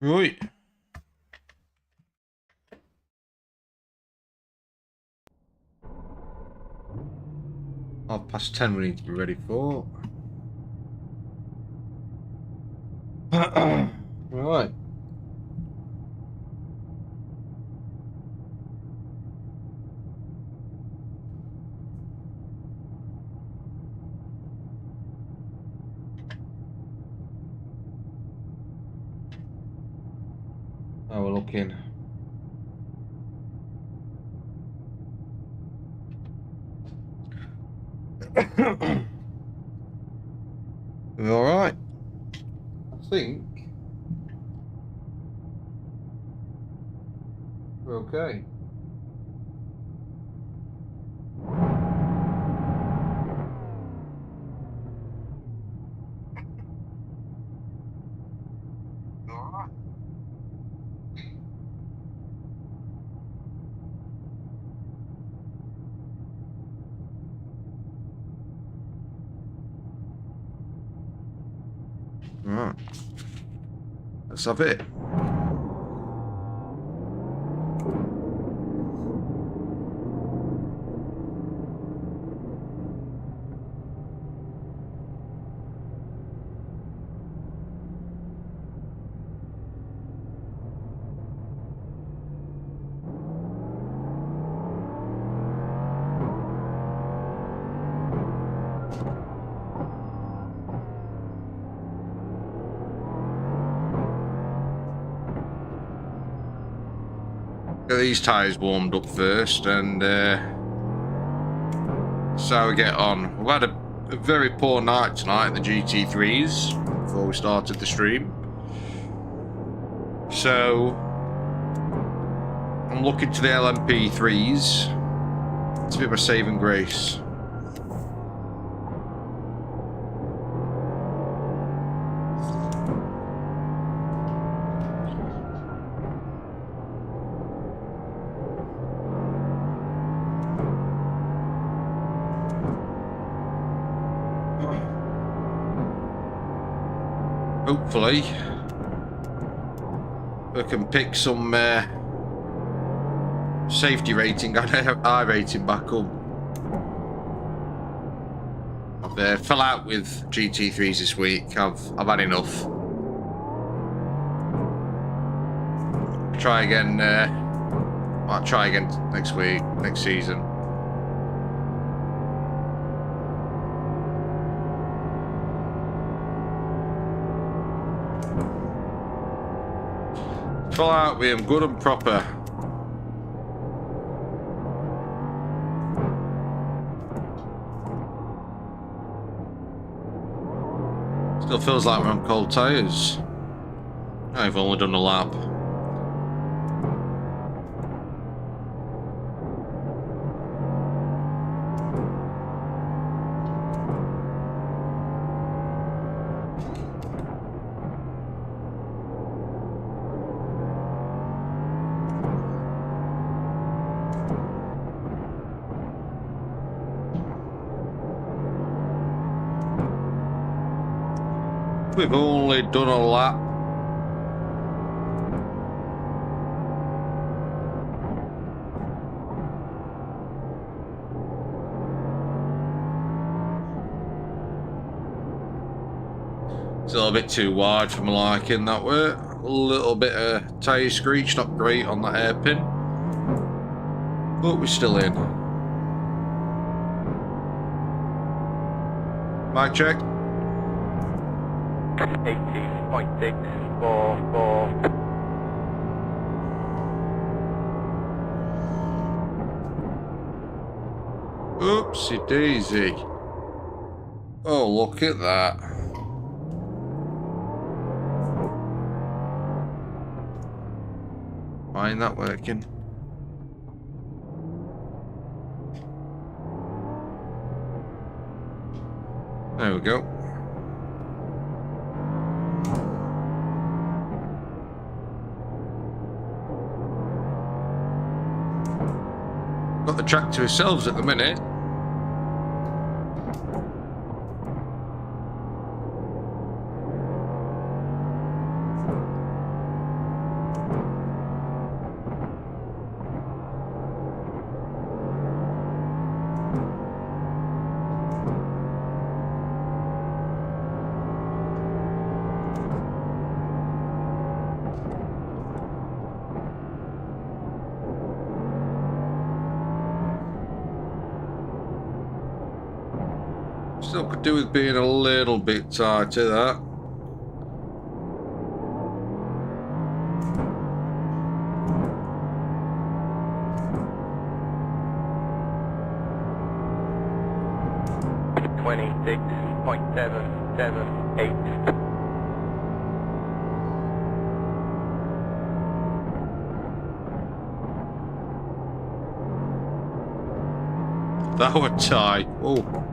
Right. 10:30 we need to be ready for. Right. How we're looking. We're all right. I think we're okay. All right. Right. Let's have it. Get these tyres warmed up first and so we get on. We've had a very poor night tonight in the GT3s before we started the stream. So I'm looking to the LMP3s. It's a bit of a saving grace. Hopefully we can pick some safety rating and iRacing back up. I've fell out with GT3s this week. I've had enough. Try again. Might try again next week, next season. Fell out with him, good and proper. Still feels like we're on cold tyres. I've only done a lap. We've only done a lap. It's a little bit too wide for my liking that way. A little bit of tyre screech, not great on that hairpin. But we're still in. Mic check. 18.644. Oopsie daisy. Oh, look at that. Why ain't that working? There we go. Got the track to ourselves at the minute. Still could do with being a little bit tighter, that. .778. That would tie. Oh.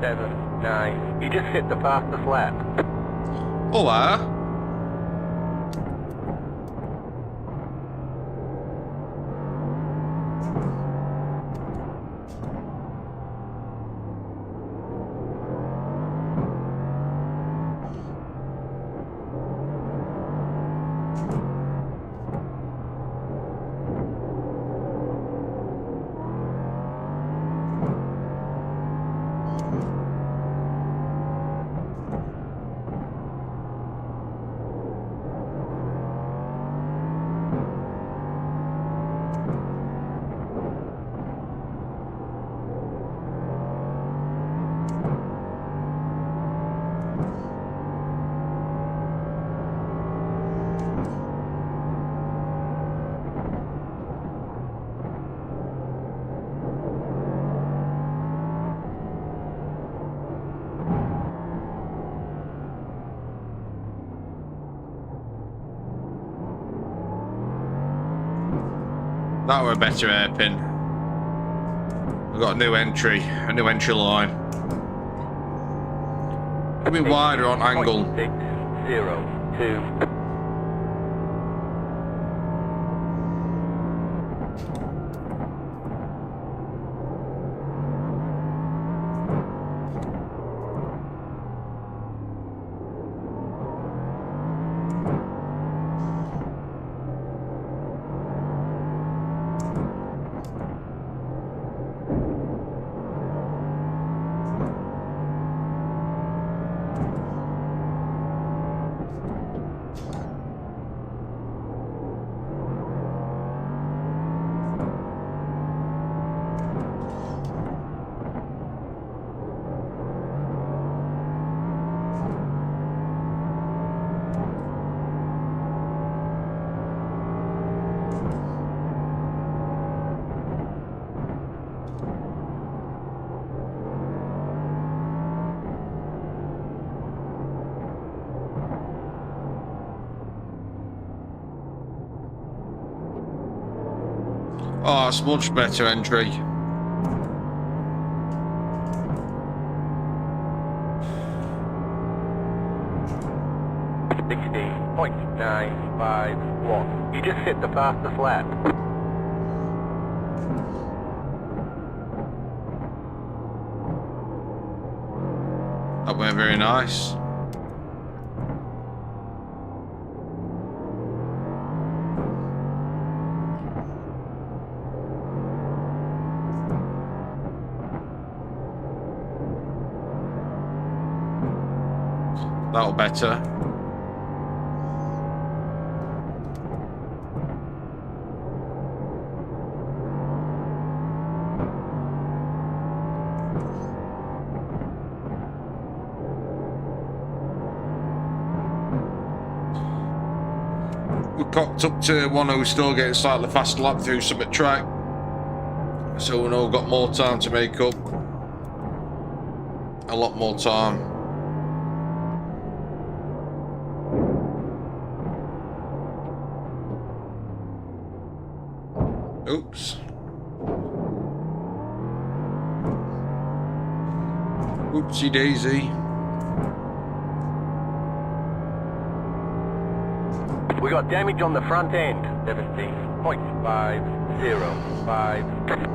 .79. You just hit the fastest lap. Oh, that were a better hairpin. We've got a new entry line. A bit wider on angle. 602. Oh, it's much better entry. .951. You just hit the fastest lap. That went very nice. That'll better. We cocked up to one who's still getting slightly faster lap through Summit track. So we've all got more time to make up. A lot more time. Oops. Oopsie daisy. We got damage on the front end. 17.505.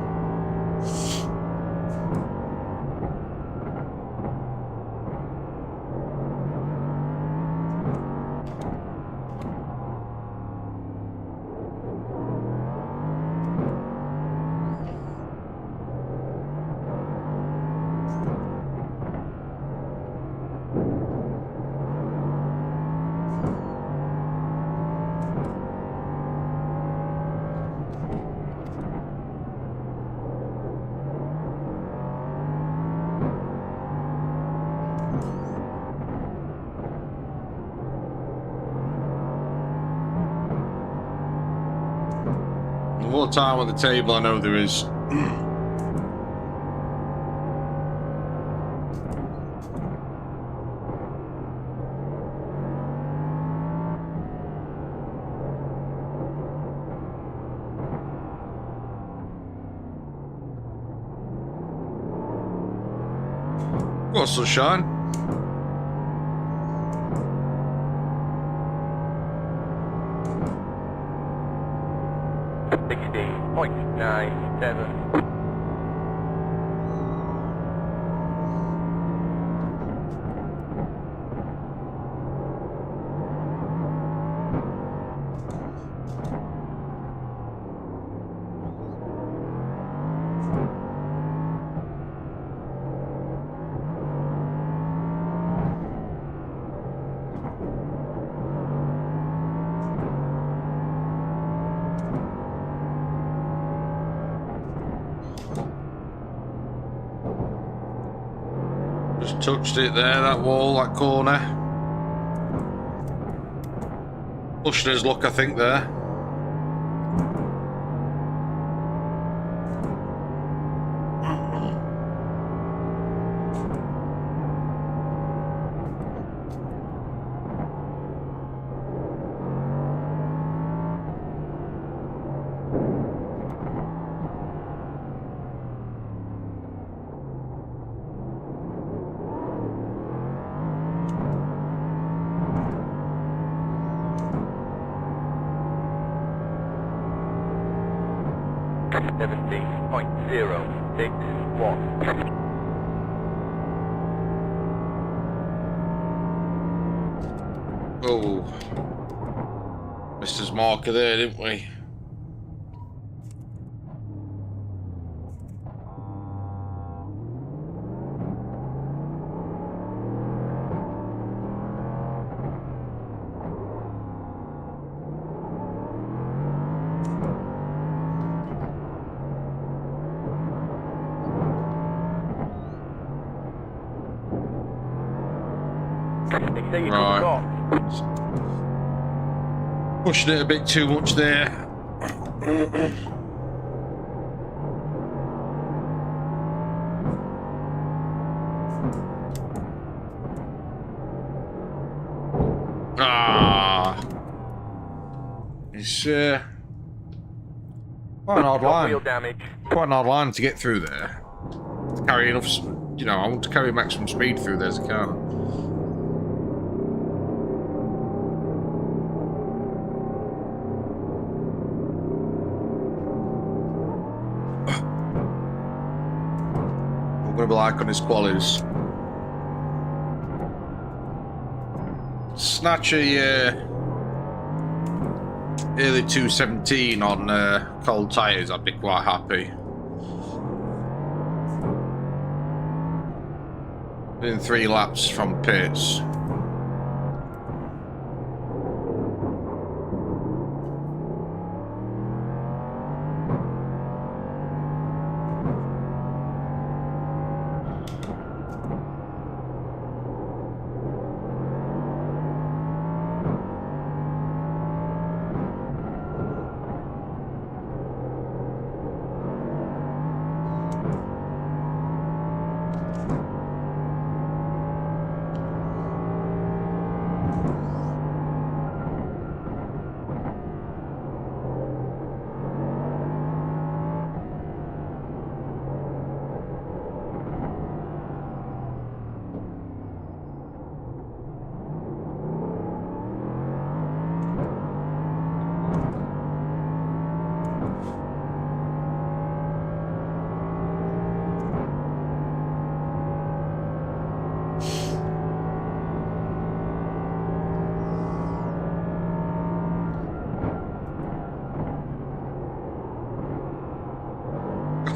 The more time on the table I know there is. Go on, sunshine. .97. Just touched it there, that wall, that corner. Pushing his luck, I think, there. .061. Oh, missed his marker there, didn't we? Right. Pushing it a bit too much there. It's quite an odd line. Wheel damage. Quite an odd line to get through there. To carry enough, you know, I want to carry maximum speed through there as I can. What will be like on his qualities? Snatch a early 217 on cold tyres, I'd be quite happy. Doing 3 laps from pits.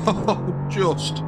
Oh, just.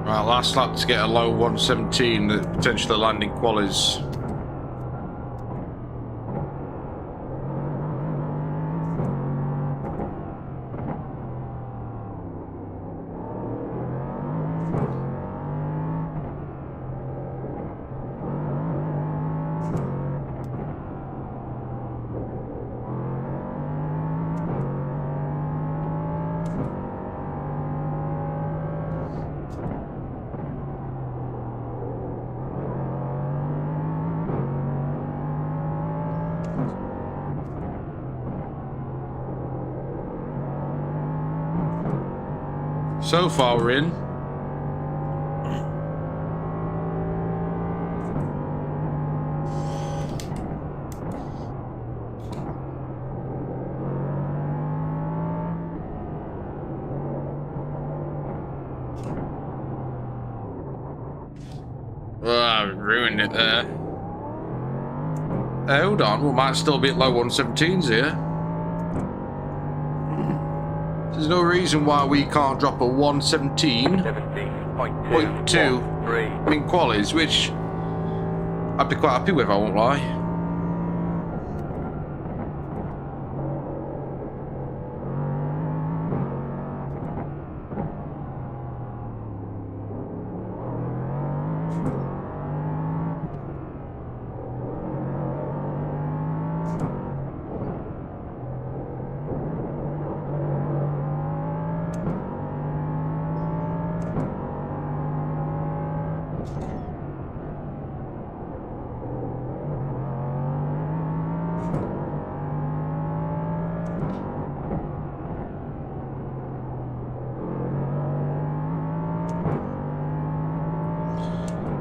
Right, last lap to get a low 117 that potentially landing qualies. So far we're in. Oh, I ruined it there. Hold on, we might still be at low 117s here. There's no reason why we can't drop a 117.2 in qualies, which I'd be quite happy with, I won't lie.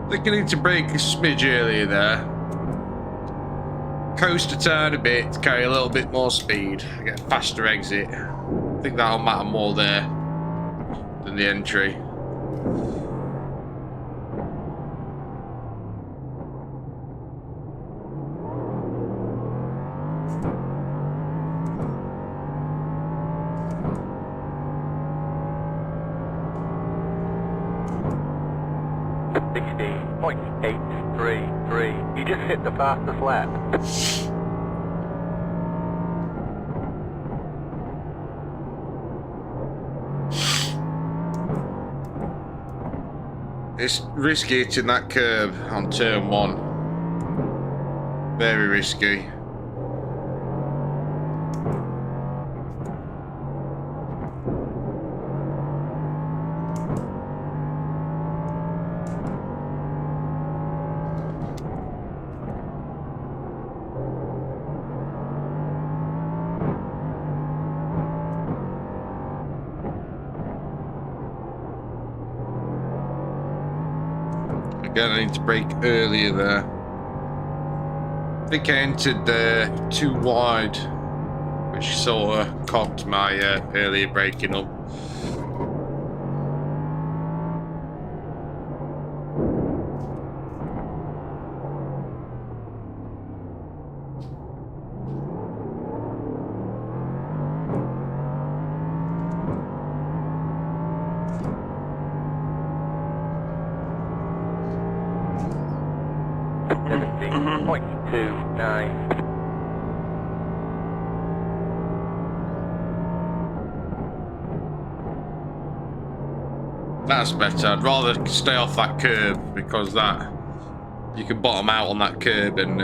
I think I need to brake a smidge earlier there. Coast a tiny bit, carry a little bit more speed, get a faster exit. I think that'll matter more there than the entry. You just hit the fastest lap. It's risky hitting that curb on turn 1. Very risky. Again, I need to brake earlier there. I think I entered too wide, which sort of cocked my earlier braking up. 429. That's better. I'd rather stay off that curb because that you can bottom out on that curb and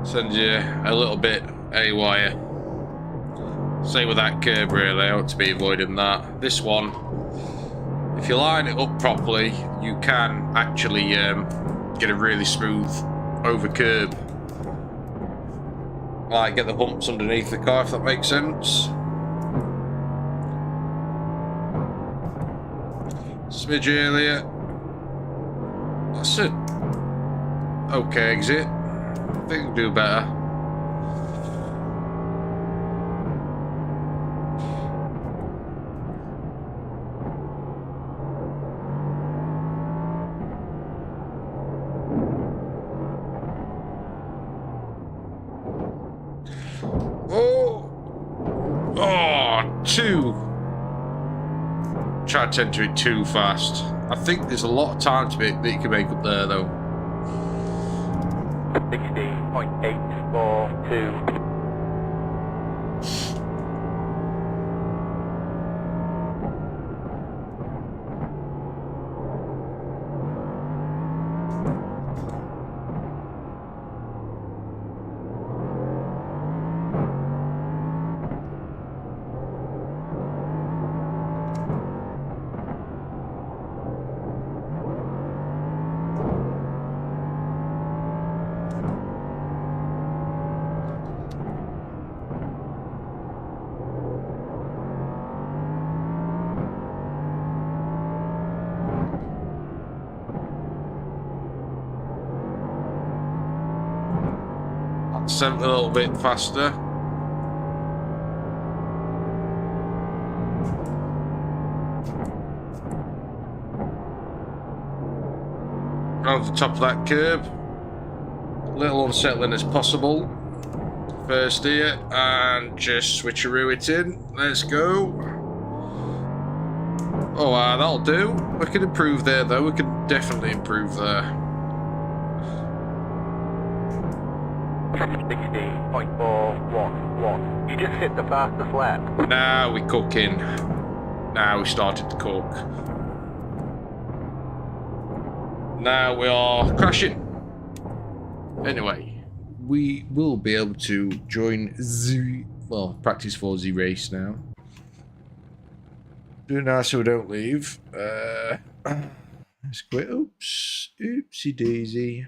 send you a little bit haywire. Same with that curb, really. I ought to be avoiding that. This one, if you line it up properly, you can actually get a really smooth over curb. Like, get the humps underneath the car, if that makes sense. Smidge earlier. That's it. Okay, exit. I think we can do better. Two. Try to enter it too fast. I think there's a lot of time to that you can make up there, though. 16.842. Sent a little bit faster. Over the top of that curb. Little unsettling as possible. First here, and just switcheroo it in. Let's go. Oh, that'll do. We can improve there, though. We can definitely improve there. 16.411. You just hit the fastest lap. Now we're cooking. Now we started to cook. Now we are crashing. Anyway, we will be able to join practice for the race now. Do it now so we don't leave. Let's quit. Oops. Oopsie daisy.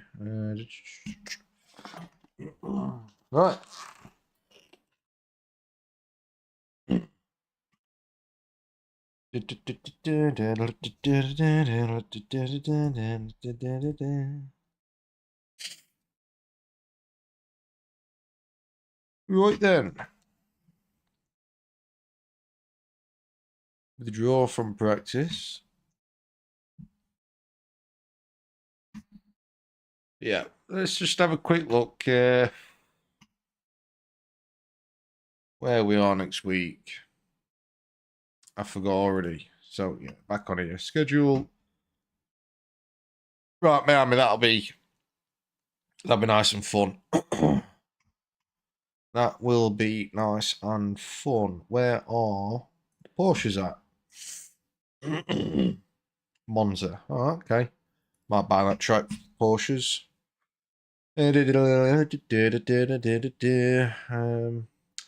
Right. Right then. Withdraw from practice. Yeah, let's just have a quick look where we are next week. I forgot already. So yeah, back on here. Schedule. Right, Miami, that'll be nice and fun. That will be nice and fun. Where are the Porsches at? Monza. Oh, okay. Might buy that track for Porsches. In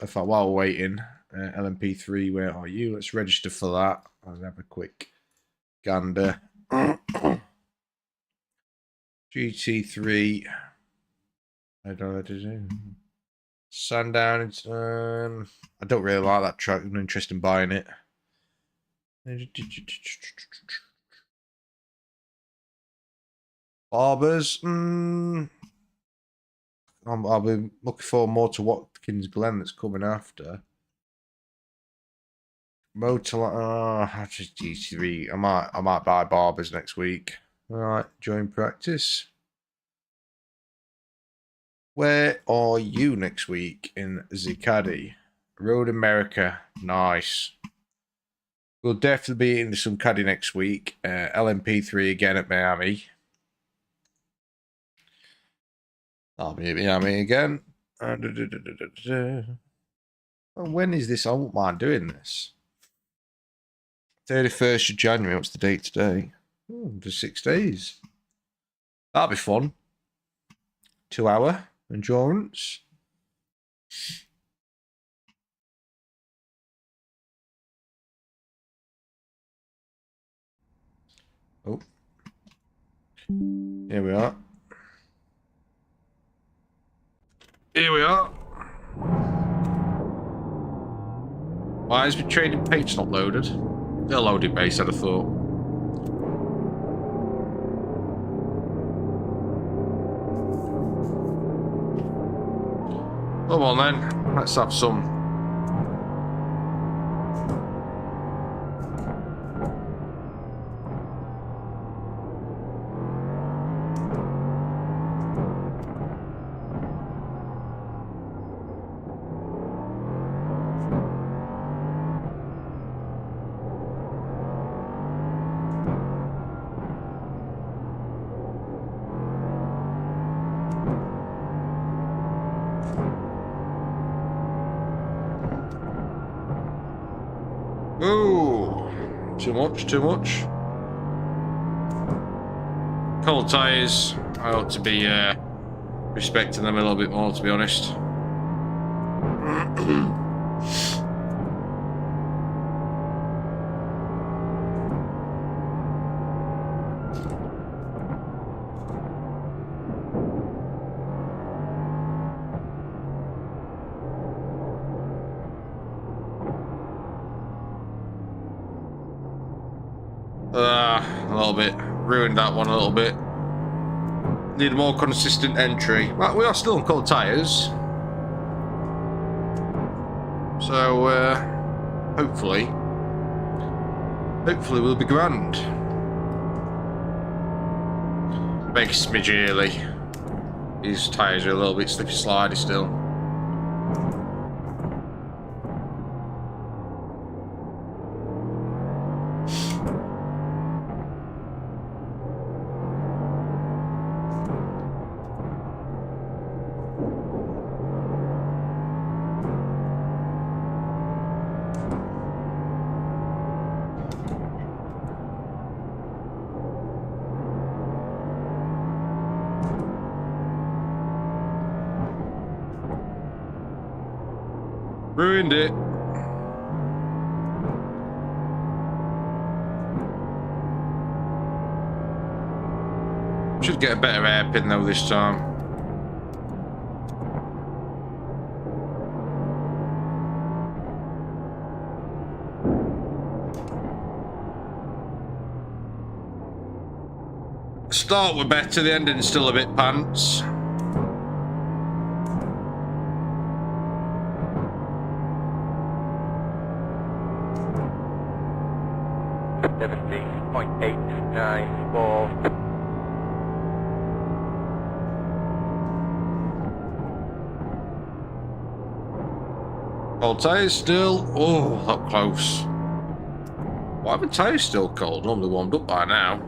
fact, while we're waiting, LMP3, where are you? Let's register for that. I'll have a quick gander. GT3. I don't know what to do. Sundown. I don't really like that track. I'm not interested in buying it. Barbers. I'll be looking forward more to Watkins Glen that's coming after. Motor. GT3. I might buy Barbers next week. All right, join practice. Where are you next week in Zicadi? Road America. Nice. We'll definitely be in some caddy next week. LMP3 again at Miami. I'll be me again. And when is this? I won't mind doing this. 31st of January. What's the date today? Just 6 days. That'll be fun. 2-hour endurance. Oh. Here we are. Here we are. Why is my trading page not loaded? They're loaded base, I'd have thought. Come on then, let's have some. Ooh, too much. Cold tyres, I ought to be respecting them a little bit more, to be honest. A little bit. Ruined that one a little bit. Need a more consistent entry. Well, we are still on cold tyres. So, hopefully we'll be grand. Big smidge early. These tyres are a little bit slippy slidey still. Ruined it. Should get a better hairpin though this time. Start were better, the ending's still a bit pants. Cold tyres still. Oh, that close. Why are the tyres still cold? Normally warmed up by now.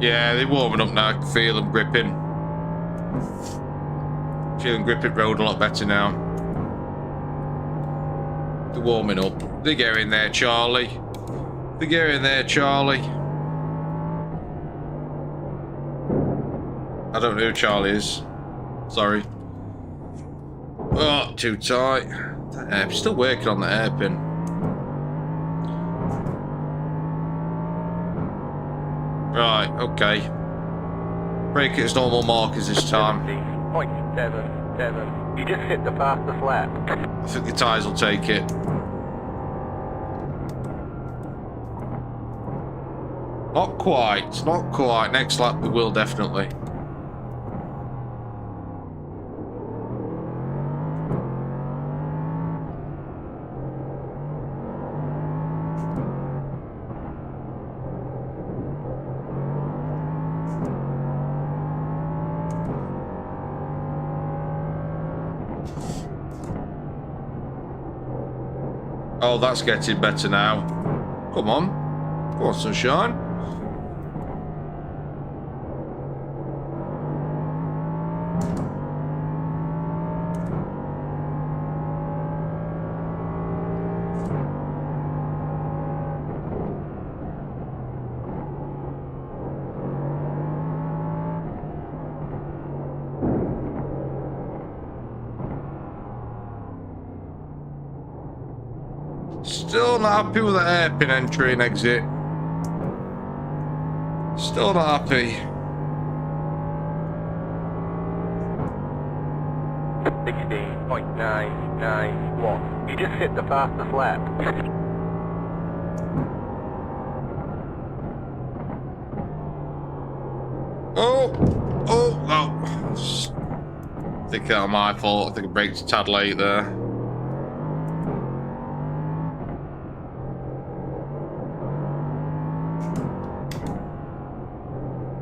Yeah, they're warming up now. I can feel them gripping. Feeling gripping road a lot better now. They're warming up. They're getting there, Charlie. They're getting there, Charlie. I don't know who Charlie is. Sorry. Oh, too tight. I'm still working on the hairpin. Right, okay. Brake at its normal markers this time. 0.77. You just hit the fastest lap. I think the tyres will take it. Not quite, not quite. Next lap we will definitely. Oh, that's getting better now. Come on. Come on, sunshine. Still not happy with the hairpin entry and exit. Still not happy. 16.991. You just hit the fastest lap. Oh! I think that was my fault. I think I braked a tad late there.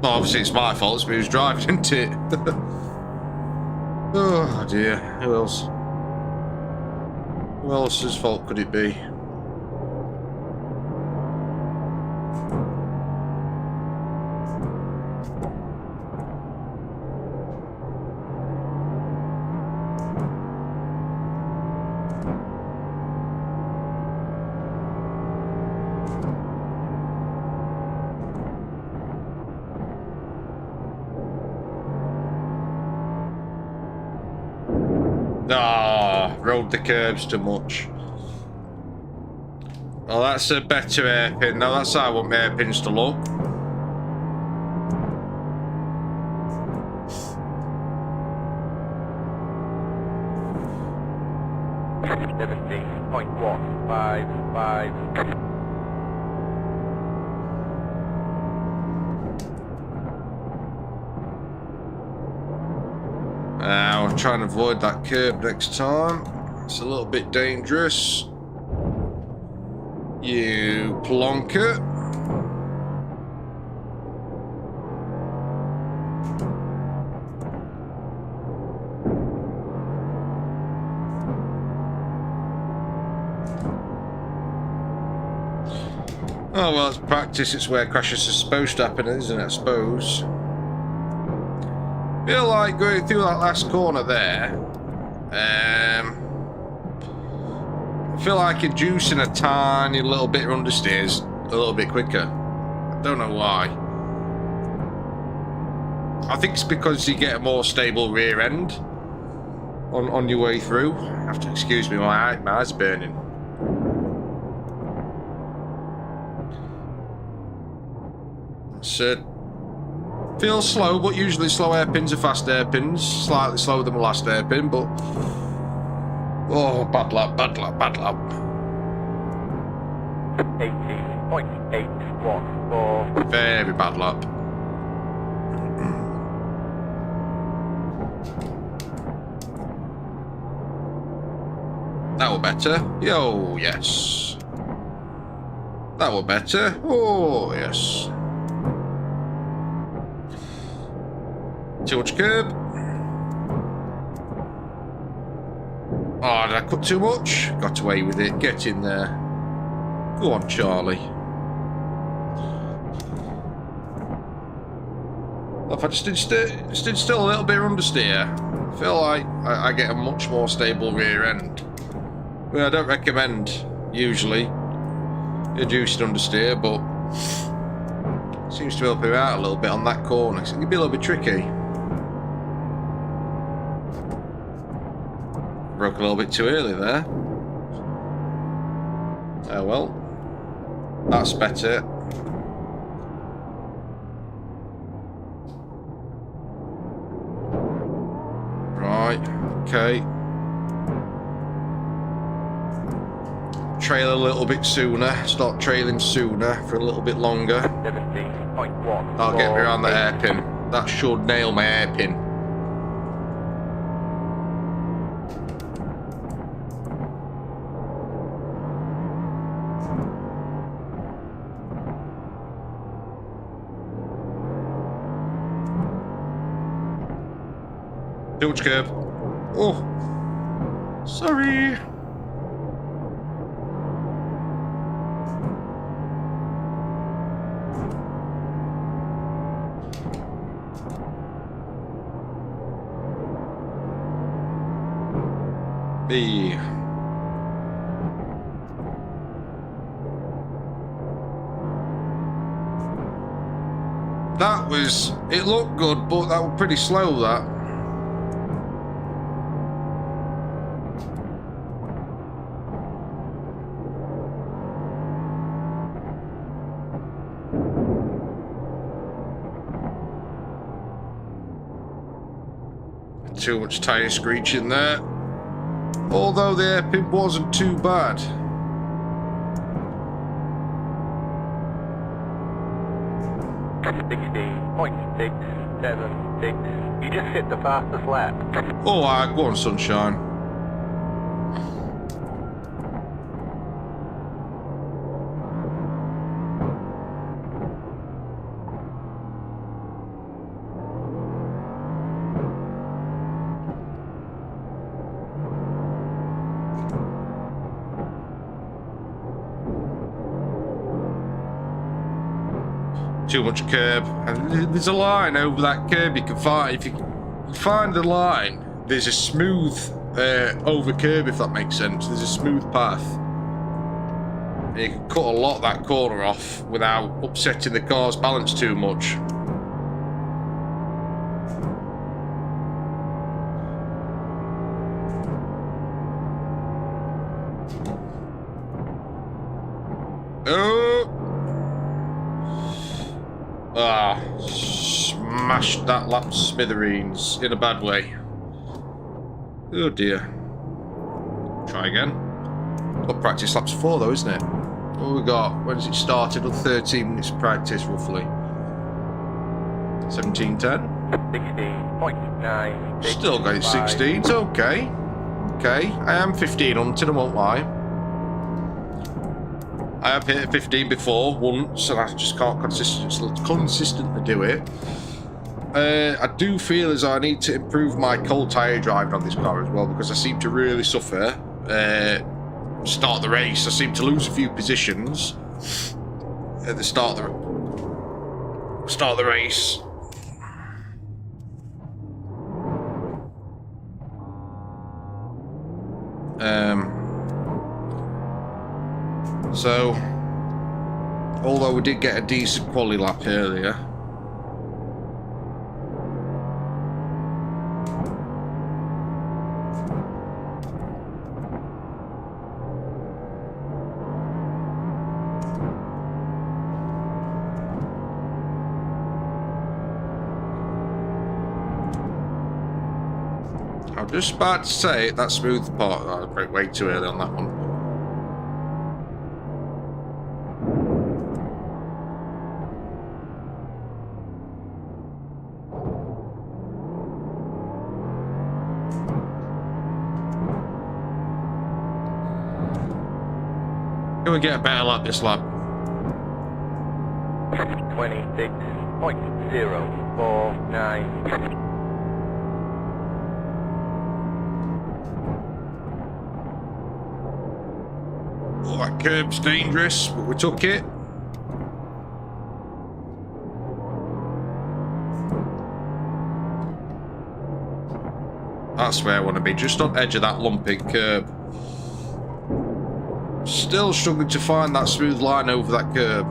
Well, obviously it's my fault, it's me who's driving, isn't it? Oh dear, who else? Who else's fault could it be? Ah, rode the curbs too much. Oh, that's a better hairpin. No, that's how I want my hairpins to look. .155. I'll try and avoid that curb next time. It's a little bit dangerous. You plonker. Oh well, it's practice. It's where crashes are supposed to happen, isn't it? I suppose. Feel like going through that last corner there. I feel like you're juicing a tiny little bit understeers a little bit quicker. I don't know why. I think it's because you get a more stable rear end on your way through. You have to excuse me, my eyes are burning. So feels slow, but usually slow hairpins are fast hairpins. Slightly slower than the last hairpin, but oh, bad lap, bad lap, bad lap. 18.814. Very bad lap. That were better. Yo, yes. That were better. Oh, yes. Too much curb. Oh, did I cut too much? Got away with it. Get in there. Go on, Charlie. If I just did still a little bit of understeer, I feel like I get a much more stable rear end. Well, I don't recommend usually reduced understeer, but seems to help you out a little bit on that corner. So it can be a little bit tricky. Broke a little bit too early there. Oh well. That's better. Right, okay. Trail a little bit sooner. Start trailing sooner for a little bit longer. 17.1. I'll get me around the hairpin. That should nail my hairpin. Too much curb. Oh, sorry. Hey. That was... It looked good, but that was pretty slow, that. Too much tyre screeching there. Although the hairpin wasn't too bad. .676. You just hit the fastest lap. Oh, go on, sunshine. Too much curb, and there's a line over that curb you can find. If you find the line, there's a smooth over curb, if that makes sense. There's a smooth path. And you can cut a lot of that corner off without upsetting the car's balance too much. Smashed that lap to smithereens in a bad way. Oh dear. Try again. Got practice laps 4 though, isn't it? What we got? When's it started? 13 minutes of practice roughly. 17:10. 16.9. Still got it 16. It's okay. Okay. I am 15 hunting, I won't lie. I have hit 15 before once, and I just can't consistently do it. I do feel as though I need to improve my cold tyre driving on this car as well, because I seem to really suffer. Start the race, I seem to lose a few positions at the start of the race. So, although we did get a decent quali lap earlier, I'm just about to say that smooth part. I was way too early on that one. Can we get a better lap this lap? 26.049. Oh, that curb's dangerous, but we took it. That's where I want to be, just on the edge of that lumpy curb. Still struggling to find that smooth line over that curb.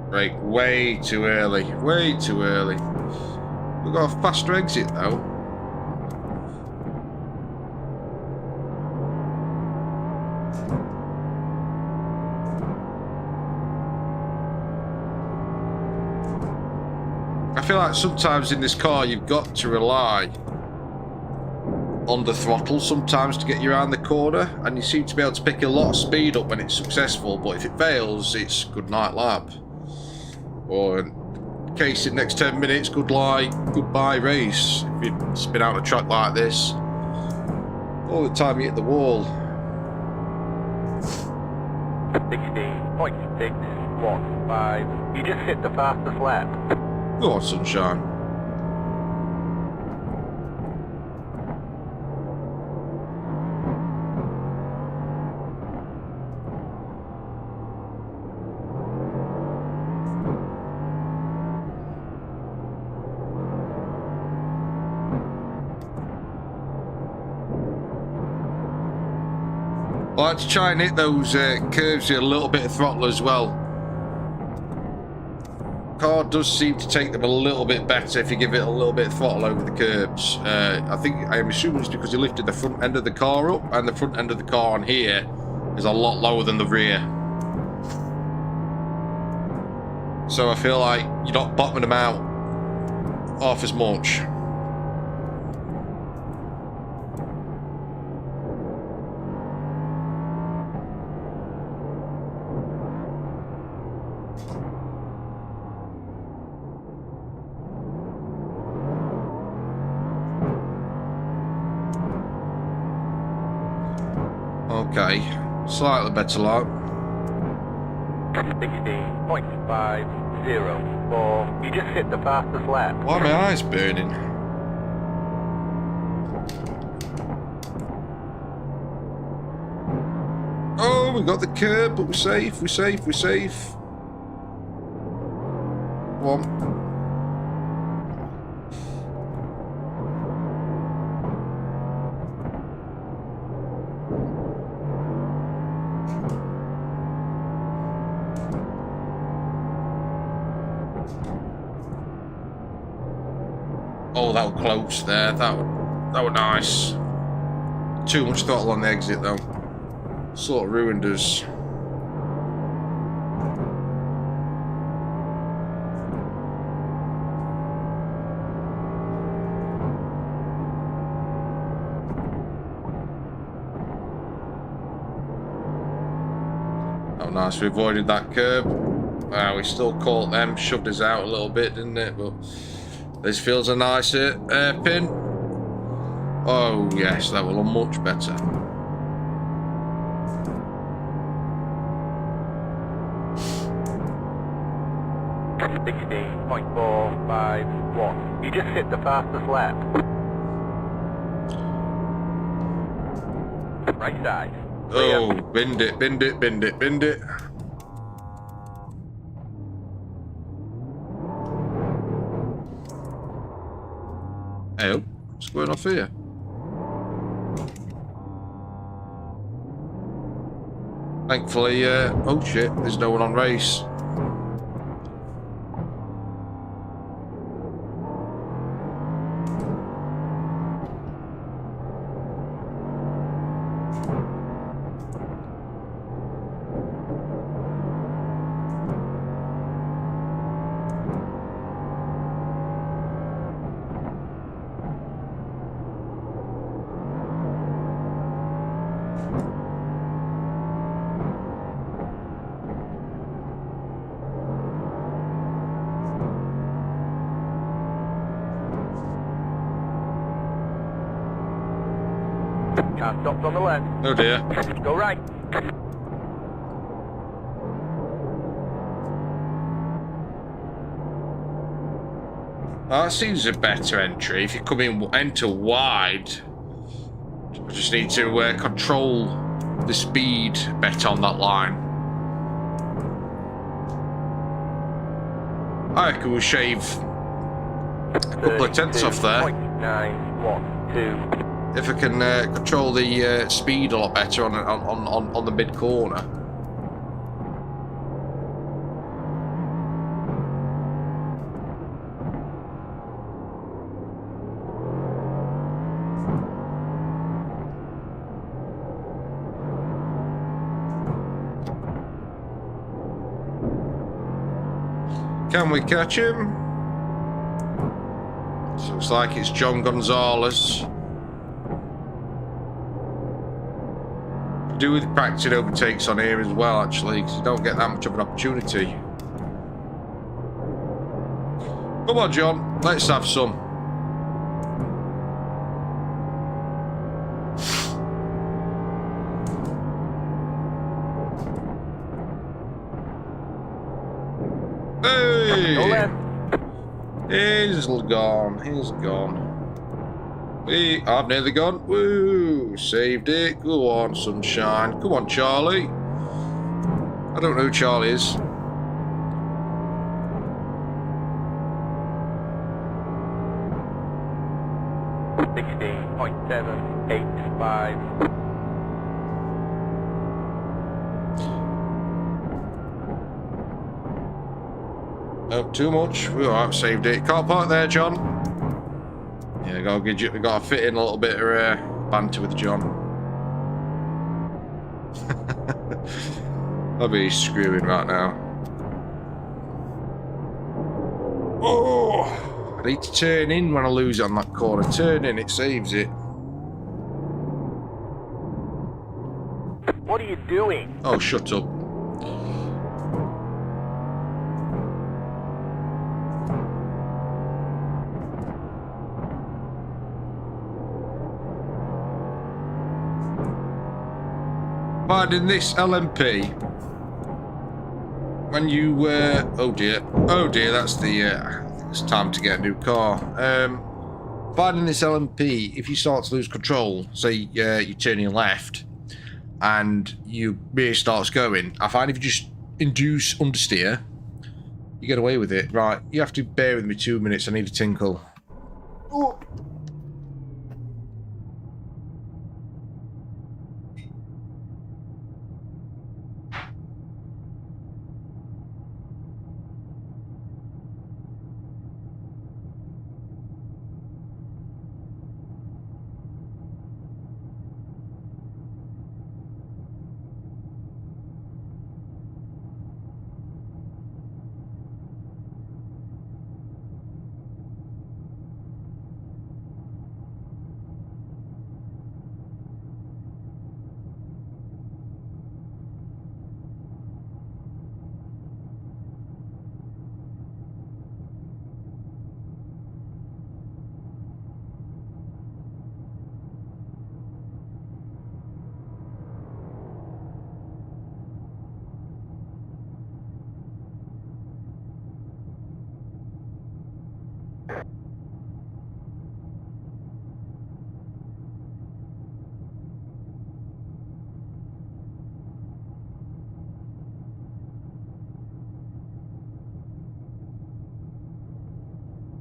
Brake way too early, way too early. We've got a faster exit though. I feel like sometimes in this car you've got to rely on the throttle sometimes to get you around the corner, and you seem to be able to pick a lot of speed up when it's successful, but if it fails, it's good night lap. Or in case in next 10 minutes, goodbye race. If you spin out a track like this, all the time you hit the wall. 16.615. You just hit the fastest lap. Go on, sunshine. I like to try and hit those curves with a little bit of throttle as well. Car does seem to take them a little bit better if you give it a little bit of throttle over the curbs. I'm assuming it's because you lifted the front end of the car up, and the front end of the car on here is a lot lower than the rear. So I feel like you're not bottoming them out half as much. Okay, slightly better light. 16.504. You just hit the fastest lap. Why are my eyes burning? Oh, we got the curb, but we're safe, we're safe, we're safe. One. Oh, that was close there. That was nice. Too much throttle on the exit though. Sort of ruined us. Oh, nice. We avoided that curb. We still caught them. Shoved us out a little bit, didn't it? But this feels a nice pin. Oh, yes, that will look much better. .451. You just hit the fastest lap. Right side. Oh, binned it, binned it, binned it, binned it. Hey, what's going off here? Thankfully, oh shit, there's no one on race. Car stopped on the left. Oh dear. Go right. That seems a better entry. If you come in, enter wide, I just need to control the speed better on that line. I reckon we'll shave a couple of tenths off there. 912. If I can control the speed a lot better on the mid corner. Can we catch him? Looks like it's John Gonzalez. Do with practicing overtakes on here as well, actually, because you don't get that much of an opportunity. Come on, John, let's have some. Hey! He's gone, he's gone. I've nearly gone. Woo! Saved it. Go on, sunshine. Come on, Charlie. I don't know who Charlie is. .785. Oh, too much. We all right, saved it. Can't park there, John. Yeah, we got to fit in a little bit of banter with John. I'll be screwing right now. Oh, I need to turn in when I lose it on that corner. Turn in, it saves it. What are you doing? Oh, shut up. Finding this LMP. When you, oh dear, that's the, it's time to get a new car. Finding this LMP, if you start to lose control, say you're turning left, and your rear starts going, I find if you just induce understeer, you get away with it. Right, you have to bear with me 2 minutes, I need a tinkle. Oh.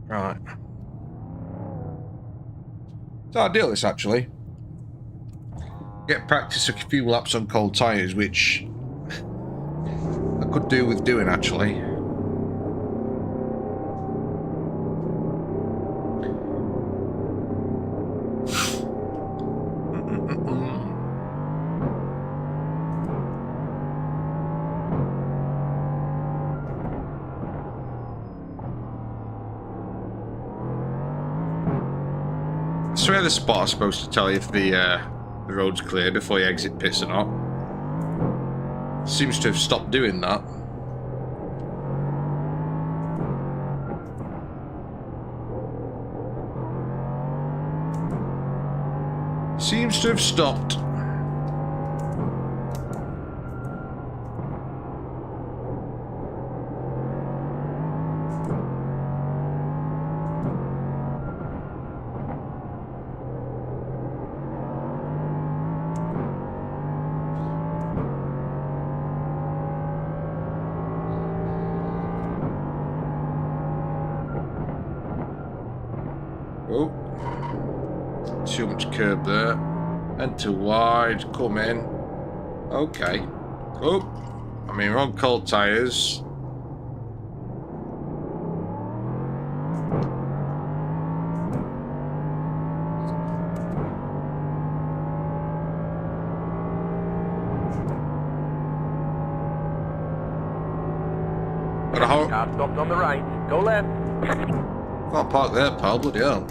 Right. It's ideal, this, actually. Get practice a few laps on cold tyres, which I could do with doing, actually. I swear the spot's supposed to tell you if the road's clear before you exit pits or not. Seems to have stopped doing that. Seems to have stopped. Oh, too much curb there, and too wide. Come in. Okay. Oh, I mean, we're on cold tyres. Car stopped on the right. Go left. Can't park there, pal. Bloody hell.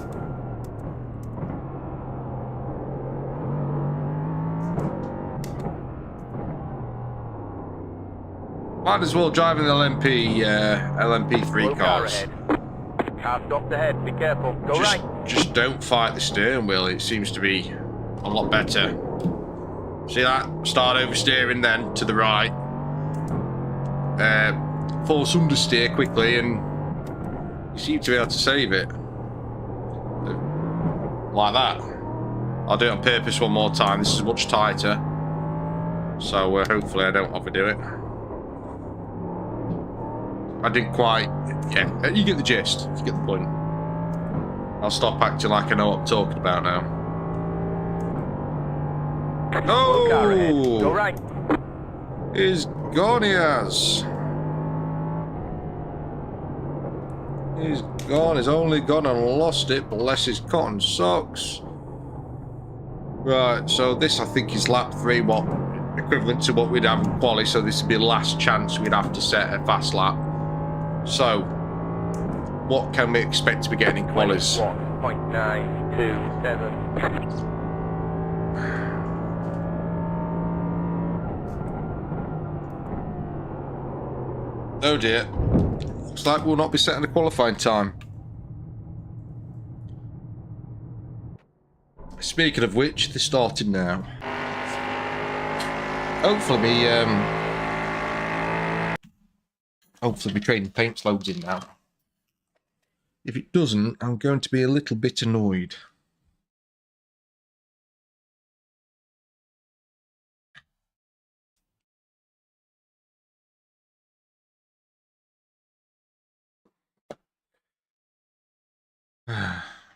Might as well drive in the LMP3 cars. Car stopped ahead. Be careful. Go right. Just don't fight the steering wheel. It seems to be a lot better. See that? Start oversteering then to the right. Force understeer quickly and you seem to be able to save it. Like that. I'll do it on purpose one more time. This is much tighter. So hopefully I don't overdo it. I didn't quite... Yeah, you get the gist. You get the point. I'll stop acting like I know what I'm talking about now. Oh! Go right. Is gone he has. He's gone. He's only gone and lost it. Bless his cotton socks. Right, so this I think is lap 3, what equivalent to what we'd have in quali. So this would be the last chance we'd have to set a fast lap. So, what can we expect to be getting in qualis? 1.927. Oh dear. Looks like we'll not be setting a qualifying time. Speaking of which, they're starting now. Hopefully my training paint's loads in now. If it doesn't, I'm going to be a little bit annoyed.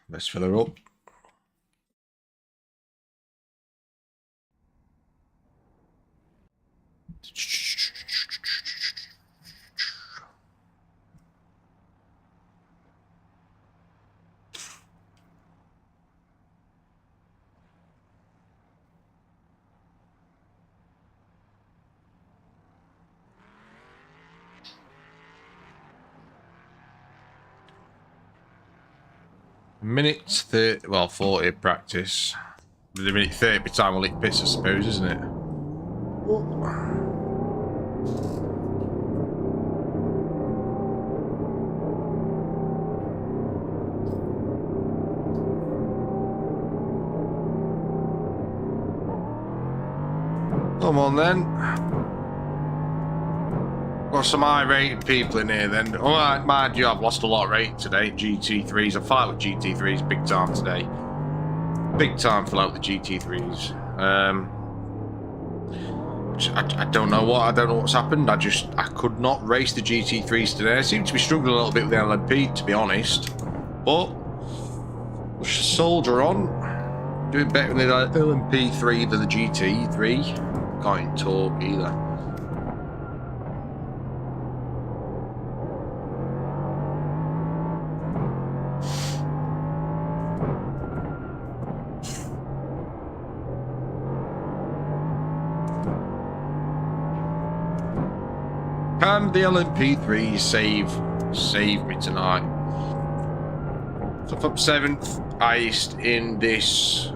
Let's fill her up. Minute 30, well, 40 practice. With a minute 30 by time we'll hit pits, I suppose, isn't it? Come on then. Got some high-rated people in here then. Alright, mind you, I've lost a lot of rate today. GT3s. I fight with GT3s big time today. Big time fill out the GT3s. I don't know what's happened. I could not race the GT3s today. I seem to be struggling a little bit with the LMP, to be honest. But we'll soldier on. Doing better than the LMP3 than the GT3. Can't talk either. Can the LMP3 save me tonight? So if I'm 7th highest in this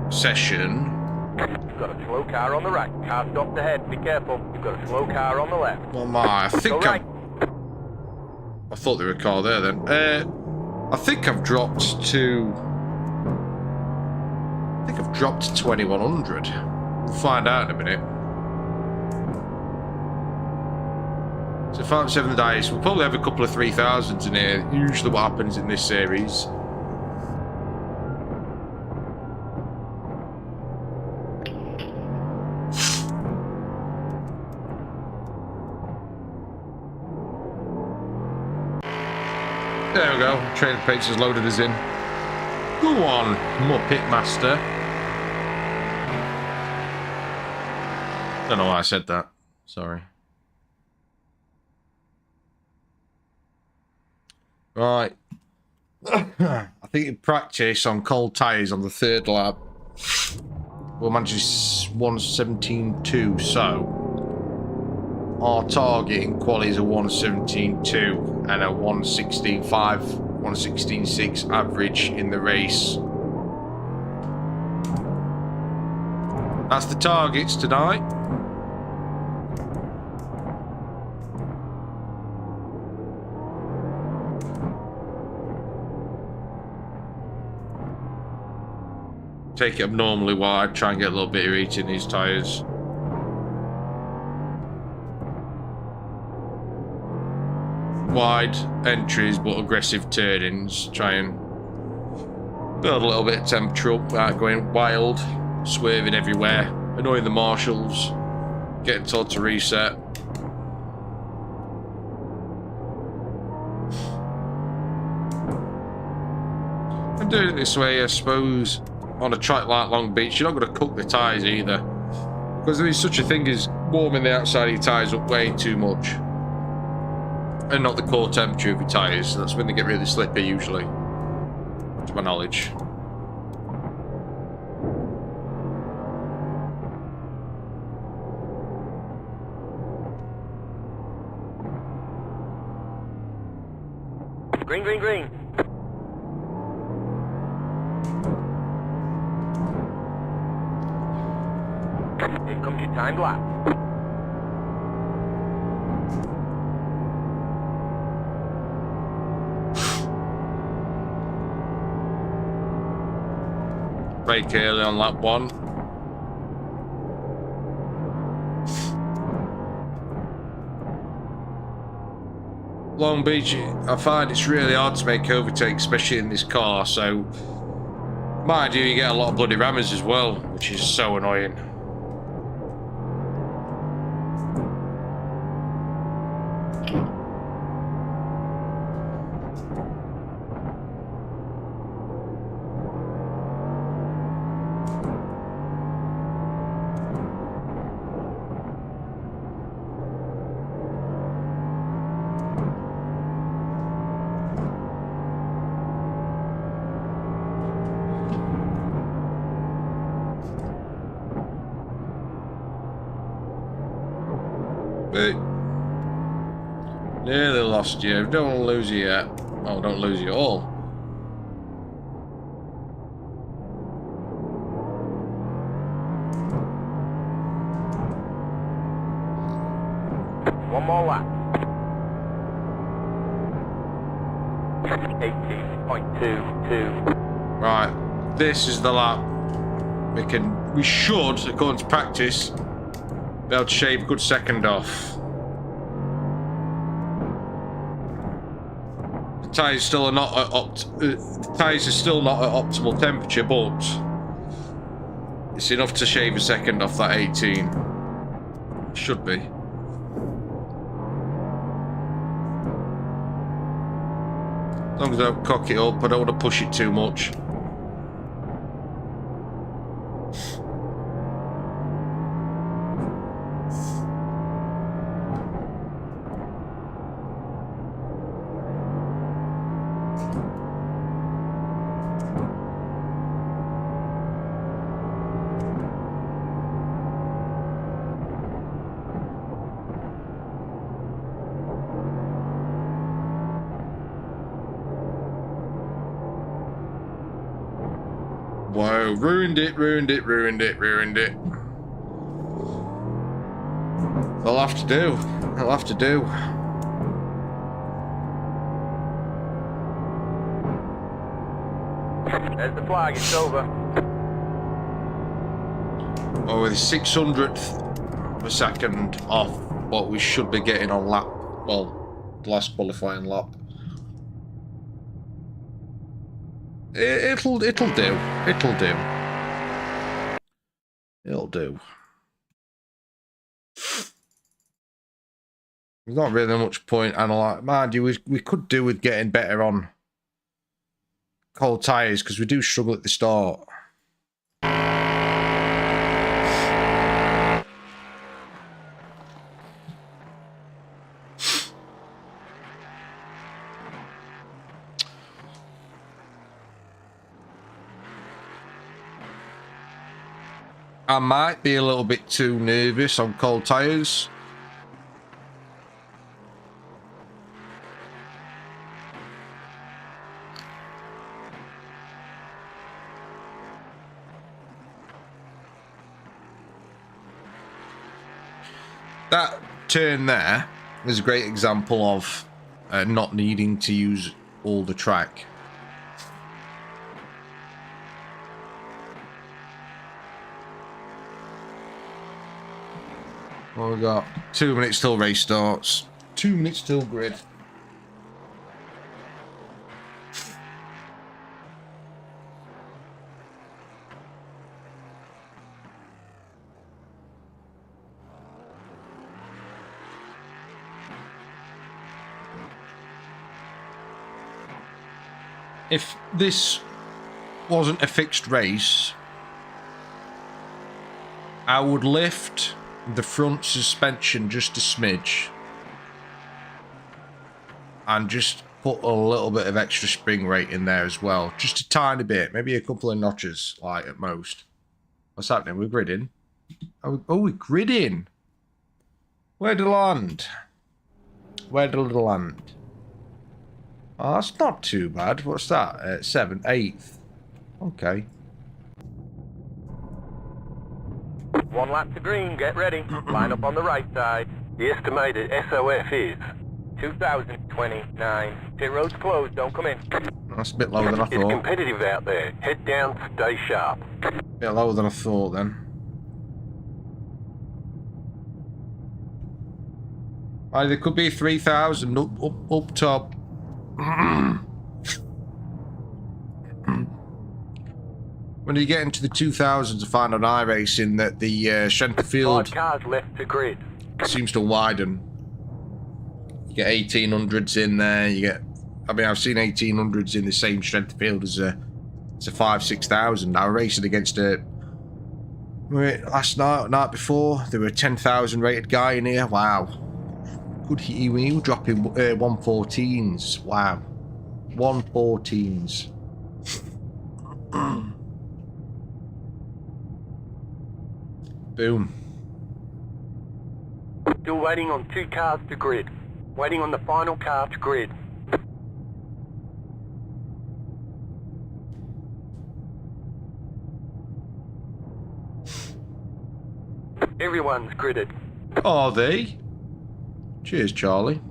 session. You've got a slow car on the right. Car stopped ahead. Be careful. You've got a slow car on the left. Well, I think right. I thought there were a car there then. I think I've dropped to 2100. We'll find out in a minute. So if I'm 7th highest, we'll probably have a couple of 3000s in here. Usually what happens in this series. There we go. Training pages has loaded us in. Go on, more pitmaster. Don't know why I said that. Sorry. Right. I think in practice on cold tyres on the 3rd lap, we'll manage 1:17.2. So our target in quali is a 1:17.2 and a 1:16.5, 1:16.6 average in the race. That's the targets tonight. Take it abnormally wide, try and get a little bit of heat in these tyres. Wide entries but aggressive turnings. Try and build a little bit of temperature up without going wild, swerving everywhere, annoying the marshals, getting told to reset. And doing it this way, I suppose, on a track like Long Beach, you're not going to cook the tyres either. Because there is such a thing as warming the outside of your tyres up way too much. And not the core temperature of your tyres. That's when they get really slippy, usually. To my knowledge. Green, green, green. Here comes your timed lap. Brake early on lap 1. Long Beach, I find it's really hard to make overtakes, especially in this car, so mind you, you get a lot of bloody rammers as well, which is so annoying. But nearly lost you. Don't want to lose you yet. Oh, don't lose you all. One more lap. 18.22. Right, this is the lap. We should, according to practice, be able to shave a good second off. The tyres still are not at the tyres are still not at optimal temperature, but it's enough to shave a second off that 18. Should be. As long as I don't cock it up, I don't want to push it too much. Whoa, ruined it. They'll have to do. There's the flag, it's over. Well, with 600th of a second off what we should be getting on lap, well, the last qualifying lap. It'll do. There's not really much point analyzing. Mind you, we could do with getting better on cold tyres because we do struggle at the start. I might be a little bit too nervous on cold tyres. That turn there is a great example of not needing to use all the track. Well, we got 2 minutes till race starts. 2 minutes till grid. If this wasn't a fixed race, I would lift the front suspension just a smidge and just put a little bit of extra spring rate in there as well. Just a tiny bit, maybe a couple of notches, like at most. What's happening? We're gridding. Oh, we're gridding. Where to land? Where to land? Oh, that's not too bad. What's that? 7th, 8th. Okay. 1 lap to green, get ready. Line up on the right side. The estimated SOF is 2029. Pit road's closed, don't come in. That's a bit lower than I It's thought. competitive out there. Head down, stay sharp. A bit lower than I thought then. Right, there could be 3,000 up top. When you get into the 2000s, I find on iRacing that the strength of field 5 cars left to grid. seems to widen. You get 1800s in there. You get, I mean, I've seen 1800s in the same strength of field as a 5-6,000. I was racing against a last night before. There were a 10,000 rated guy in here. Wow, good. He was dropping 114s. Wow, 114s. Boom. Still waiting on 2 cars to grid. Waiting on the final car to grid. Everyone's gridded. Are they? Cheers, Charlie.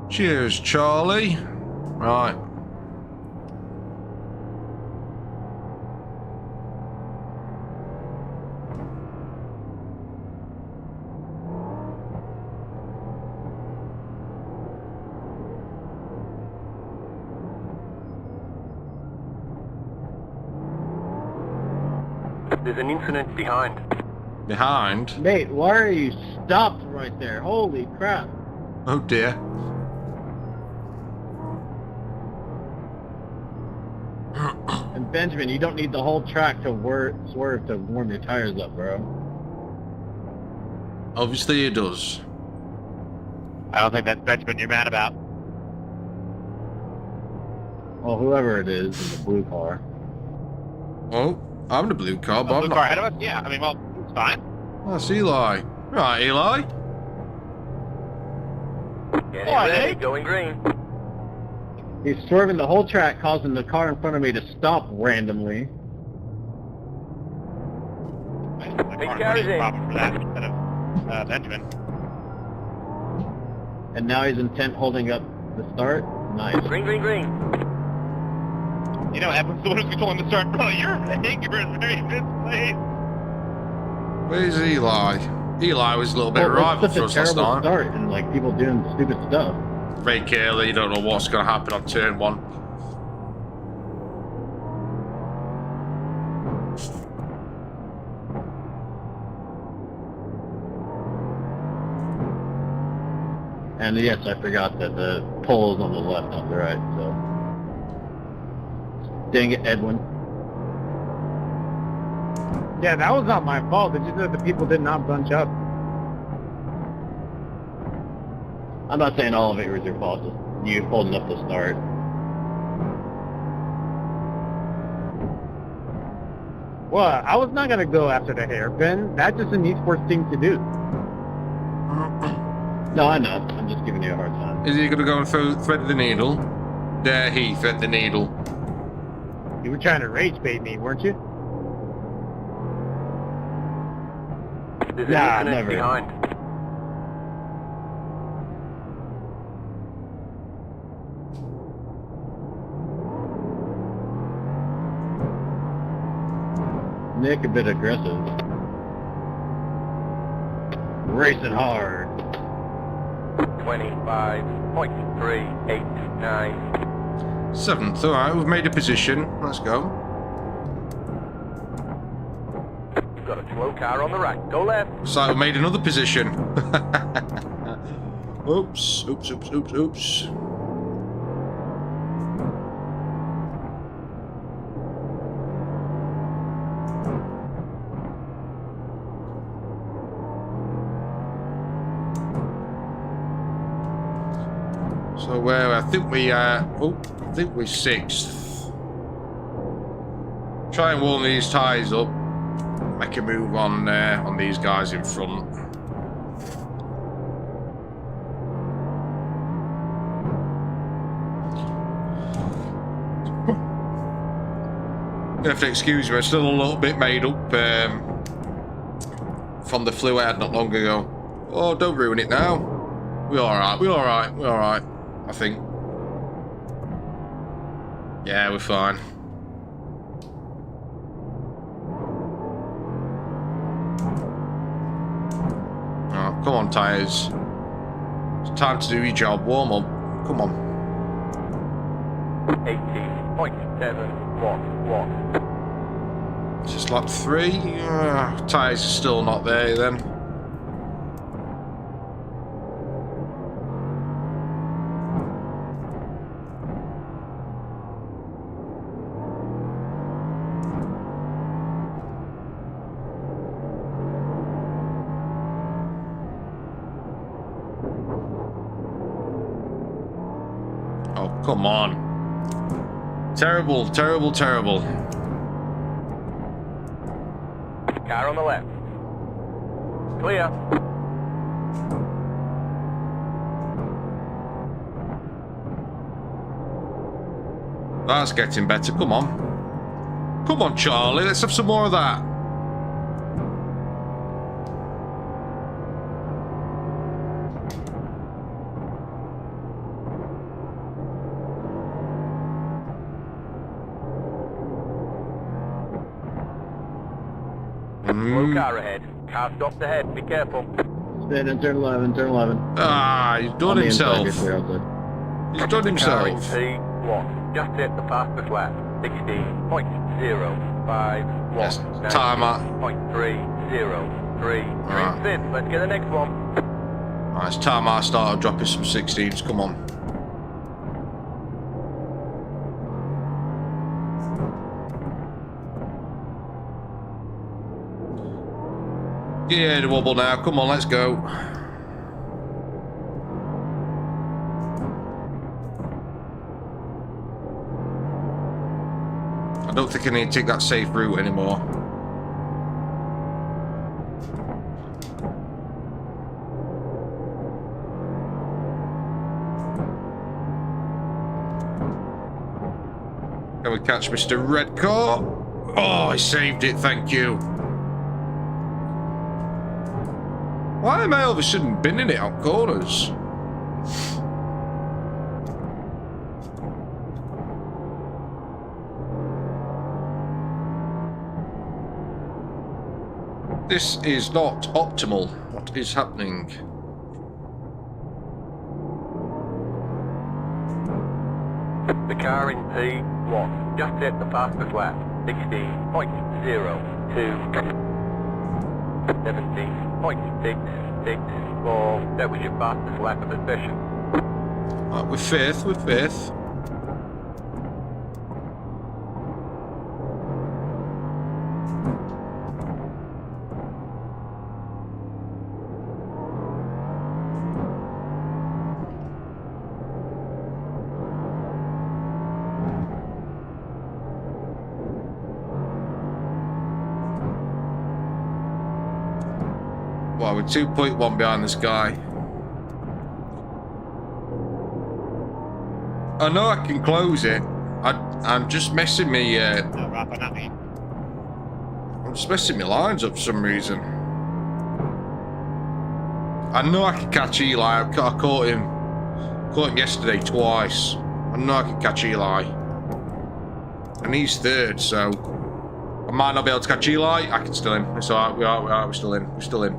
Cheers, Charlie. Right. There's an incident behind. Behind? Mate, why are you stopped right there? Holy crap. Oh dear. And Benjamin, you don't need the whole track to swerve to warm your tires up, bro. Obviously it does. I don't think that's Benjamin you're mad about. Well, whoever it is in the blue car. Oh, I'm the blue car, but Oh, I'm blue not. car ahead of us? Yeah, I mean, well, it's fine. That's Eli. Right, Eli. Getting Oh, ready, hey. going green. He's swerving the whole track, causing the car in front of me to stop randomly. I think Big the car's in. problem for that instead of Benjamin. And now he's intent holding up the start. Nice. Green, green, green. You know, Evan's the one who's controlling the start. Bro, your anger is very misplaced. Where's Eli? Eli was a little bit Well, rival it's for such a us last terrible night. start and like people doing stupid stuff. Very careful, you don't know what's going to happen on turn 1. And yes, I forgot that the pole is on the left, not the right, so. Dang it, Edwin. Yeah, that was not my fault. It's just that the people did not bunch up. I'm not saying all of it was your fault, just you holding up the start. Well, I was not gonna go after the hairpin. That's just an esports thing to do. No, I know. I'm just giving you a hard time. Is he going to go and thread the needle? There he thread the needle. You were trying to rage bait me, weren't you? There's Nah, an incident never. behind. Nick, a bit aggressive. Racing hard. 25.389. 7th, alright, we've made a position. Let's go. You've got a slow car on the right. Go left. So we made another position. Oops, oops, oops, oops, oops. So where I think we're sixth. Try and warm these tyres up. Make a move on these guys in front. You have to excuse me, I'm still a little bit made up from the flu I had not long ago. Oh, don't ruin it now. We're alright, we're alright, we're alright, I think. Yeah, we're fine. Oh, come on, tyres. It's time to do your job. Warm up. Come on. 18.711. It's just lap 3. Tyres are still not there then. Oh, come on. Terrible, terrible, terrible. Car on the left. Clear. That's getting better. Come on. Come on, Charlie. Let's have some more of that. Blue car ahead. Car stopped ahead. Be careful. Spin in turn 11, turn 11. Ah, he's done himself. He's done himself. T1. Just hit the fastest lap. 16.051. Yes, timer. 19.303. Right. Green spin. Let's get the next one. Right, it's time I started dropping some 16s. Come on. Yeah, the wobble now. Come on, let's go. I don't think I need to take that safe route anymore. Can we catch Mr. Red Car? Oh, I saved it, thank you. Why am I all of a sudden binning it out corners? This is not optimal. What is happening? The car in P1. Just hit the fastest lap. 16.02. 17.664. That was your fastest lap of the session. Right, we're fifth, we're fifth. Well, we're 2.1 behind this guy. I know I can close it. I'm just messing me. No, Rafa, not me. I'm just messing my lines up for some reason. I know I can catch Eli. I caught him. Caught him yesterday twice. I know I can catch Eli. And he's third, so I might not be able to catch Eli. I can still in. It's alright. We are. We're still in. We're still in.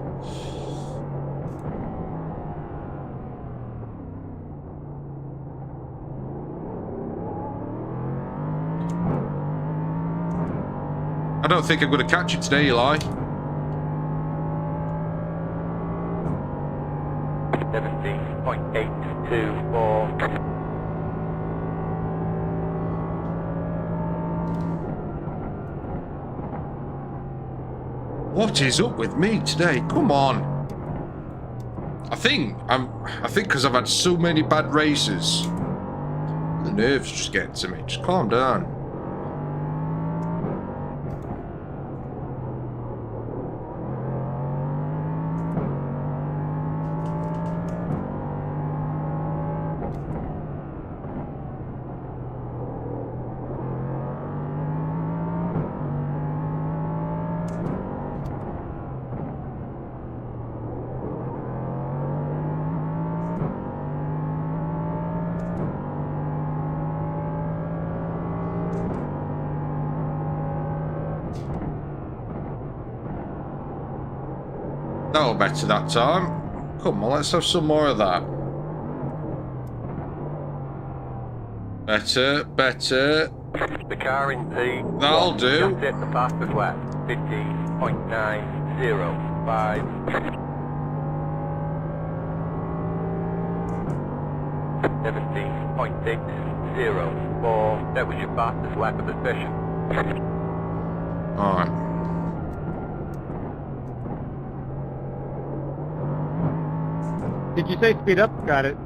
I don't think I'm going to catch you today, Eli. 17.824. What is up with me today? Come on. I think because I've had so many bad races, the nerves just getting to me. Just calm down. Oh, better that time. Come on, let's have some more of that. Better, better. The car in P. That'll do. Just hit the fastest lap. 15.905. 17.604. That was your fastest lap of the session. Alright. Did you say speed up? Got it.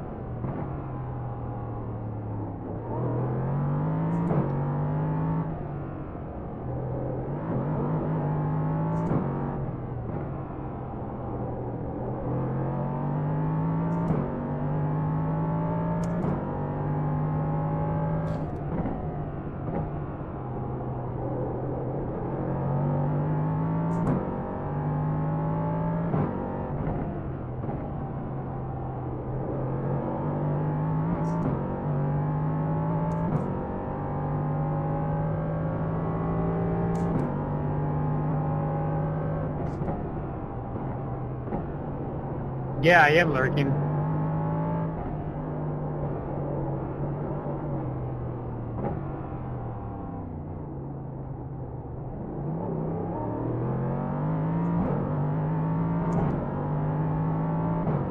Yeah, I am lurking.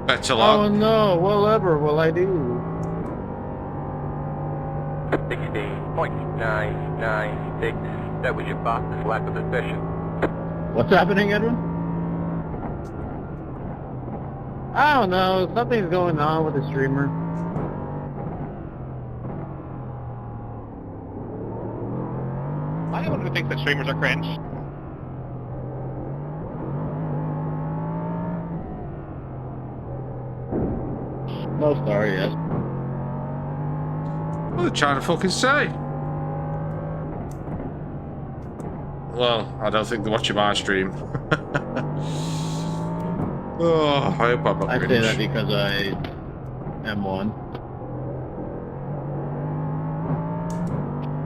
Better Oh luck. no, whatever will I do? 16.996. That was your fastest lap of the session. What's happening, Edwin? I don't know, something's going on with the streamer. Am I the one who thinks that streamers are cringe? Most are, yes. What are they trying to fucking say? Well, I don't think they're watching my stream. Oh, I hope I'm not I say cringe. that because I am one.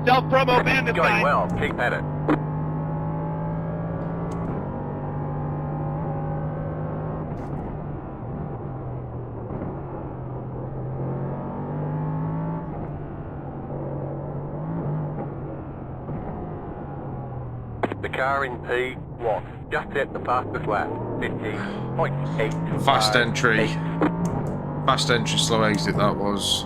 Self-promo ban this Going guy. well. Keep at it. The car in P1 just hit the fastest lap. 15.8. Fast entry. Fast entry, slow exit, that was.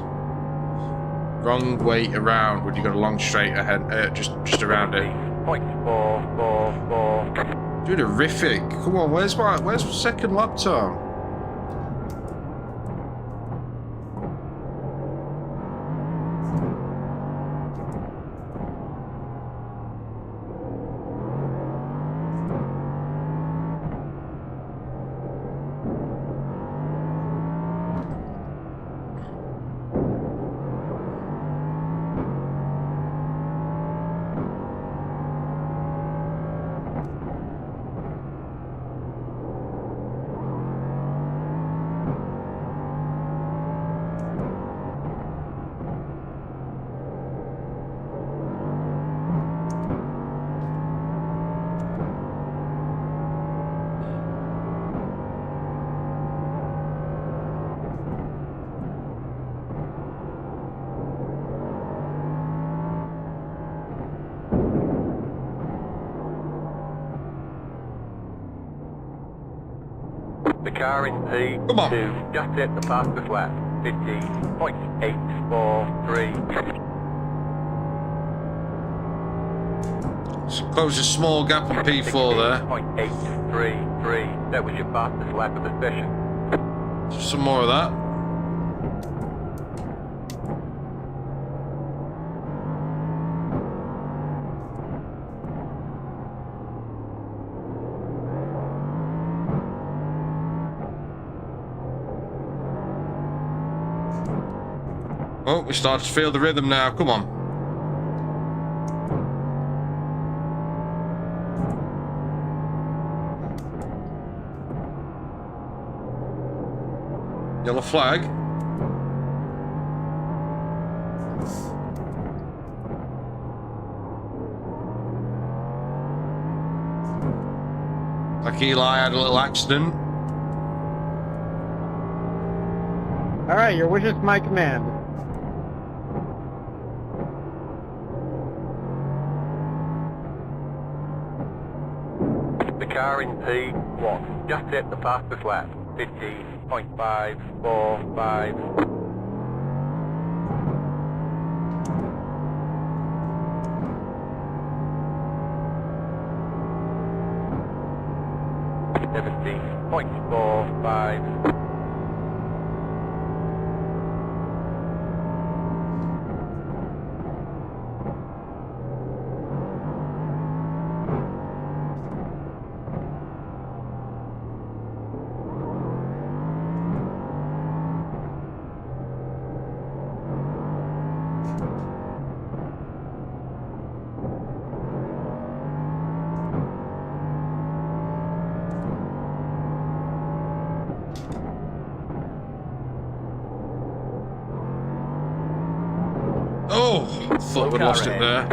Wrong way around when you got a long straight ahead, just around it. 0.444. Doing horrific. Come on, where's my second lap time? The car in P2 Come on. just hit the fastest lap. 15.843. Close a small gap on P4 there. 16.833. That was your fastest lap of the session. Some more of that. Oh, we start to feel the rhythm now. Come on. Yellow flag. Like Eli had a little accident. All right, your wish is my command. The car in P1 just hit the fastest lap. 15.545. .45. Oh, thought we'd lost it there.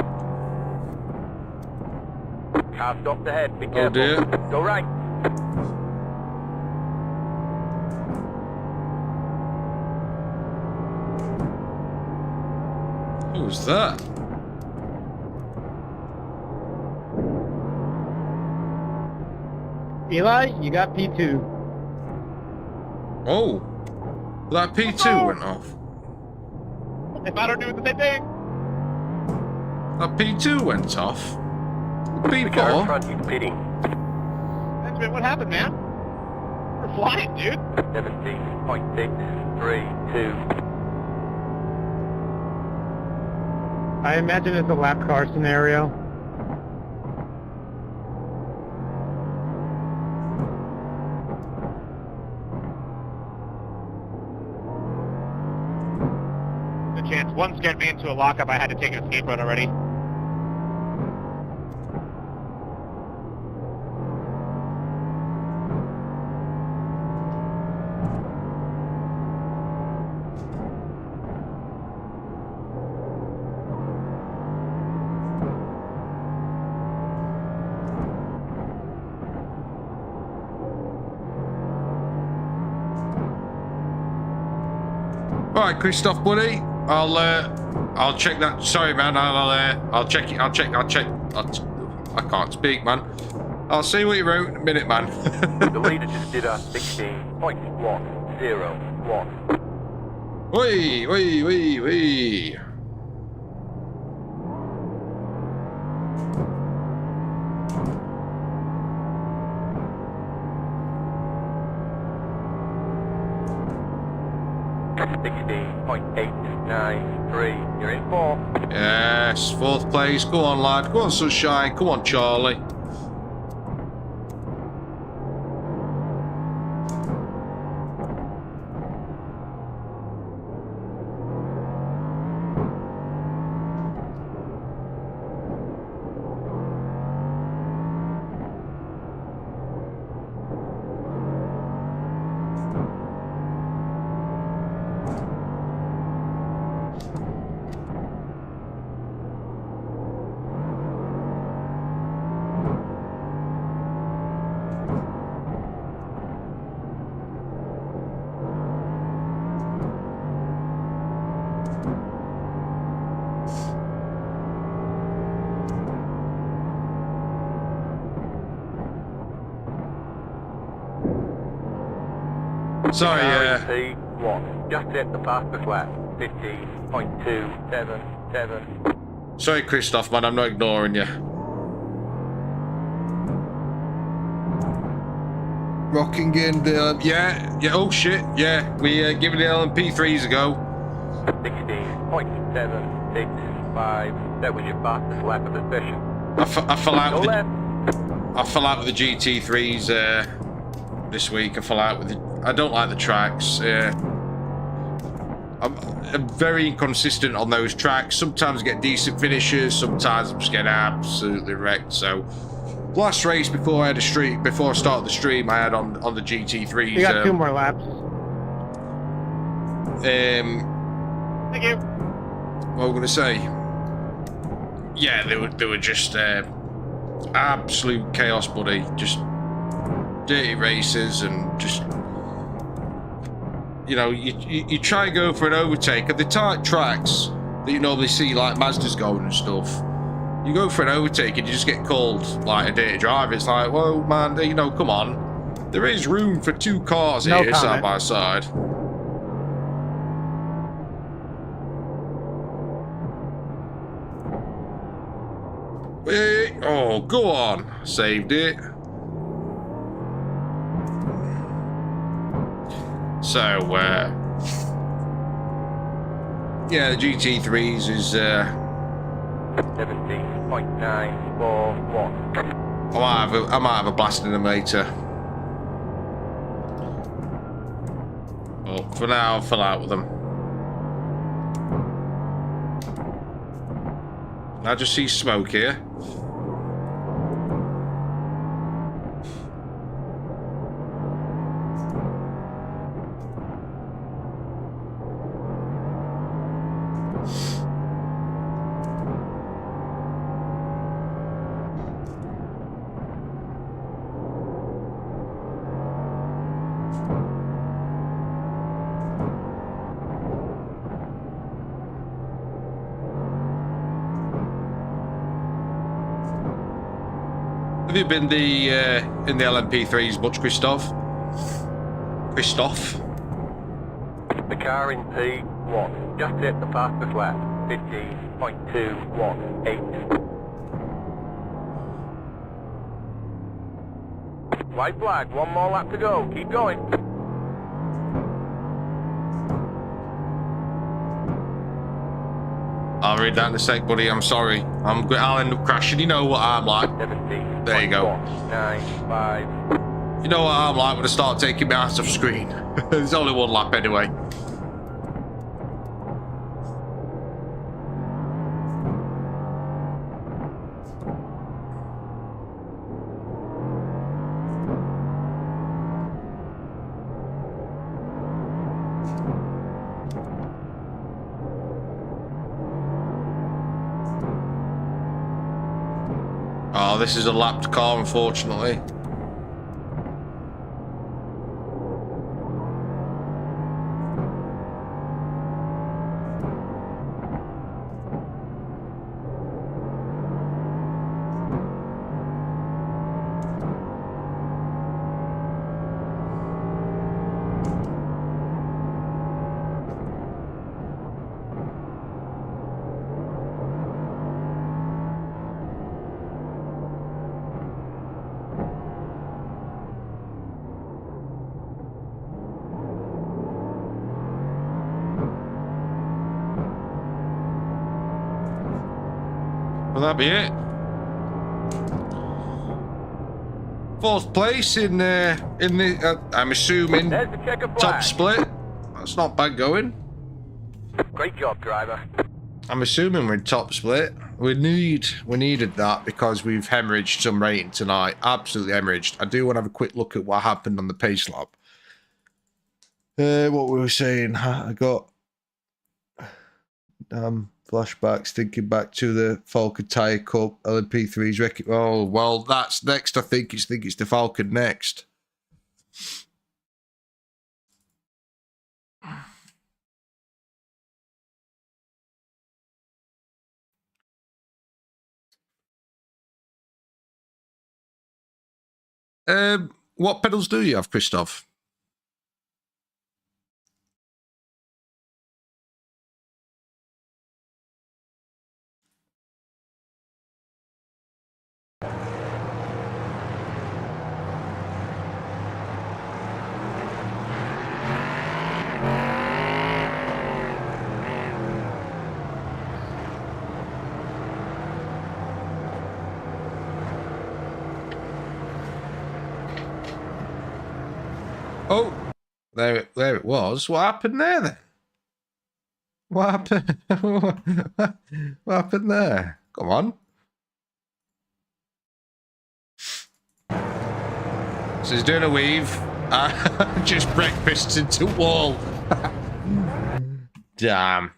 Car stopped ahead. Be careful. Oh dear. Go right. Who's that? Eli, you got P2. Oh, that P2 went off. If I don't do the same thing. That P2 went off. The car in P4. front is pitting. Benjamin, what happened, man? We're flying, dude. 17.632. I imagine it's a lap car scenario. The chance. One scared me into a lockup. I had to take an escape route already. All right, Christoph, buddy. I'll check that. Sorry, man. I'll check it. I can't speak, man. I'll see what you wrote in a minute, man. The leader just did a 16.101. Wee. 16.893. You're in fourth. Yes, fourth place. Go on, lad. Go on, Sunshine. Come on, Charlie. Sorry, P1 just hit the fastest lap. 15.277. sorry, Christoph, man. I'm not ignoring you. rocking in the yeah. Oh shit, yeah. We giving the LMP3s a go. 16.765. That was your fastest lap of the session. I fell out Go with left. I fell out with the GT3s this week. I fell out with I don't like the tracks. I'm very inconsistent on those tracks. Sometimes I get decent finishes. Sometimes I'm just getting absolutely wrecked. So, last race before I started the stream, I had on the GT3s. You got 2 more laps. Thank you. What was I going to say? Yeah, they were just absolute chaos, buddy. Just dirty races and just, you know, you try and go for an overtake at the tight tracks that you normally see, like Mazda's going and stuff. You go for an overtake and you just get called like a dirty driver. It's like, well, man, you know, come on. There is room for 2 cars No here, comment. side by side. Wait, oh, go on. Saved it. So, yeah, the GT3s is, 17.941. I might have a blast in them later. But for now, I'll fill out with them. I just see smoke here. Have you been in the LMP3s much, Christoph? The car in P1 just hit the fastest lap. 15.218. White flag, 1 more lap to go. Keep going. I'll read that in a sec, buddy. I'm sorry. I'll end up crashing. You know what I'm like. 17. There you go. 95. You know what I'm like when I start taking my ass off screen. There's only 1 lap anyway. Oh, this is a lapped car, unfortunately. Will that be it? 4th place in the I'm assuming There's the checker flag. top split. That's not bad going. Great job, driver. I'm assuming we're in top split. We needed that because we've hemorrhaged some rating tonight. Absolutely hemorrhaged. I do want to have a quick look at what happened on the pace lap. What we were saying, I got flashbacks thinking back to the Falcon Tyre Cup, LMP3's record. Oh, well, that's next. I think it's the Falcon next. What pedals do you have, Christoph? There it was. What happened there then? What happened? What happened there? Come on. So he's doing a weave. Just breakfast into wall. Damn.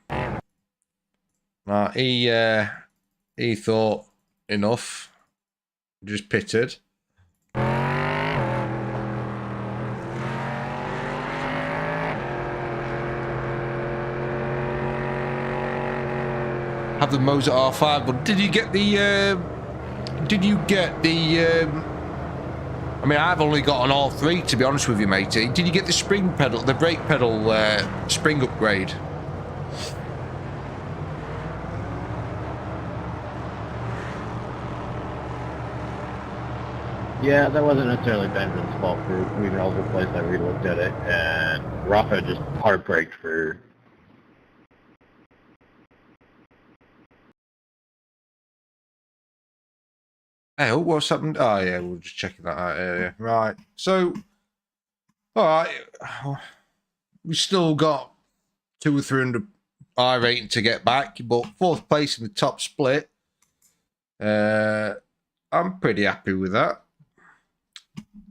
He thought enough. Just pitted. Have the Moser R5, but did you get the? I mean, I've only got an R3 to be honest with you, matey. Did you get the spring pedal, the brake pedal spring upgrade? Yeah, that wasn't necessarily Benjamin's fault for moving all over the place. I re-looked at it, and Rafa just hard braked for. Hey, what's happened? Oh yeah, we were just checking that out earlier. Right, so, all right, we still got 200 or 300 iRacing to get back, but 4th place in the top split. I'm pretty happy with that.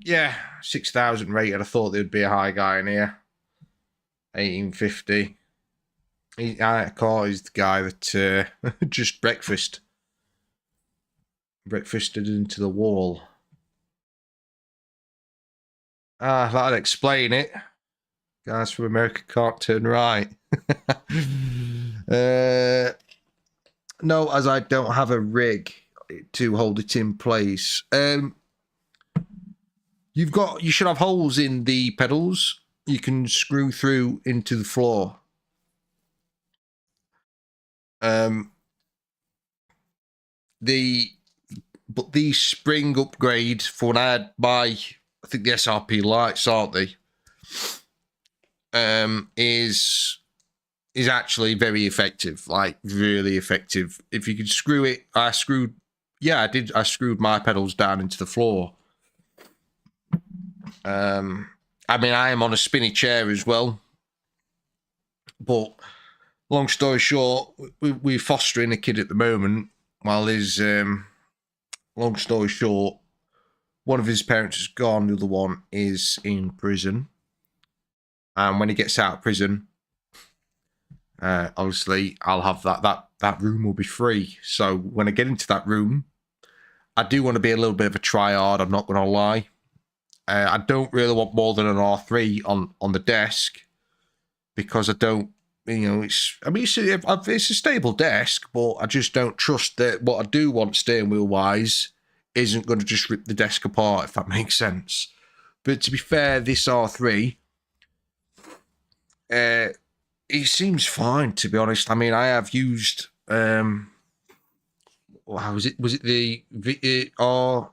Yeah, 6,000 rated. I thought there'd be a high guy in here. 1850. I caught is the guy that just breakfasted into the wall. That'd explain it. Guys from America can't turn right. No, as I don't have a rig to hold it in place. You should have holes in the pedals. You can screw through into the floor. But the spring upgrade for when I had my, I think the SRP lights, aren't they? Is actually very effective, like really effective. If you could screw it, I screwed my pedals down into the floor. I mean, I am on a spinny chair as well. But long story short, we're fostering a kid at the moment. While his, long story short, one of his parents is gone, the other one is in prison. And when he gets out of prison, obviously, I'll have that room will be free. So when I get into that room, I do want to be a little bit of a tryhard. I'm not going to lie. I don't really want more than an R3 on the desk because I don't, it's a stable desk, but I just don't trust that what I do want steering wheel wise isn't going to just rip the desk apart, if that makes sense. But to be fair, this R3, it seems fine, to be honest. I mean, I have used, how was it? Was it the R9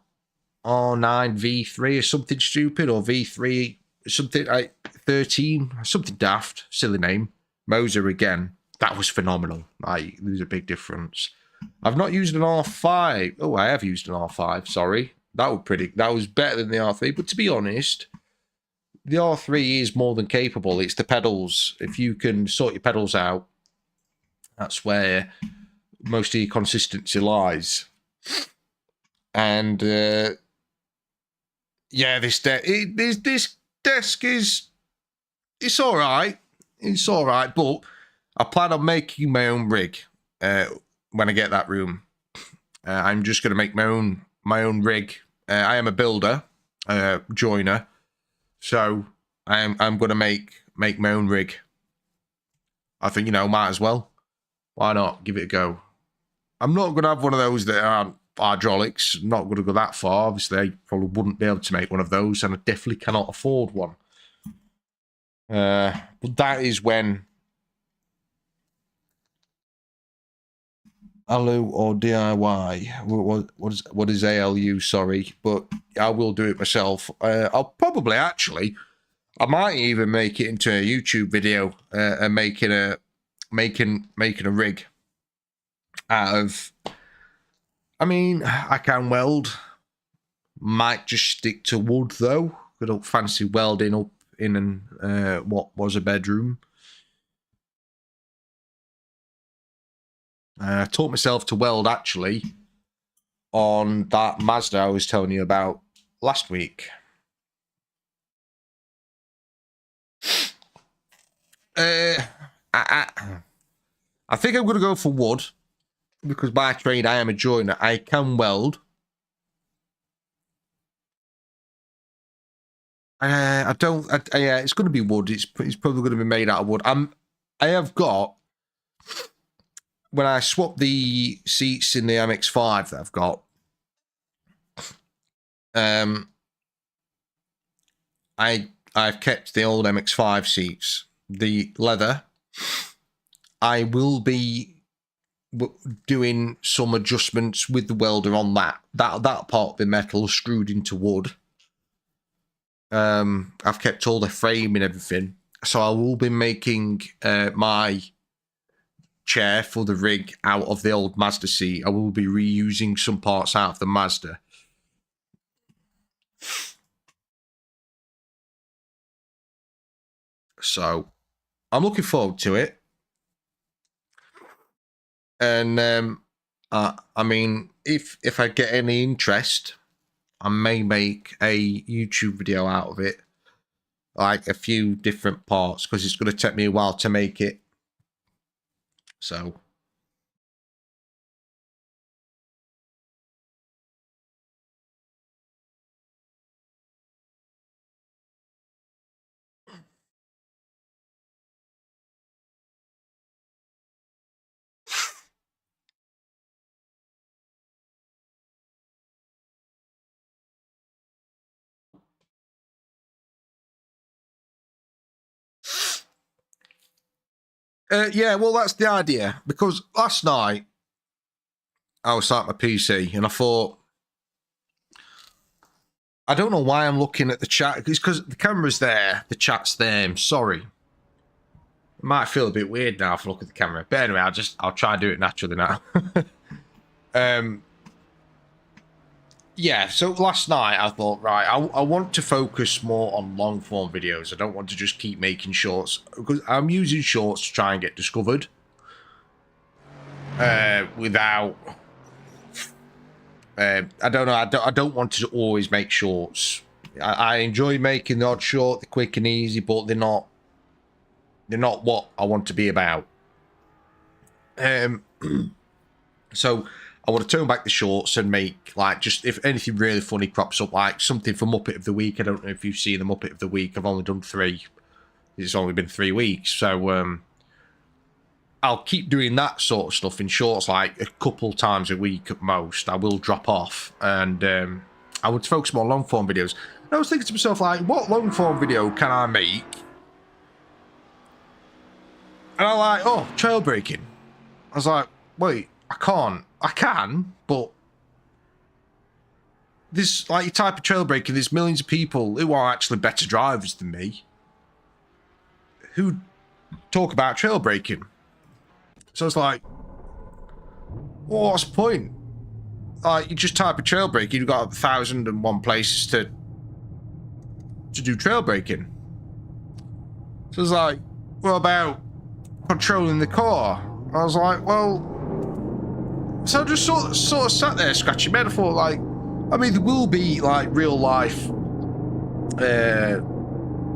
V3 or something stupid, or V3 something like 13, something daft, silly name. Moser again. That was phenomenal. There's a big difference. I've not used an R5. Oh, I have used an R5. Sorry, that was better than the R3. But to be honest, the R3 is more than capable. It's the pedals. If you can sort your pedals out, that's where most of your consistency lies. And yeah, this desk is, it's all right. It's all right, but I plan on making my own rig when I get that room. I'm just going to make my own rig. I am a builder, joiner, so I'm going to make my own rig. I think, might as well. Why not? Give it a go. I'm not going to have one of those that aren't hydraulics. I'm not going to go that far. Obviously, I probably wouldn't be able to make one of those, and I definitely cannot afford one. But that is when ALU or DIY. What is ALU? Sorry, but I will do it myself. I'll probably I might even make it into a YouTube video and making a rig out of. I mean, I can weld. Might just stick to wood though. I don't fancy welding up in what was a bedroom. I taught myself to weld actually on that Mazda I was telling you about last week. I think I'm going to go for wood because by trade I am a joiner. I can weld. I don't. Yeah, it's going to be wood. It's probably going to be made out of wood. I have got, when I swapped the seats in the MX-5 that I've got, I've kept the old MX-5 seats, the leather. I will be doing some adjustments with the welder on that part of the metal screwed into wood. I've kept all the frame and everything, so I will be making my chair for the rig out of the old Mazda seat. I will be reusing some parts out of the Mazda. So I'm looking forward to it. And I mean, if I get any interest, I may make a YouTube video out of it, like a few different parts, because it's going to take me a while to make it. So yeah, well, that's the idea, because last night I was at my PC and I thought, I don't know why I'm looking at the chat. It's because the camera's there, the chat's there. I'm sorry. It might feel a bit weird now if I look at the camera, but anyway, I'll try and do it naturally now. Yeah, so last night I thought, right, I want to focus more on long form videos. I don't want to just keep making shorts, because I'm using shorts to try and get discovered without I don't know, I don't want to always make shorts. I enjoy making the odd short, they're quick and easy, but they're not what I want to be about. So I want to turn back the shorts and make, like, just if anything really funny crops up, like something for Muppet of the Week. I don't know if you've seen the Muppet of the Week. I've only done 3. It's only been 3 weeks. So I'll keep doing that sort of stuff in shorts, like a couple times a week at most. I will drop off, and I would focus more on long form videos. And I was thinking to myself, like, what long form video can I make? And I'm like, oh, trail braking. I was like, wait, I can't. I can, but this, like, your type of trail braking, there's millions of people who are actually better drivers than me who talk about trail braking. So it's like, well, what's the point? Like, you just type of trail braking, you've got 1,001 places to do trail braking. So it's like, what about controlling the car? I was like, well, so I just sort of sat there scratching my head. I thought, like, I mean, there will be, like, real life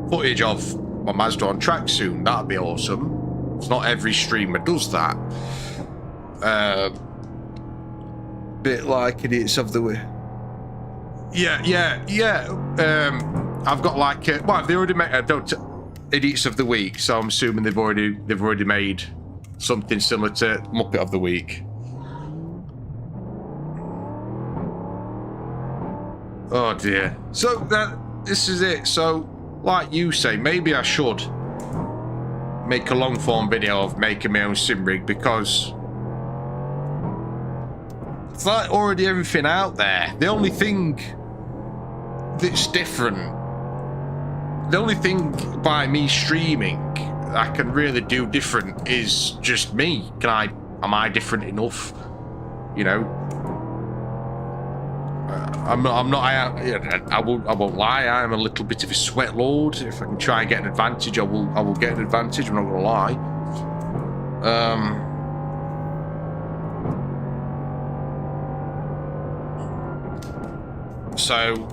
footage of my Mazda on track soon. That'd be awesome. It's not every streamer does that. Bit like Idiots of the Week. Yeah. I've got like, well, they already made Idiots of the Week, so I'm assuming they've already made something similar to Muppet of the Week. Oh dear. So this is it. So, like you say, maybe I should make a long form video of making my own sim rig, because it's like already everything out there. The only thing that's different, the only thing by me streaming I can really do different is just me. Am I different enough? You know? I'm not. I won't lie. I'm a little bit of a sweat lord. If I can try and get an advantage, I will get an advantage. I'm not gonna lie. So,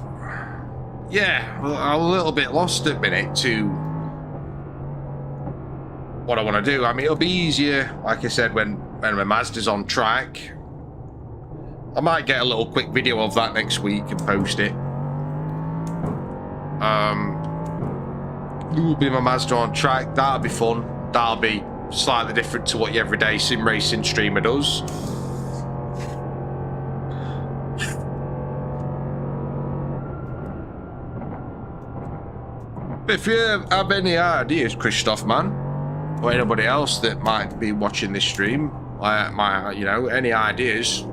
yeah, I'm a little bit lost at the minute to what I want to do. I mean, it'll be easier, like I said, when my Mazda's on track. I might get a little quick video of that next week and post it. It will be my Mazda on track. That'll be fun. That'll be slightly different to what your everyday sim racing streamer does. If you have any ideas, Christoph, man, or anybody else that might be watching this stream, any ideas,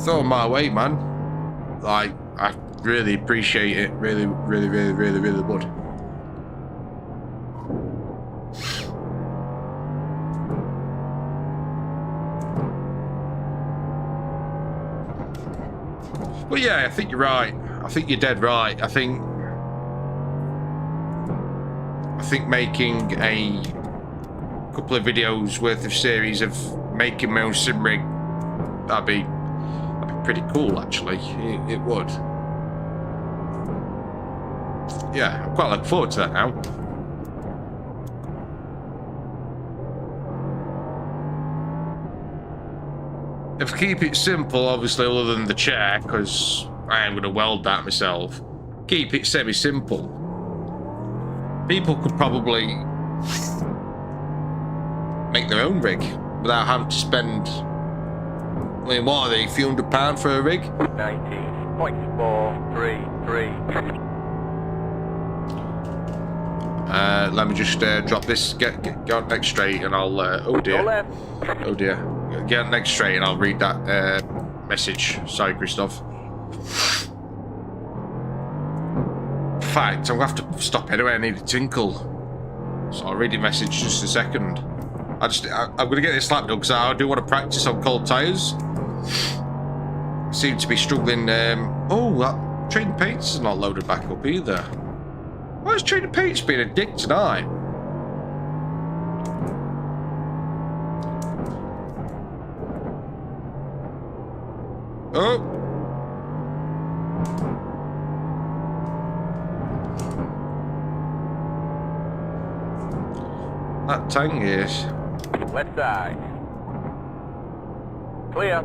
throw them my way, man. Like, I really appreciate it. Really would. But yeah, I think you're right. I think you're dead right. I think making a couple of videos worth of series of making my own sim rig, that'd be pretty cool, actually. It would. Yeah, I'm quite looking forward to that now. If I keep it simple, obviously, other than the chair, because I am going to weld that myself, keep it semi-simple. People could probably make their own rig without having to spend, I mean, what are they, a few £100 for a rig? 19.433. Let me just drop this, get on next straight, and I'll, oh dear, get on next straight and I'll read that message. Sorry, Christoph. In fact, I'm gonna have to stop anyway. I need a tinkle, so I'll read your message just a second. I'm gonna get this lap done because I do want to practice on cold tires. Seem to be struggling. Oh, that Trading Paints is not loaded back up either. Why is Trading Paints being a dick tonight? Oh. That tank is. Left side. Clear.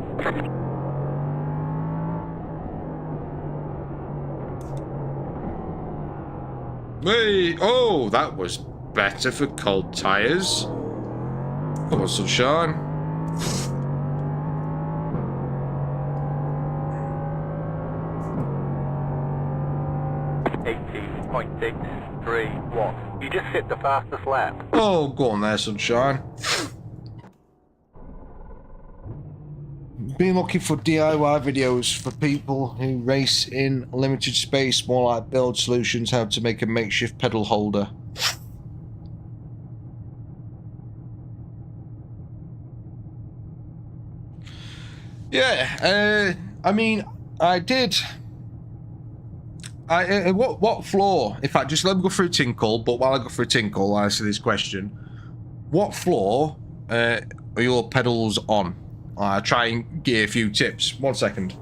Hey, oh, that was better for cold tires. Come on, sunshine. .631. You just hit the fastest lap. Oh, go on there, sunshine. Been looking for DIY videos for people who race in limited space, more like build solutions, how to make a makeshift pedal holder. Yeah, I mean, I did. What floor? In fact, just let me go through Tinkle. But while I go through Tinkle, I answer this question: what floor are your pedals on? I'll try and give a few tips. 1 second.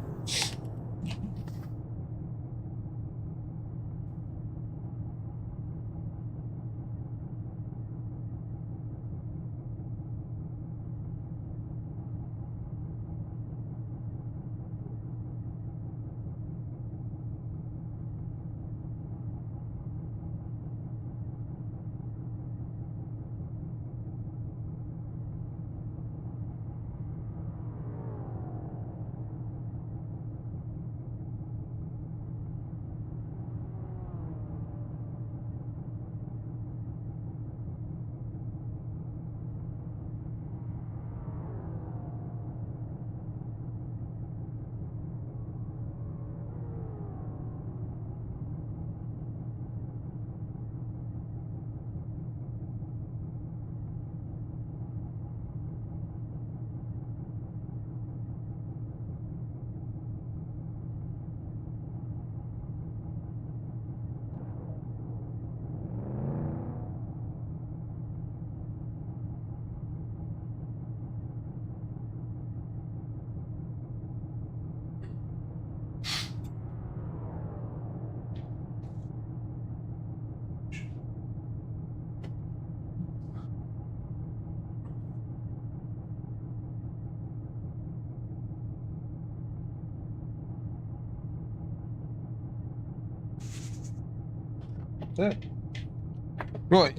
Right.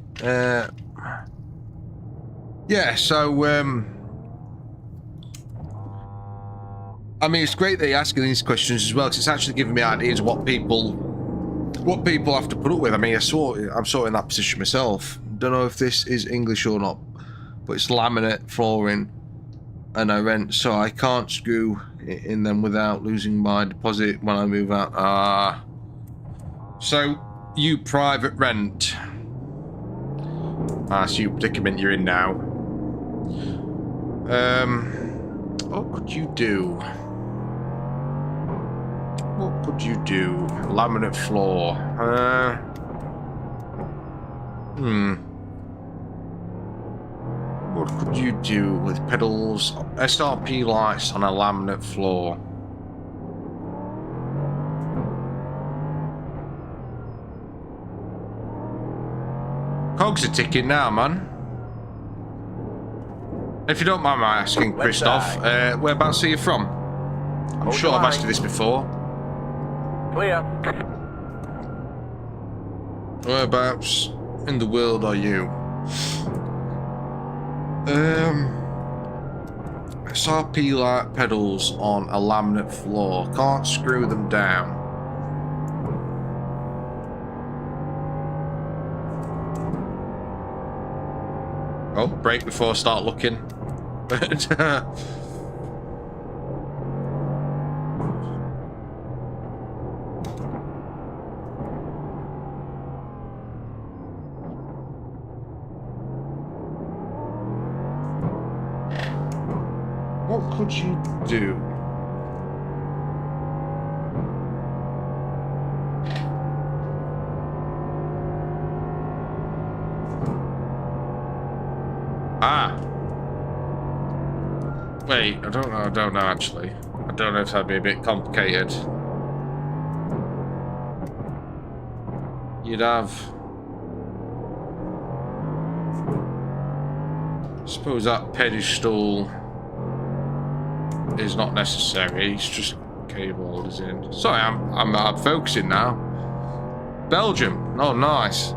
Yeah, so, I mean, it's great that you're asking these questions as well, because it's actually giving me ideas of what people have to put up with. I mean, I'm sort of in that position myself. Don't know if this is English or not, but it's laminate flooring, and I rent, so I can't screw in them without losing my deposit when I move out. So you private rent. That's you predicament you're in now. What could you do? What could you do? Laminate floor. What could you do with pedals? SRP lights on a laminate floor. Cogs are ticking now, man. If you don't mind my asking, Christoph, whereabouts are you from? I'm sure I've asked you this before. Clear. Whereabouts in the world are you? SRP light pedals on a laminate floor. Can't screw them down. Oh, break before I start looking. What could you do? Wait, I don't know actually. I don't know if that'd be a bit complicated. You'd have... I suppose that pedestal is not necessary. It's just cable holders in. Sorry, I'm focusing now. Belgium. Oh, nice.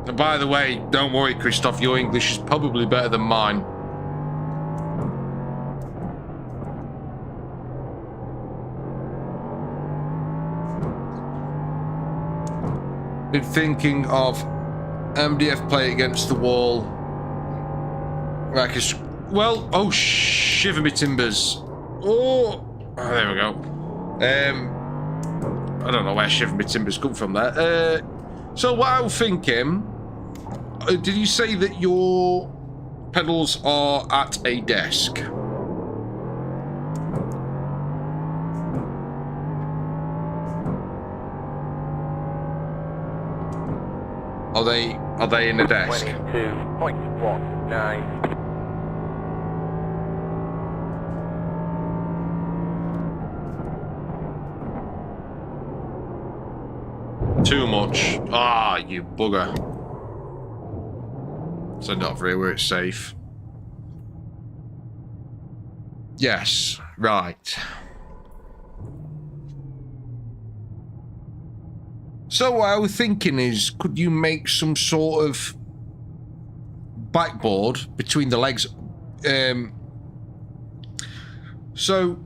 And by the way, don't worry, Christoph, your English is probably better than mine. Been thinking of MDF plate against the wall. Like a, well, oh, shiver me timbers. Oh, there we go. I don't know where shiver me timbers come from there. So what I was thinking, did you say that your pedals are at a desk? Are they in a desk? 22.19. Too much. Ah, you bugger. Send it over here where it's safe. Yes, right. So what I was thinking is, could you make some sort of backboard between the legs? So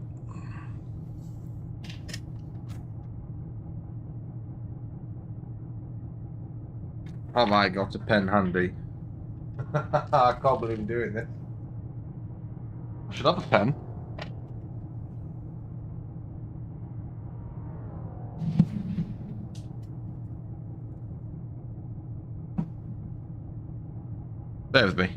have I got a pen handy? I can't believe I'm doing this. I should have a pen. Bear with me.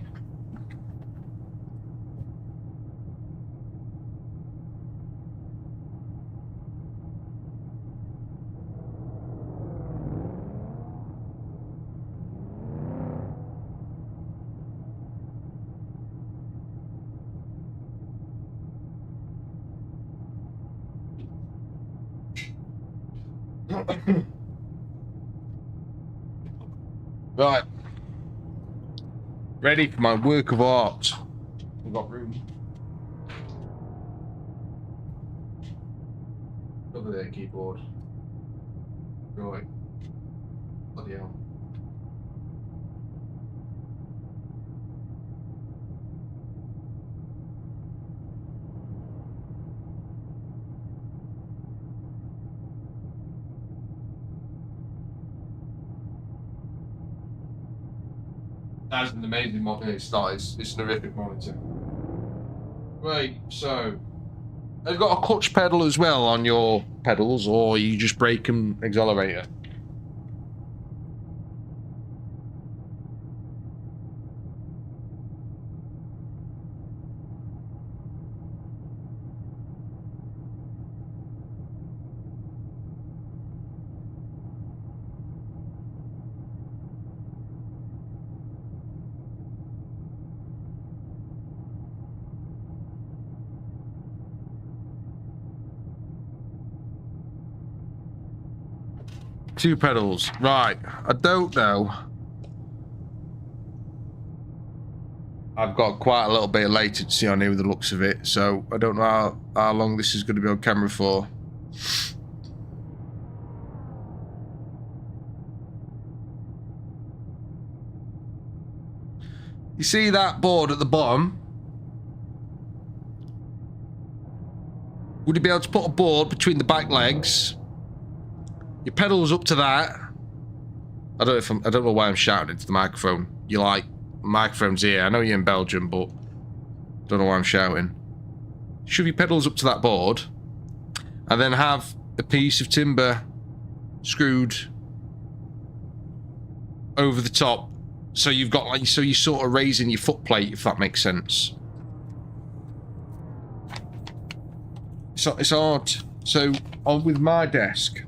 Right. Ready for my work of art. We've got room. Over there, keyboard. Right. Bloody hell. That's an amazing monitor. It's not. It's an horrific monitor. Right, so have you got a clutch pedal as well on your pedals, or you just brake and accelerator? Two pedals, right? I don't know. I've got quite a little bit of latency on here with the looks of it, so I don't know how long this is going to be on camera for. You see that board at the bottom? Would you be able to put a board between the back legs? Your pedals up to that. I don't know why I'm shouting into the microphone. You're like, microphone's here. I know you're in Belgium, but don't know why I'm shouting. Shove your pedals up to that board, and then have a piece of timber screwed over the top. So you've got like, so you're sort of raising your foot plate, if that makes sense. So it's hard. So on with my desk,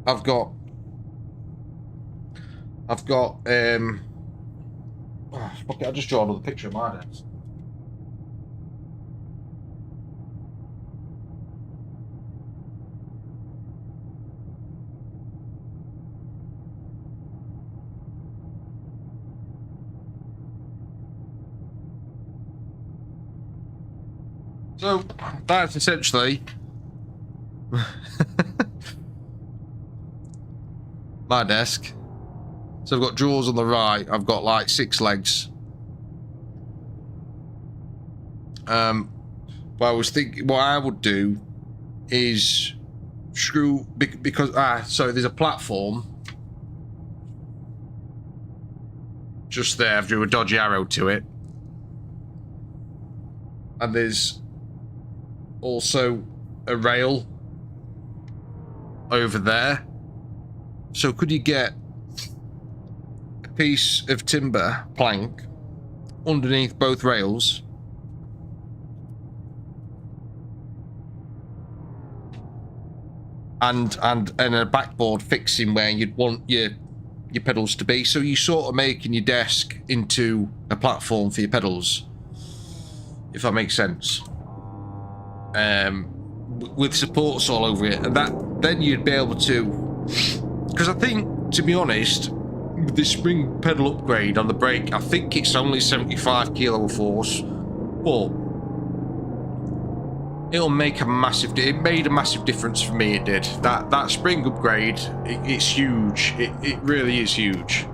I've got oh, okay, I'll just draw another picture of my desk. So that's essentially my desk. So I've got drawers on the right. I've got like 6 legs. What I was thinking, what I would do is screw because so there's a platform just there. I've drew a dodgy arrow to it, and there's also a rail over there. So could you get a piece of timber plank underneath both rails, and a backboard fixing where you'd want your pedals to be, so you're sort of making your desk into a platform for your pedals, if that makes sense. With supports all over it, and that then you'd be able to, because I think, to be honest, with the spring pedal upgrade on the brake, I think it's only 75 kilo of force, but it'll make a massive, it made a massive difference for me. It did. That spring upgrade, it's huge. It really is huge.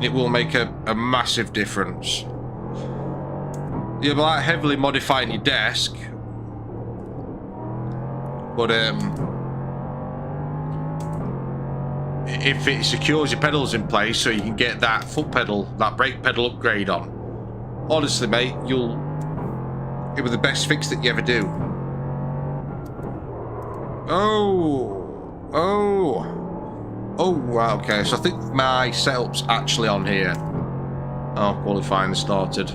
It will make a massive difference. You'll be like heavily modifying your desk, but if it secures your pedals in place so you can get that foot pedal, that brake pedal upgrade on, honestly mate, it'll be the best fix that you ever do. Oh, wow, okay, so I think my setup's actually on here. Oh, qualifying started.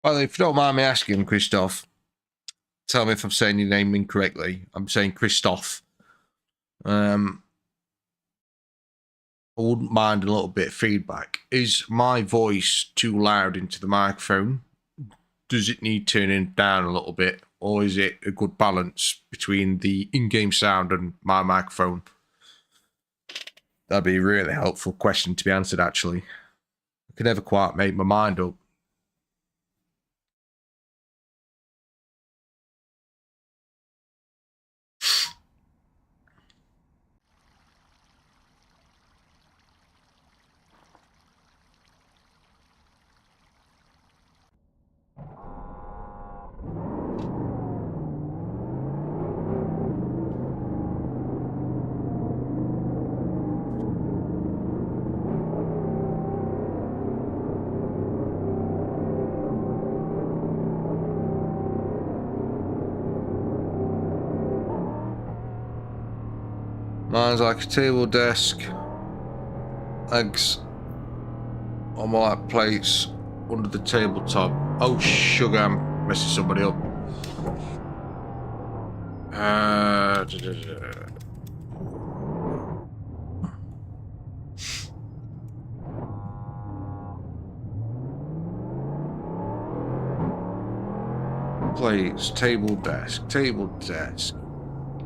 Well, if you don't mind me asking, Christoph, tell me if I'm saying your name incorrectly. I'm saying Christoph. I wouldn't mind a little bit of feedback. Is my voice too loud into the microphone? Does it need turning down a little bit? Or is it a good balance between the in-game sound and my microphone? That'd be a really helpful question to be answered, actually. I could never quite make my mind up. Mine's like a table desk, eggs on my like plates under the tabletop. Oh sugar, I'm messing somebody up. Plates, table desk, table desk.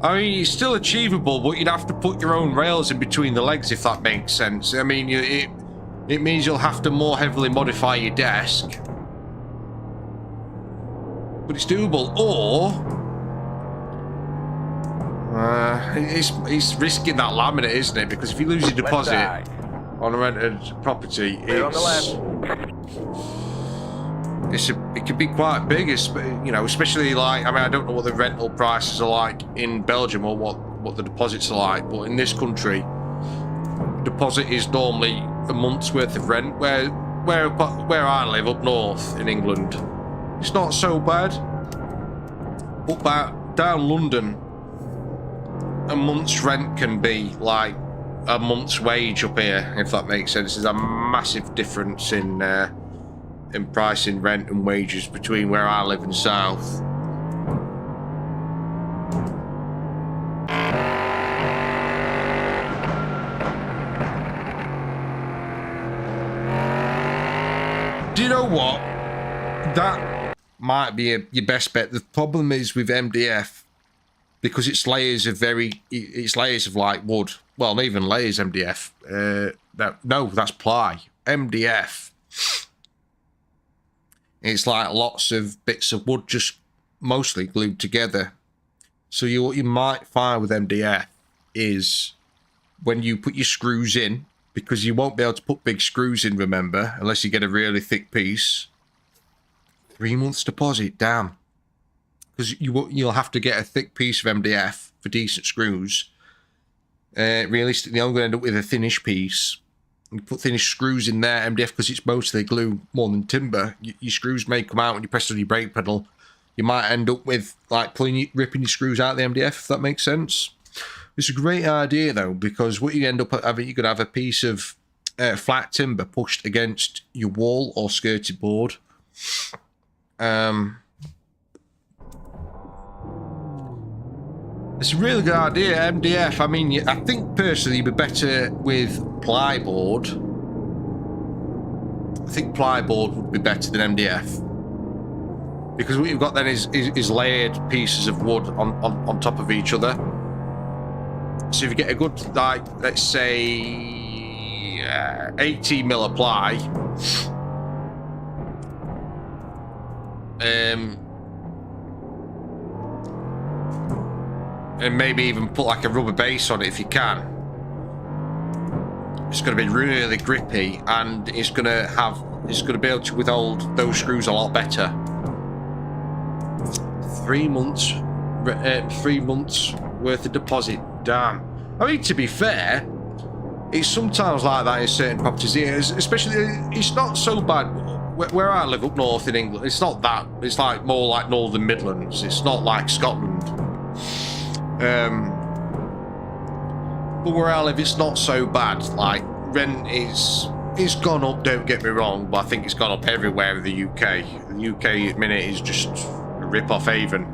I mean, it's still achievable, but you'd have to put your own rails in between the legs, if that makes sense. I mean, it means you'll have to more heavily modify your desk. But it's doable. Or... it's risking that laminate, isn't it? Because if you lose your deposit on a rented property, it can be quite big, you know, especially like, I mean, I don't know what the rental prices are like in Belgium or what the deposits are like, but in this country, deposit is normally a month's worth of rent, where I live up north in England, it's not so bad. But down London, a month's rent can be like a month's wage up here, if that makes sense. There's a massive difference in pricing rent and wages between where I live and south. Do you know what? That might be your best bet. The problem is with MDF, because it's layers of like wood. Well, not even layers MDF. No, that's ply. MDF. It's like lots of bits of wood just mostly glued together. So what you might find with MDF is when you put your screws in, because you won't be able to put big screws in, remember, unless you get a really thick piece. 3 months deposit, damn. Because you'll have to get a thick piece of MDF for decent screws. Realistically, you're going to end up with a thinnish piece. You put thinnish screws in there, MDF, because it's mostly glue more than timber. Your screws may come out when you press on your brake pedal. You might end up with like ripping your screws out of the MDF, if that makes sense. It's a great idea though, because what you end up having, you could have a piece of flat timber pushed against your wall or skirted board. It's a really good idea, MDF. I mean, I think personally you'd be better with plyboard. I think plyboard would be better than MDF. Because what you've got then is layered pieces of wood on top of each other. So if you get a good, like, let's say, 18mm of ply, and maybe even put like a rubber base on it if you can. It's going to be really grippy, and it's going to be able to withhold those screws a lot better. 3 months, 3 months worth of deposit. Damn. I mean, to be fair, it's sometimes like that in certain properties here, especially, it's not so bad where I live up north in England. It's not that. It's like more like Northern Midlands. It's not like Scotland. But where I live, it's not so bad. Like, rent it's gone up, don't get me wrong, but I think it's gone up everywhere in the UK. The UK at the minute is just a rip-off haven.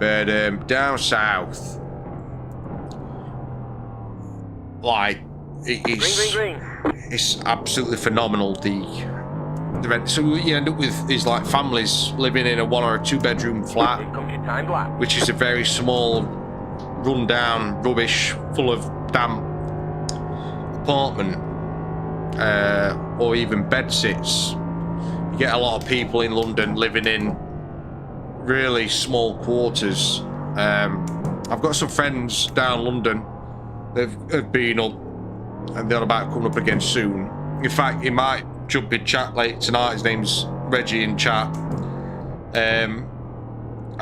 But down south, like, it's absolutely phenomenal. The rent. So what you end up with is like families living in a 1 or a 2 bedroom flat, which is a very small, run-down, rubbish, full of damp apartment, or even bed sits. You get a lot of people in London living in really small quarters. I've got some friends down London that have been up, and they're about coming up again soon. In fact, he might jump in chat late tonight. His name's Reggie in chat. I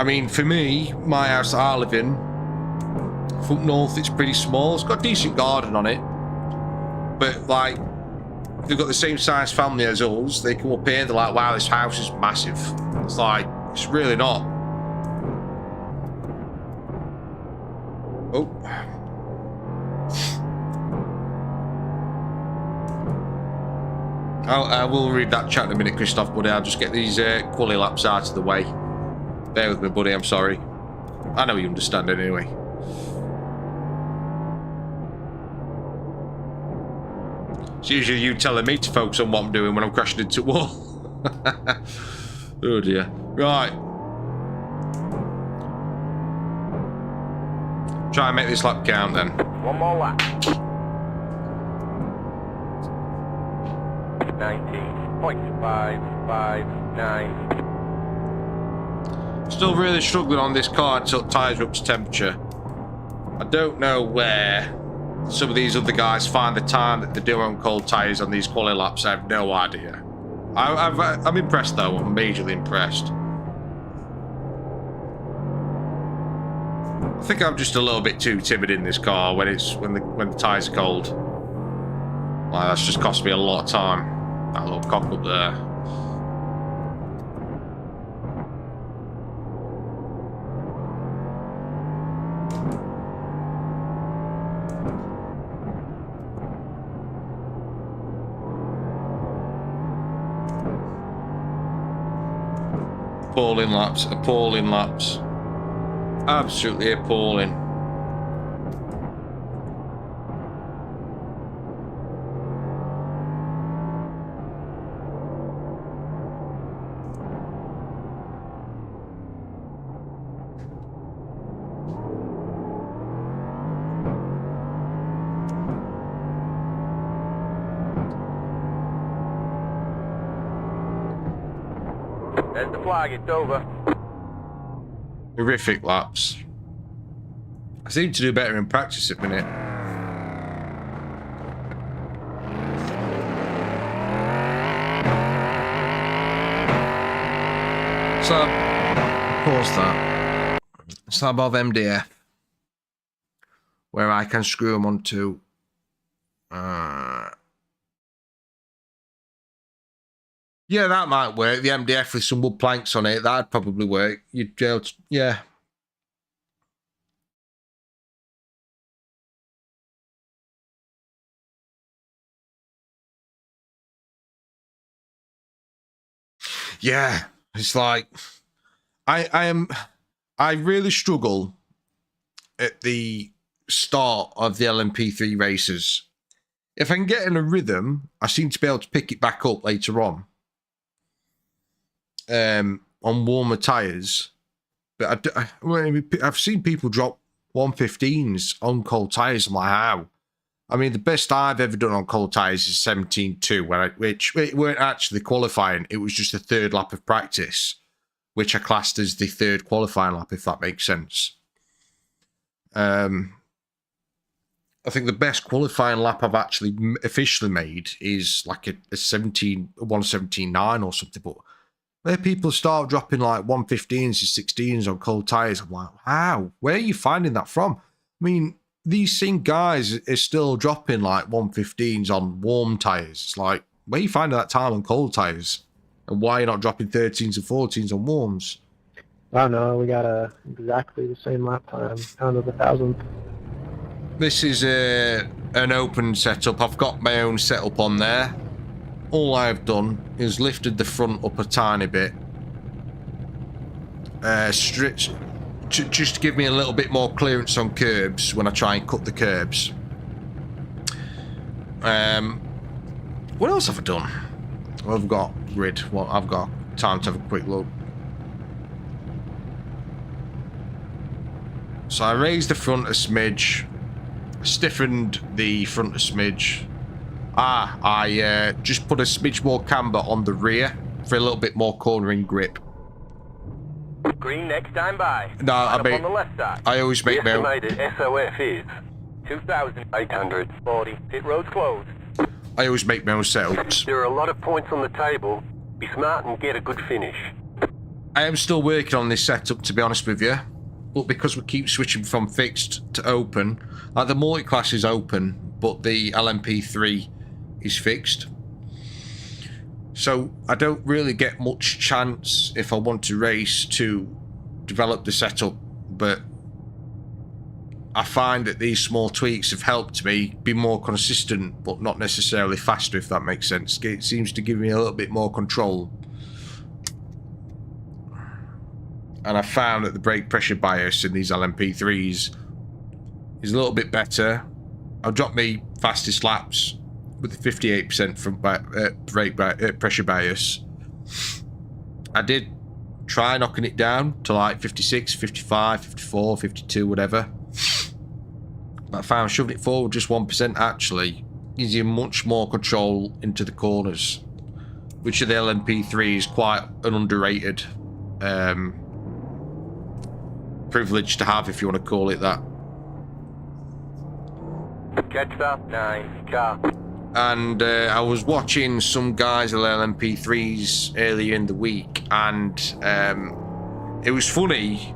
mean, for me, my house that I live in, up north, it's pretty small. It's got a decent garden on it, but like, they've got the same size family as us. They come up here, they're like, wow, this house is massive. It's like, it's really not. Oh. I will read that chat in a minute, Christoph, buddy. I'll just get these quali laps out of the way. Bear with me, buddy, I'm sorry. I know you understand it anyway. It's usually you telling me to focus on what I'm doing when I'm crashing into a wall. Oh dear. Right. Try and make this lap count then. One more lap. 19.559. Still really struggling on this car until tyres are up to temperature. I don't know where some of these other guys find the time that they do on cold tyres on these quali laps. I have no idea. I'm impressed though. I'm majorly impressed. I think I'm just a little bit too timid in this car when the tyres are cold. Like, that's just cost me a lot of time. That little cock up there. Appalling laps, appalling laps. Absolutely appalling. There's the flag, it's over. Horrific laps. I seem to do better in practice at the minute. So, pause that. Slab of MDF, where I can screw them onto yeah, that might work. The MDF with some wood planks on it, that'd probably work. You'd be able to, yeah. Yeah, it's like I really struggle at the start of the LMP3 races. If I can get in a rhythm, I seem to be able to pick it back up later on warmer tyres. But I've seen people drop 115s on cold tyres. I'm like, how? I mean, the best I've ever done on cold tyres is 17.2, which it weren't actually qualifying. It was just the third lap of practice, which I classed as the third qualifying lap, if that makes sense. I think the best qualifying lap I've actually officially made is like a 117.9 or something. But where people start dropping like 115s and 16s on cold tyres, I'm like, how? Where are you finding that from? I mean, these same guys are still dropping like 115s on warm tyres. It's like, where are you finding that time on cold tyres? And why are you not dropping 13s and 14s on warms? I don't know. We got exactly the same lap time, down to the 1,000th. This is an open setup. I've got my own setup on there. All I've done is lifted the front up a tiny bit. just to give me a little bit more clearance on curbs when I try and cut the curbs. What else have I done? Well, I've got grid. Well, I've got time to have a quick look. So I raised the front a smidge, stiffened the front a smidge. I just put a smidge more camber on the rear for a little bit more cornering grip. Green next time by. No, I mean, on the left side. I always make my own. The estimated SOF is 2,840. Pit road's closed. I always make my own setups. There are a lot of points on the table. Be smart and get a good finish. I am still working on this setup, to be honest with you. But because we keep switching from fixed to open, like the multi-class is open, but the LMP3 is fixed. So I don't really get much chance if I want to race to develop the setup, but I find that these small tweaks have helped me be more consistent, but not necessarily faster, if that makes sense. It seems to give me a little bit more control. And I found that the brake pressure bias in these LMP3s is a little bit better. I've dropped my fastest laps with the 58% from brake pressure bias. I did try knocking it down to like 56, 55, 54, 52, whatever. But I found shoving it forward just 1% actually gives you much more control into the corners, which of the LMP3 is quite an underrated privilege to have, if you want to call it that. Catch up, 9, car. And I was watching some guys with LMP3s earlier in the week, and it was funny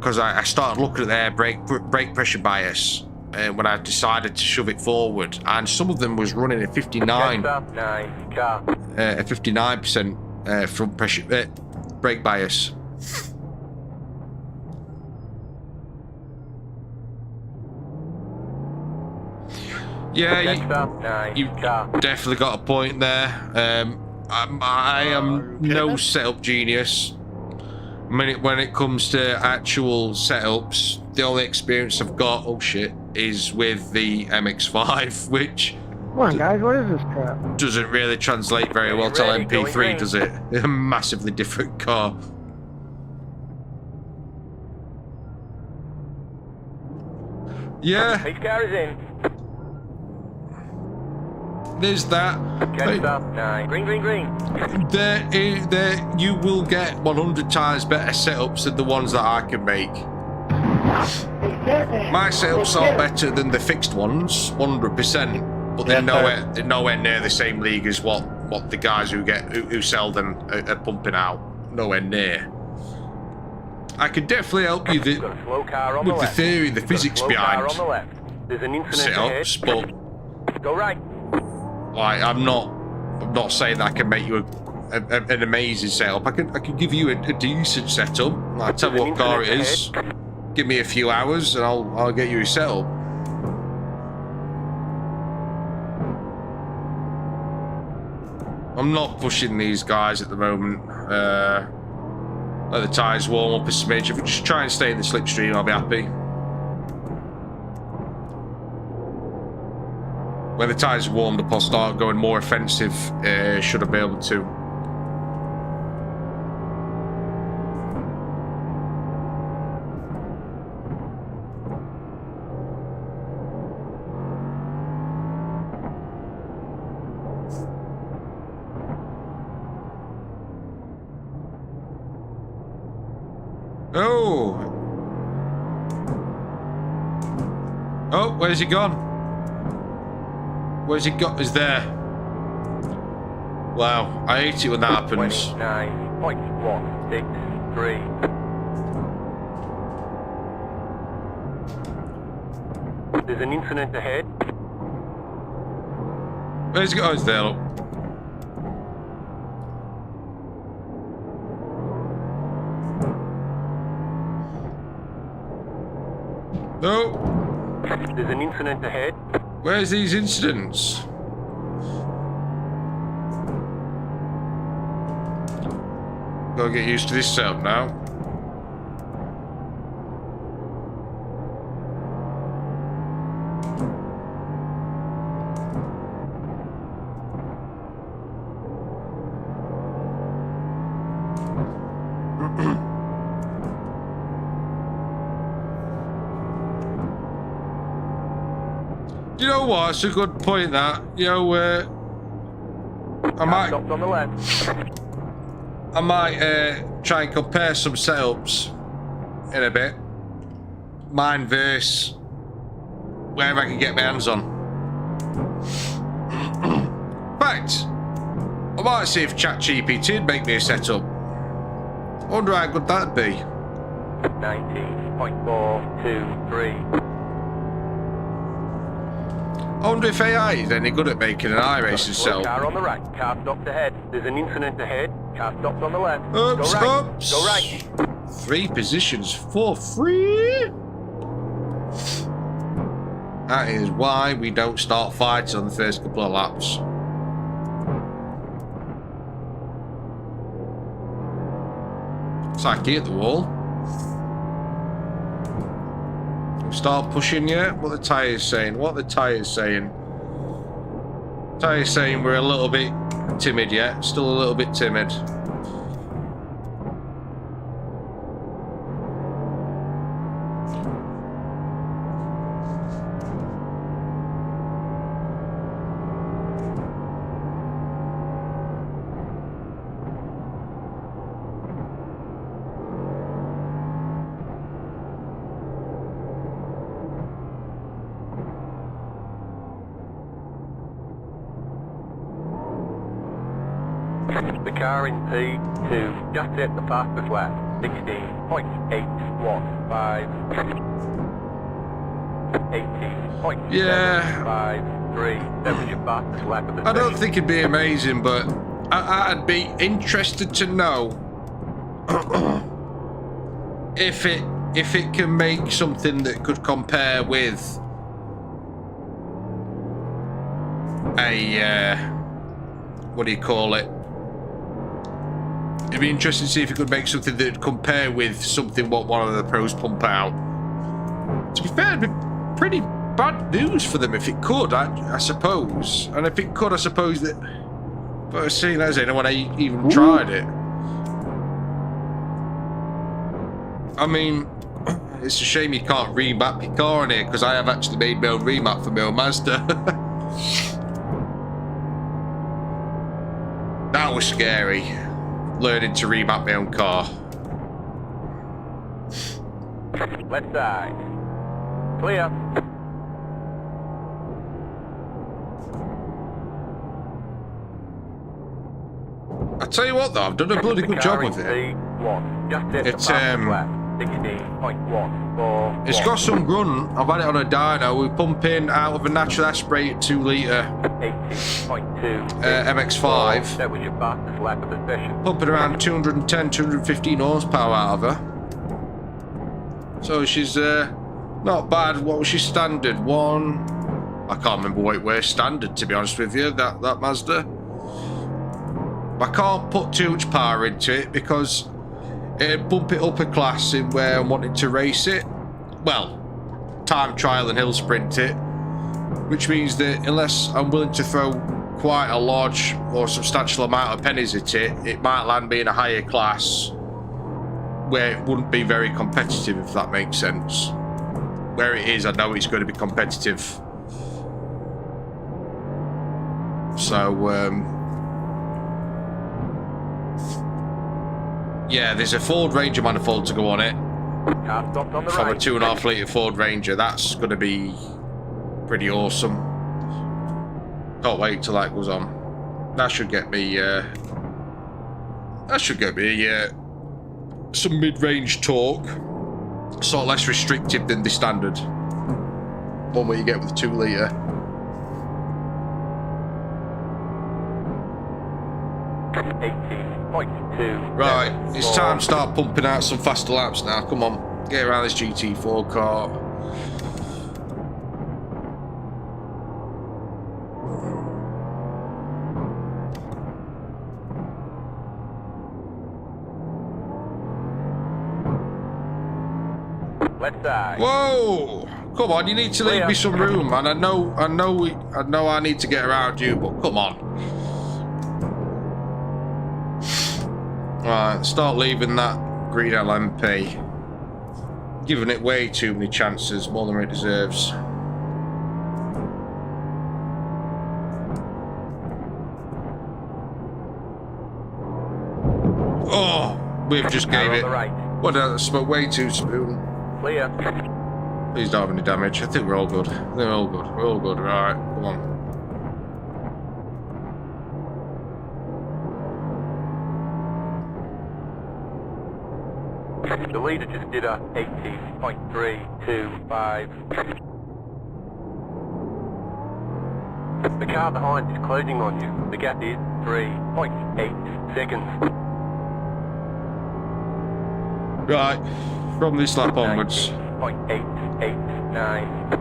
because I started looking at their brake pressure bias when I decided to shove it forward, and some of them was running a 59, Catch up, 9, car. a 59% front pressure brake bias. Yeah, you've definitely got a point there. I am no setup genius. When it comes to actual setups, the only experience I've got, oh shit, is with the MX-5, which Come on, guys, what is this crap? doesn't really translate very well to LMP3, does it? A massively different car. Yeah. His car is in. There's that. Catch up, 9. Green, green, green. There, you will get 100 times better setups than the ones that I can make. My setups are better than the fixed ones, 100%, but they're nowhere near the same league as what the guys who sell them are pumping out. Nowhere near. I could definitely help you with the theory, the physics behind setups, but go right. like I'm not saying that I can make you an amazing setup. I can give you a decent setup. I'll tell you what car it is. Give me a few hours and I'll get you a setup. I'm not pushing these guys at the moment. Let the tyres warm up a smidge. If we just try and stay in the slipstream, I'll be happy. When the tyres are warmed up, I'll start going more offensive, should I be able to. Oh! Oh, where's he gone? Where's he got? Is there? Wow, I hate it when that happens. 29.163. There's an incident ahead. Where's he got? Oh, he's there, look. No. There's an incident ahead. Where's these incidents? Gotta get used to this setup now. You know what? It's a good point that, you know, I might Stopped on the left. I might try and compare some setups in a bit. Mine versus wherever I can get my hands on. In fact, I might see if ChatGPT would make me a setup. I wonder how good that'd be. 19.423. I wonder if AI is any good at making an iRacing setup. Car on the right. Car stopped ahead. There's an incident ahead. Car stopped on the left. Oops, Go right. oops. Go right. 3 positions for free. That is why we don't start fights on the first couple of laps. It's like hit the wall. Start pushing yet? What the tyres saying? What the tyres saying? Tyres saying we're a little bit timid yet. Still a little bit timid. The car in P2 just hit the fastest lap. 16.815. 18.753. That was your fastest lap of the I don't session. think it'd be amazing, but I'd be interested to know if it can make something that could compare with a what do you call it? It'd be interesting to see if it could make something that would compare with something what one of the pros pump out. To be fair, it'd be pretty bad news for them if it could, I suppose. And if it could, I suppose that... But seeing as anyone even tried it. I mean, it's a shame you can't remap your car in here, because I have actually made my own remap for my own Mazda. That was scary. Learning to remap my own car. Left side. Clear. I tell you what though, I've done a bloody good job with it. P1 just hit It's, the fastest lap. 16.141. It's got some grunt. I've had it on a dyno. We pump in out of a natural aspirated 2 litre 18.2. MX5. That was your fastest lap of the session. Pumping around 210, 215 horsepower out of her. So she's not bad. What was she standard? I can't remember what it was standard, to be honest with you, that Mazda. I can't put too much power into it because it'd bump it up a class in where I'm wanting to race it. Well, time trial and hill sprint it. Which means that unless I'm willing to throw quite a large or substantial amount of pennies at it, it might land me in a higher class where it wouldn't be very competitive, if that makes sense. Where it is, I know it's going to be competitive. So, yeah, there's a Ford Ranger manifold to go on it. Car stopped on the From a right. 2.5 litre Ford Ranger. That's going to be pretty awesome. Can't wait till that goes on. That should get me some mid-range torque. Sort of less restrictive than the standard one where you get with the 2 litre. Right, it's time to start pumping out some faster laps now. Come on, get around this GT4 car. Left side. Whoa! Come on, you need to leave me some room, man. I know I need to get around you, but come on. Right, start leaving that green LMP. Giving it way too many chances, more than it deserves. Oh, we've just gave it. Right. What a spoke way too soon. Clear. Please don't have any damage. I think we're all good. They're all good. We're all good. Right, come on. The leader just did a 80.325. The car behind is closing on you. The gap is 3.8 seconds. Right, from this lap onwards. 0.889.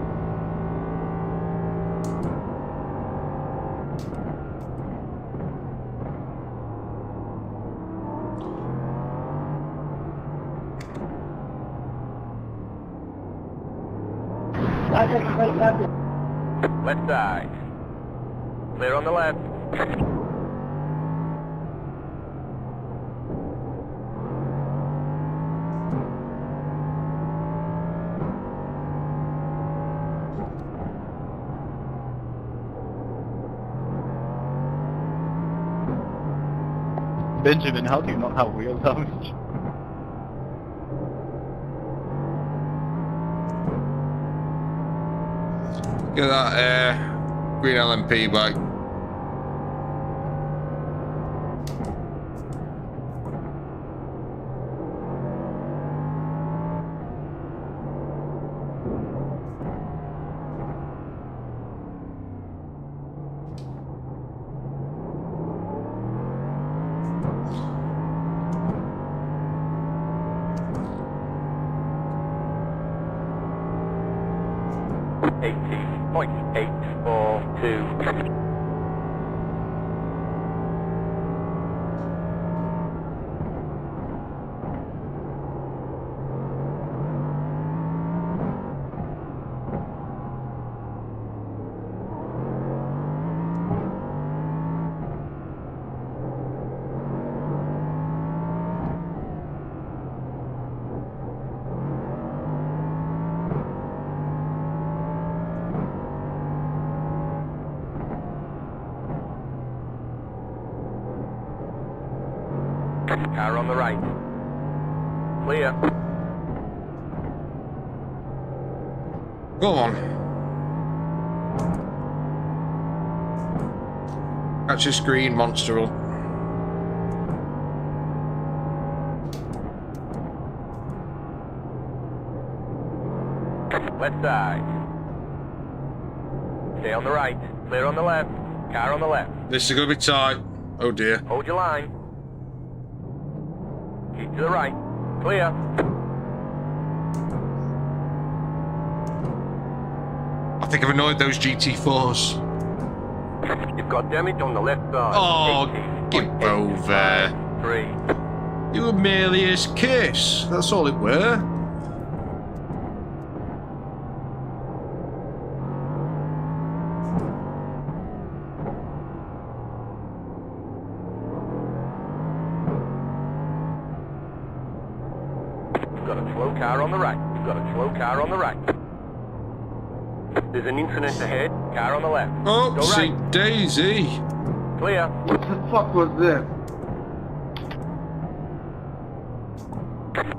Left side. Clear on the left. Benjamin, how do you not have wheel damage? Get that green LMP back. Car on the right. Clear. Go on. Catch your screen, monster. Left side. Stay on the right. Clear on the left. Car on the left. This is going to be tight. Oh dear. Hold your line. Keep to the right. Clear. I think I've annoyed those GT4s. You've got damage on the left side. Oh, give over. 3. You were merely his kiss. That's all it were. You've got a slow car on the right. You've got a slow car on the right. There's an incident ahead. Car on the left. Oh, Go see right. Daisy. Clear. What the fuck was this?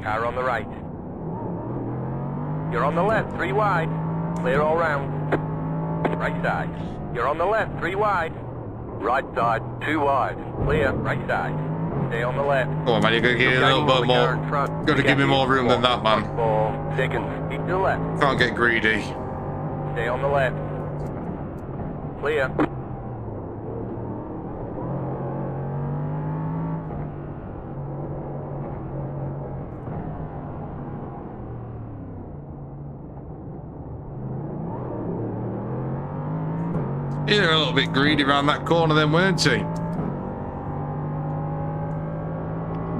Car on the right. You're on the left, 3 wide. Clear all round. Right side. You're on the left, 3 wide. Right side, 2 wide. Clear, right side. Stay on the left. Come on, man, you're going to give me a little bit more. Got to give me more room than that, man. 4 seconds. Keep to the left. Can't get greedy. Stay on the left. Clear. He was a little bit greedy around that corner then, weren't he?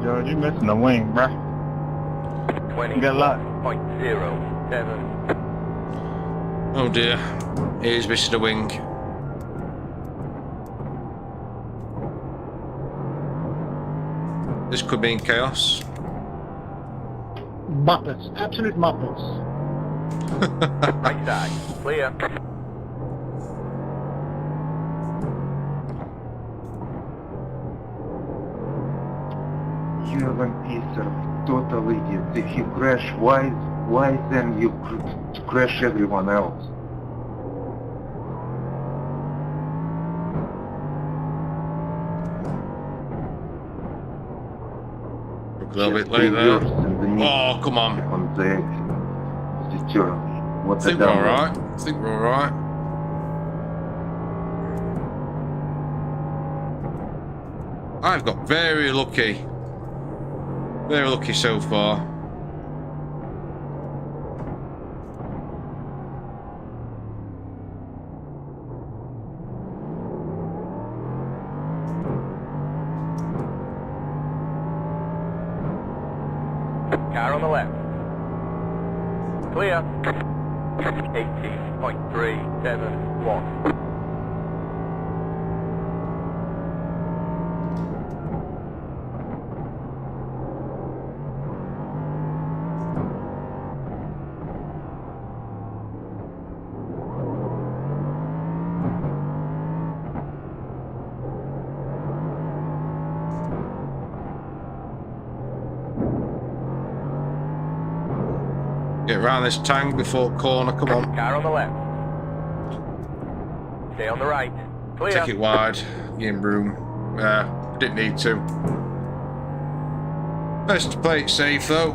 George, you missing the wing, bruh. 20. You got a lot. 0.07. Oh dear. He's missing a wing. This could mean chaos. Muppets. Absolute Muppets. Right side. Clear. You LMPs are total idiots. If you crash, why then you crash everyone else? A little bit Just late there. reverse and the knee Oh, come on. on the exit. Deter. What I a think we're dumb alright. I think we're alright. I've got very lucky. Very lucky so far. Car on the left. Clear. 18.371. Get around this tank before corner, come on. Car on the left. Stay on the right. Clear. Take it wide, in room. Didn't need to. Best to play it safe though.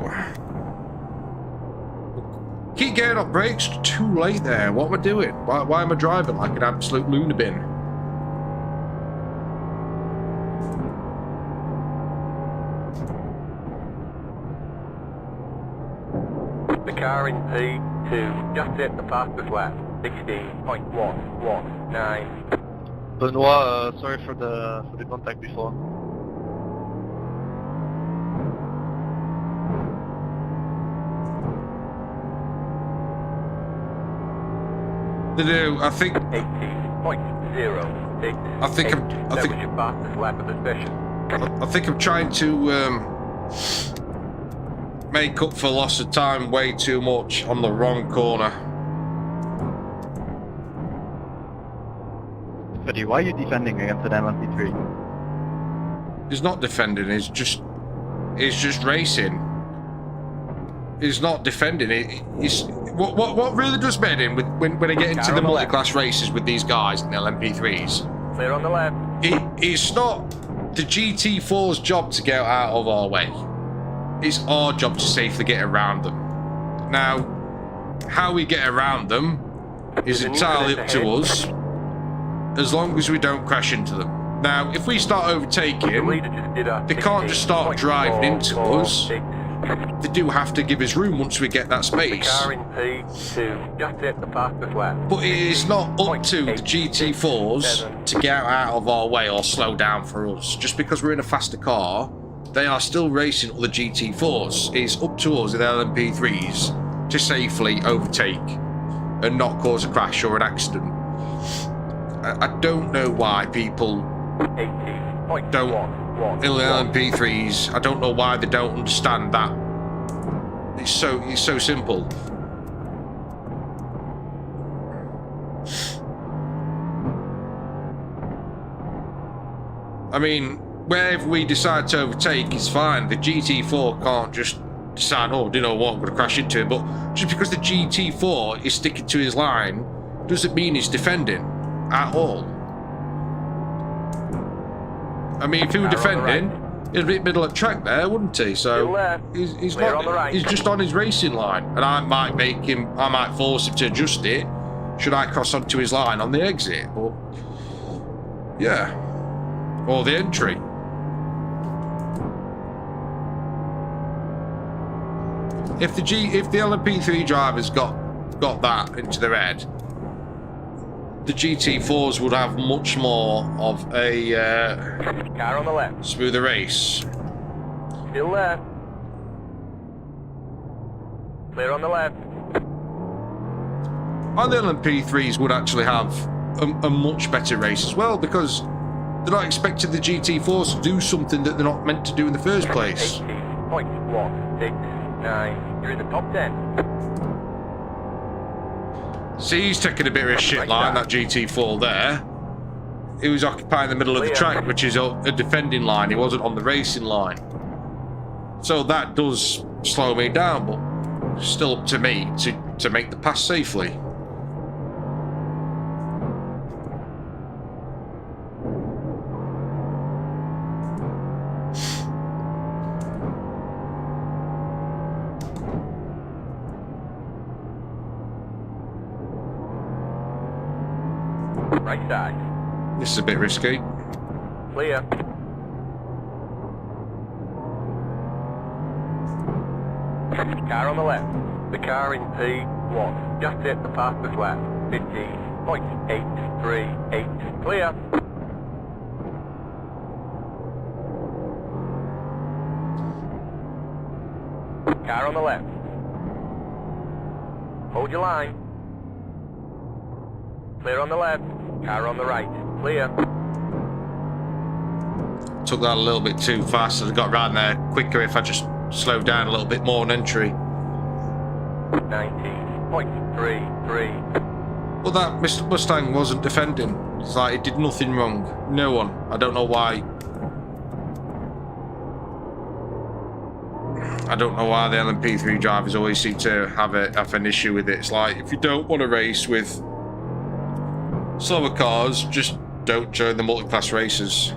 Keep getting off brakes, too late there. What am I doing? Why am I driving like an absolute loony bin? The car in P2 just hit the fastest lap. 16.119. Benoit, sorry for the contact before. They do. I think 18.068. I think that was your fastest lap of the session. I think I'm trying to make up for loss of time way too much on the wrong corner. Freddy, why are you defending against an LMP3? He's not defending. He's just racing. He's not defending. He's what really does bed in when I get into the multi-class races with these guys in the LMP3s. Clear on the left. It's not the GT4's job to get out of our way. It's our job to safely get around them. Now, how we get around them is entirely up to us, as long as we don't crash into them. Now, if we start overtaking, they can't just start driving into us. They do have to give us room once we get that space. Car in P2 just hit the fastest lap. But it is not up to the GT4s to get out of our way or slow down for us. Just because we're in a faster car, they are still racing other GT4s. It's up to us in LMP3s to safely overtake and not cause a crash or an accident. I don't know why people don't in the LMP3s. I don't know why they don't understand that. It's so simple. I mean, wherever we decide to overtake is fine. The GT4 can't just decide, oh, you know what, I'm going to crash into him. But just because the GT4 is sticking to his line doesn't mean he's defending at all. I mean, if he were defending, he'd be middle of track there, wouldn't he? So he's not. He's just on his racing line, and I might force him to adjust it. Should I cross onto his line on the exit? But yeah, or the entry. If the LMP3 drivers got that into their head, the GT4s would have much more of a car on the left. Smoother race. Still left. Clear on the left. And the LMP3s would actually have a much better race as well, because They're not expecting the GT4s to do something that they're not meant to do in the first place. 18.169. You're in the top 10. See, he's taking a bit of a shit line, that GT4 there. He was occupying the middle of the track, which is a defending line. He wasn't on the racing line. So that does slow me down, but still up to me to make the pass safely. Right side. This is a bit risky. Clear. Car on the left. The car in P1. Just hit the fastest lap. 15.838. Clear. Car on the left. Hold your line. Clear on the left. Car on the right. Clear. Took that a little bit too fast. I got round there quicker if I just slowed down a little bit more on entry. 19.33. Well, that Mr. Mustang wasn't defending. It's like it did nothing wrong. No one. I don't know why. I don't know why the LMP3 drivers always seem to have an issue with it. It's like, if you don't want to race with slower cars, just don't join the multi-class races.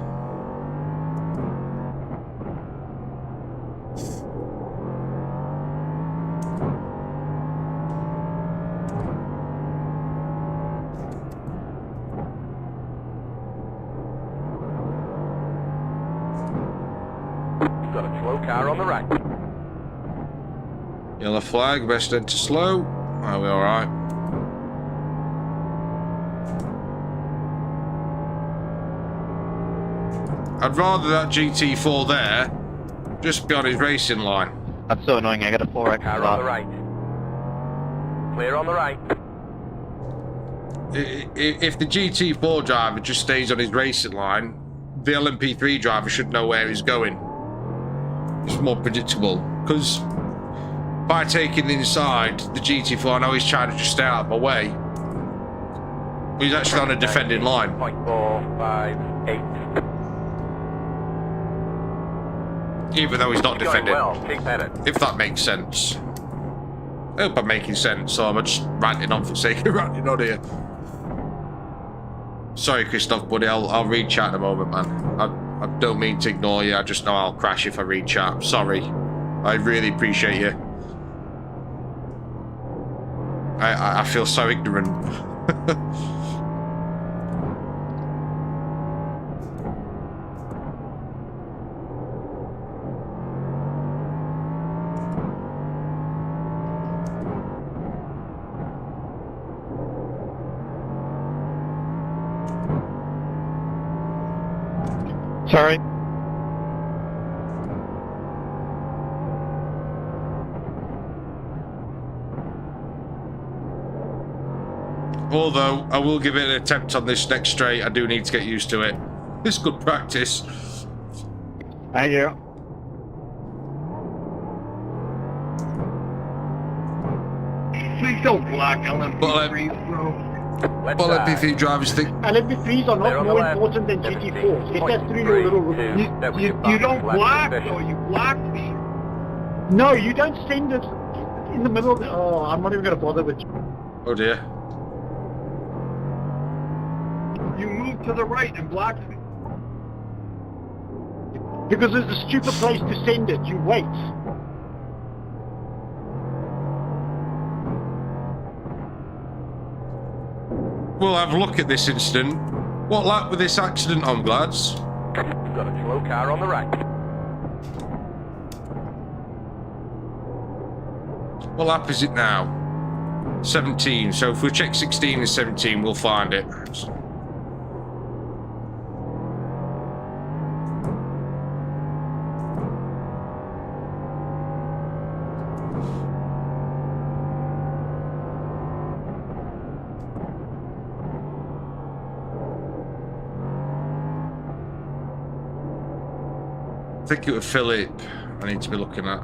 Got a slow car on the right. Yellow flag, best enter slow. Are we alright? I'd rather that GT4 there just be on his racing line. That's so annoying, I got a 4x Car on the right. Clear on the right. If the GT4 driver just stays on his racing line, the LMP3 driver should know where he's going. It's more predictable. Because by taking the inside, the GT4, I know he's trying to just stay out of my way. But he's actually on a defending line. 0.458. Even though he's not defending. Well. Keep at it. If that makes sense. I hope I'm making sense, so I'm just ranting on for the sake of ranting on here. Sorry, Christoph, buddy, I'll read chat in a moment, man. I don't mean to ignore you, I just know I'll crash if I read chat. Sorry. I really appreciate you. I feel so ignorant. Sorry. Although, I will give it an attempt on this next straight. I do need to get used to it. It's good practice. Thank you. Please don't block LMP3s, bro. Left Well, side. LMP3 drivers think... LMP3s are Clear not on the more left. important than GT4s. Get that through your little... 3.2. You don't block, though. You block me. No, you don't send it in the middle of the... Oh, I'm not even going to bother with you. Oh dear. You move to the right and block me. Because it's a stupid place to send it. You wait. We'll have a look at this incident. What lap with this accident on, lads? Got a slow car on the right. What lap is it now? 17. So if we check 16 and 17, we'll find it. I think it was Philip I need to be looking at.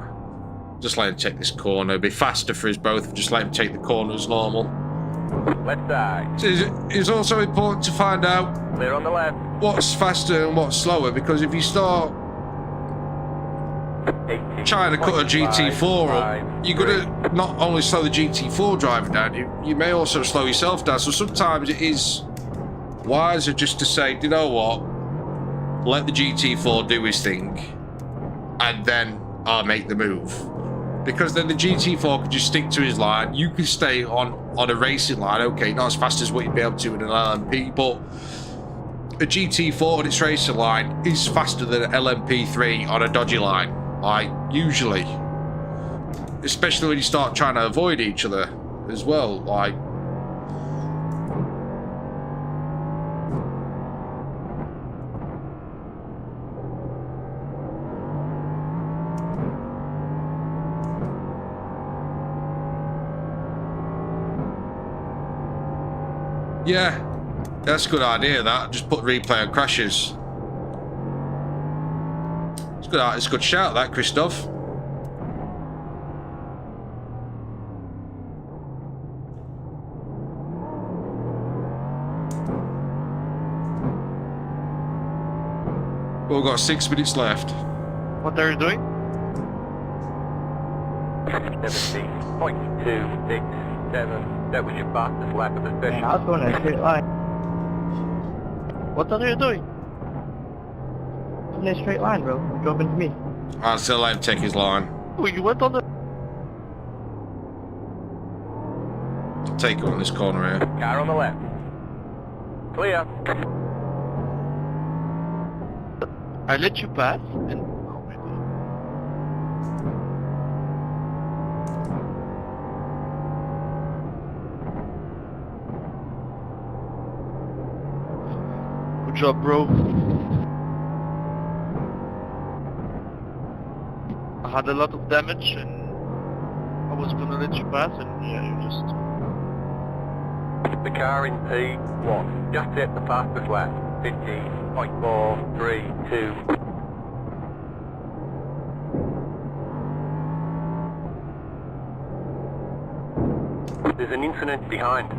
Just let him take this corner. It'd be faster for us both. Just let him take the corner as normal. Left side. It's also important to find out Clear on the left. what's faster and what's slower, because if you start 18. trying to cut a GT4 up, you're going to not only slow the GT4 driver down, you may also slow yourself down. So sometimes it is wiser just to say, you know what, let the GT4 do his thing, and then I'll make the move. Because then the GT4 can just stick to his line. You can stay on a racing line. Okay, not as fast as what you'd be able to in an LMP, but a GT4 on its racing line is faster than an LMP3 on a dodgy line. Like, usually. Especially when you start trying to avoid each other as well. Like, yeah, that's a good idea, that. Just put replay on crashes. It's a good shout, that, Christoph. We've got 6 minutes left. What are you doing? 17.267. That was your fastest lap of the session. I was going in a straight line. What are you doing? In a straight line, bro. You drove into me. I'll still let him take his line. Oh, you went on the... Take it on this corner here. Car on the left. Clear. I let you pass and... Oh, my God. Good job, bro. I had a lot of damage and I was gonna let you pass and yeah, you just... The car in P1 just hit the fastest lap. 15.432. There's an incident behind.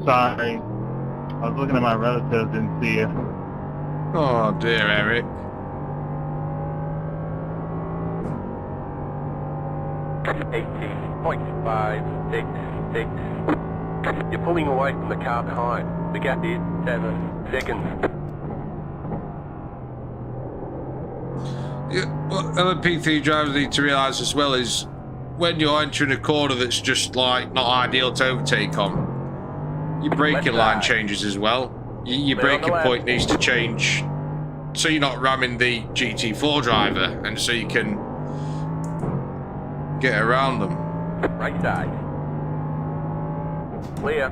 Sorry. I was looking at my relatives, didn't see you. Oh dear, Eric. .566. You're pulling away from the car behind. The gap is 7 seconds. Yeah, what LMP3 drivers need to realise as well is when you're entering a corner that's just like not ideal to overtake on, your braking line changes as well. Your braking point needs to change so you're not ramming the GT4 driver and so you can get around them. Right side. Clear.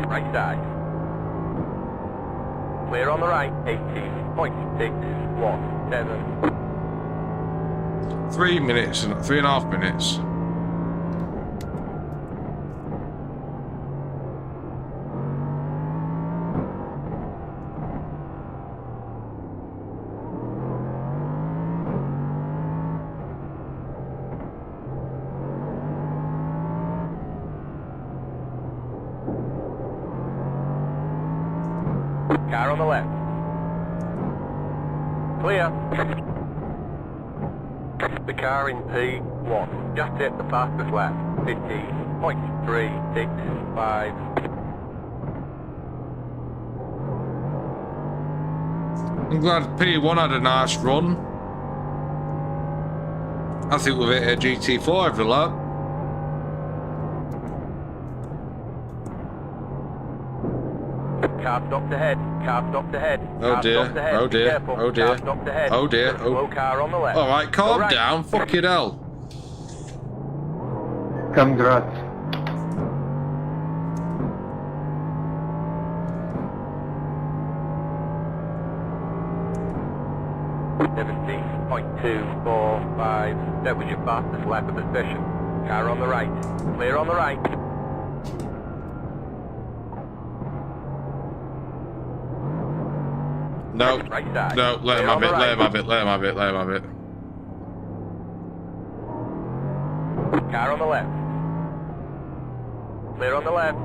Right side. Clear on the right. 18.617. 3 minutes and 3.5 minutes. Car on the left. Clear. The car in P1 just hit the fastest lap. 15.365. I'm glad P1 had a nice run. I think we've hit a GT4 every lap. Car stopped ahead. Car stopped ahead. Oh Car dear. stopped ahead. Oh Be dear. careful. Oh dear. Car stopped ahead. Oh dear. Slow car on the left. All right, calm Go right. down. Fucking hell. Congrats. .245. That was your fastest lap of the session. Car on the right. Clear on the right. No. Right side. No, let him Clear have on the it, let right. him have it, let him have it, let him have it. Car on the left. Clear on the left.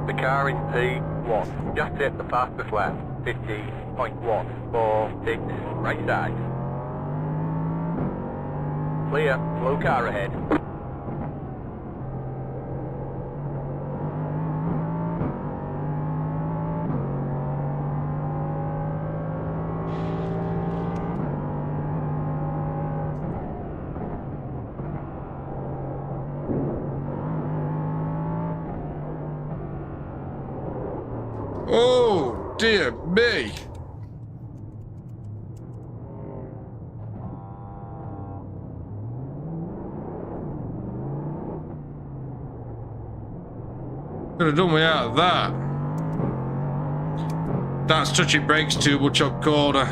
The car in P1 just hit the fastest lap. 50.146. Right side. Clear. Slow car ahead. Oh, dear me. Could have done without that. That's touching brakes too much on corner.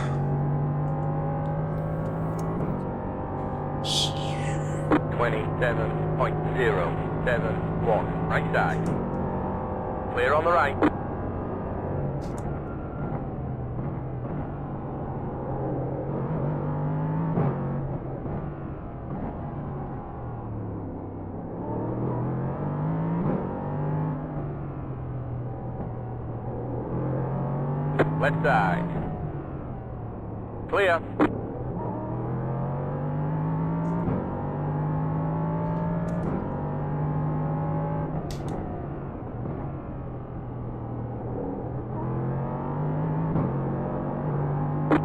S- 27.071. Right side. Clear on the right. Left side. Clear.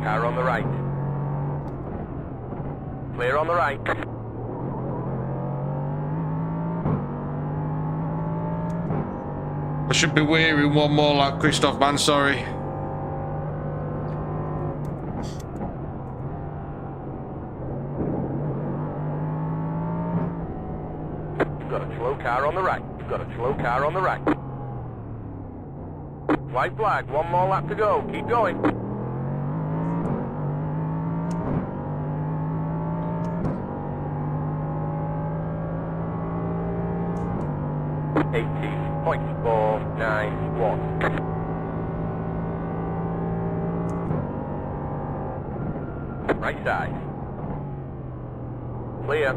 Car on the right. Clear on the right. I should be wearing one more like Christoph Mansory. You've got a slow car on the right. You've got a slow car on the right. White flag. One more lap to go. Keep going. .491. Right side. Clear.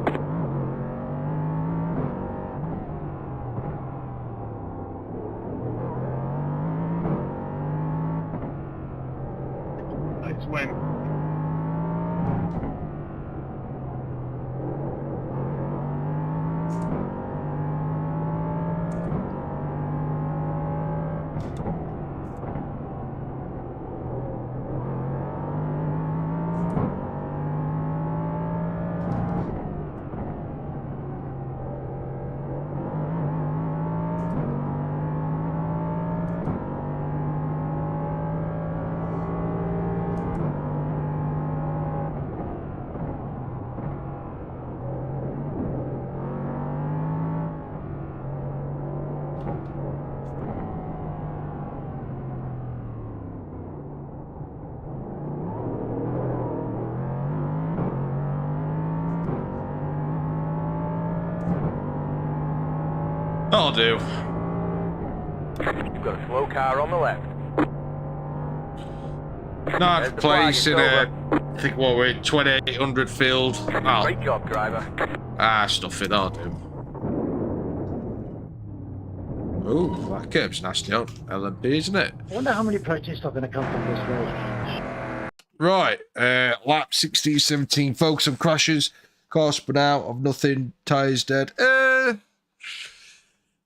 Nice win. That'll do. You've got a slow car on the left. Ninth There's the place flag, in it's a, I think what we're in 2800 field. Oh, Great job, driver. stuff it, that'll do. Oh, that curb's nasty on LMP, isn't it? I wonder how many practice are going to come from this race. Right, lap 16, 17, focus on crashes. Car spun out of nothing, tyres dead.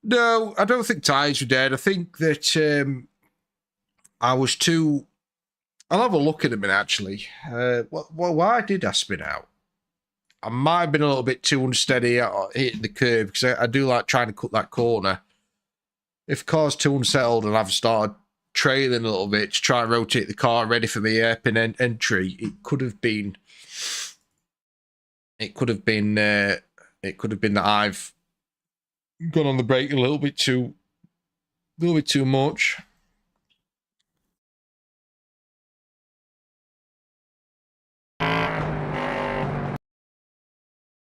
No, I don't think tyres were dead. I think that I was too... I'll have a look at them actually. Why did I spin out? I might have been a little bit too unsteady at hitting the curb because I do like trying to cut that corner. If the car's too unsettled and I've started trailing a little bit to try and rotate the car ready for the hairpin entry, it could have been that I've gone on the brake a little bit too much.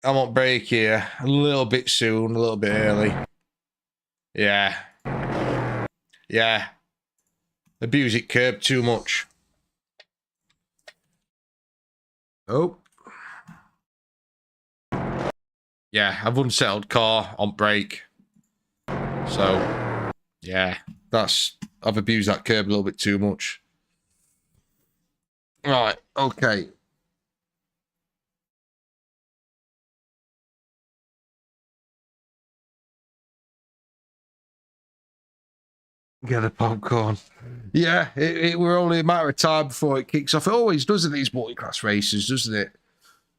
I'm on brake here a little bit soon, a little bit early. Yeah. Yeah. Abuse it curb too much. Oh. Yeah, I've unsettled car on brake. So, yeah, I've abused that curb a little bit too much. Right, okay. Get a popcorn. Yeah, it were only a matter of time before it kicks off. It always does in these multi-class races, doesn't it?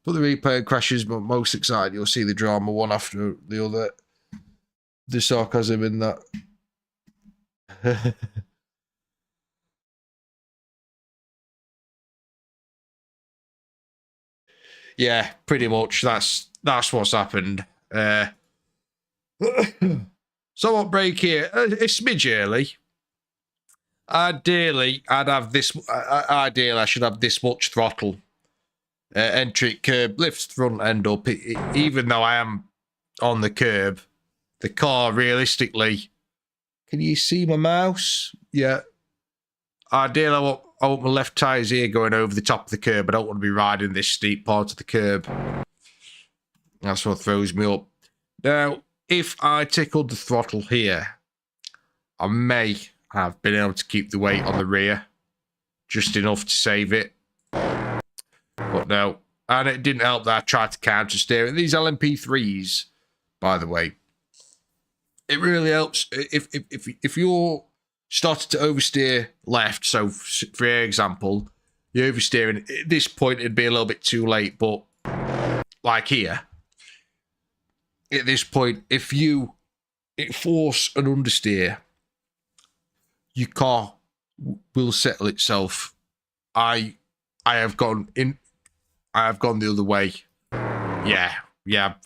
Put the replay and crashes, but most excited. You'll see the drama one after the other. The sarcasm in that. Yeah, pretty much. That's what's happened. So on break here, a smidge early. Ideally, I should have this much throttle. Entry curb, lifts front end up. Even though I am on the curb, the car realistically. Can you see my mouse? Yeah. Ideally, I want my left tyres here going over the top of the curb. I don't want to be riding this steep part of the curb. That's what throws me up. Now, if I tickled the throttle here, I may have been able to keep the weight on the rear. Just enough to save it. But no. And it didn't help that I tried to counter steer. These LMP3s, by the way, it really helps if you're started to oversteer left. So, for your you're oversteering. At this point, it'd be a little bit too late. But like here, at this point, if you force an understeer, your car will settle itself. I have gone the other way. Yeah,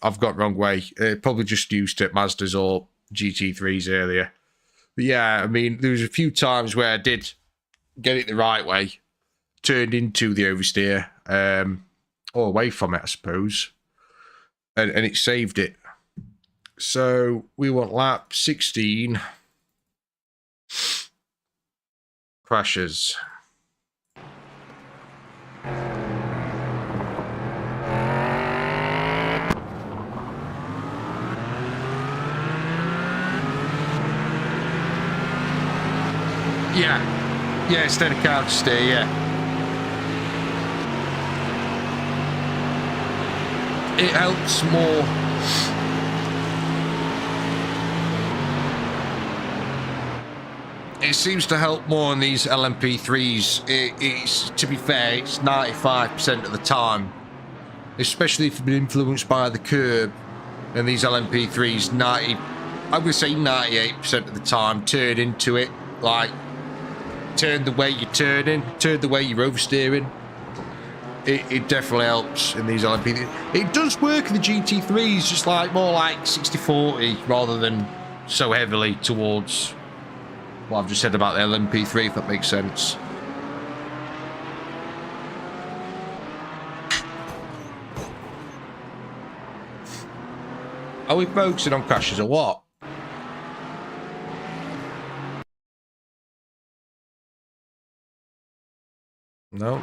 I've got wrong way. Probably just used it Mazdas or GT3s earlier. But yeah, I mean, there was a few times where I did get it the right way, turned into the oversteer, or away from it, I suppose, and it saved it. So we want lap 16. Crashes. Yeah, instead of counter steer, yeah. It helps more. It seems to help more on these LMP3s. It's, to be fair, it's 95% of the time. Especially if you've been influenced by the curb. And these LMP3s, I would say 98% of the time, turn into it. Like, turn the way you're turning, turn the way you're oversteering. It definitely helps in these LMP3s. It does work in the GT3s, just like more like 60-40 rather than so heavily towards what I've just said about the LMP3, if that makes sense. Are we focusing on crashes or what? No.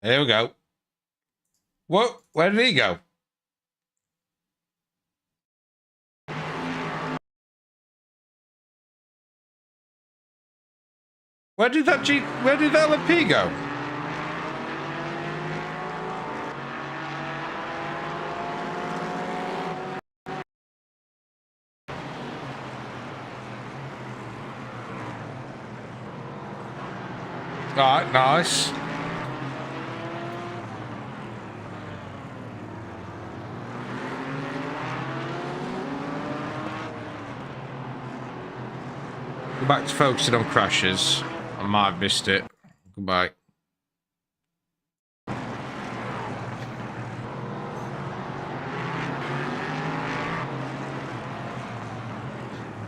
Here we go. What? Where did he go? Where did that LMP go? Alright, nice. Go back to focusing on crashes. I might have missed it. Goodbye.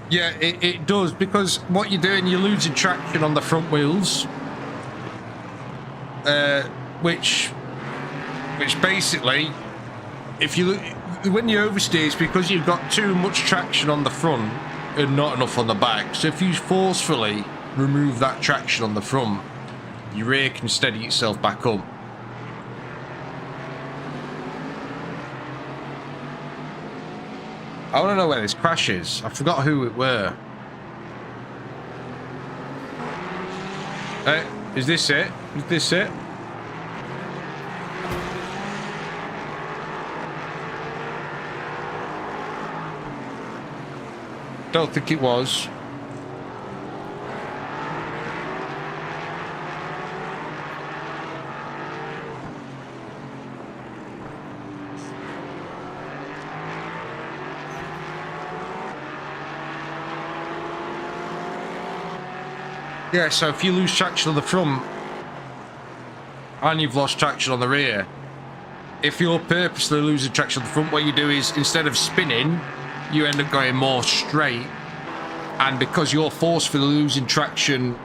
Yeah, it does, because what you're doing, you're losing traction on the front wheels. Which basically, if you look, when you oversteer, it's because you've got too much traction on the front and not enough on the back. So if you forcefully remove that traction on the front, your rear can steady itself back up. I want to know where this crash is. I forgot who it were. Is this it? Is this it? Don't think it was. Yeah, so if you lose traction on the front and you've lost traction on the rear, if you're purposely losing traction on the front, what you do is, instead of spinning, you end up going more straight. And because you're forcefully losing traction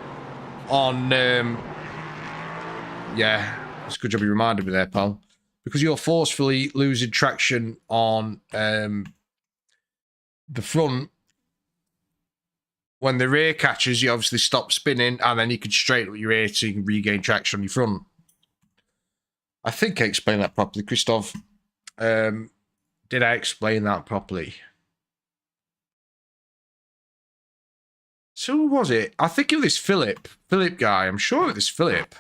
on... yeah, it's a good job you reminded me there, pal. Because you're forcefully losing traction on the front, when the rear catches, you obviously stop spinning, and then you can straighten up your rear so you can regain traction on your front. I think I explained that properly, Christoph. Did I explain that properly? So who was it? I think it was Philip. Philip guy. I'm sure it was Philip.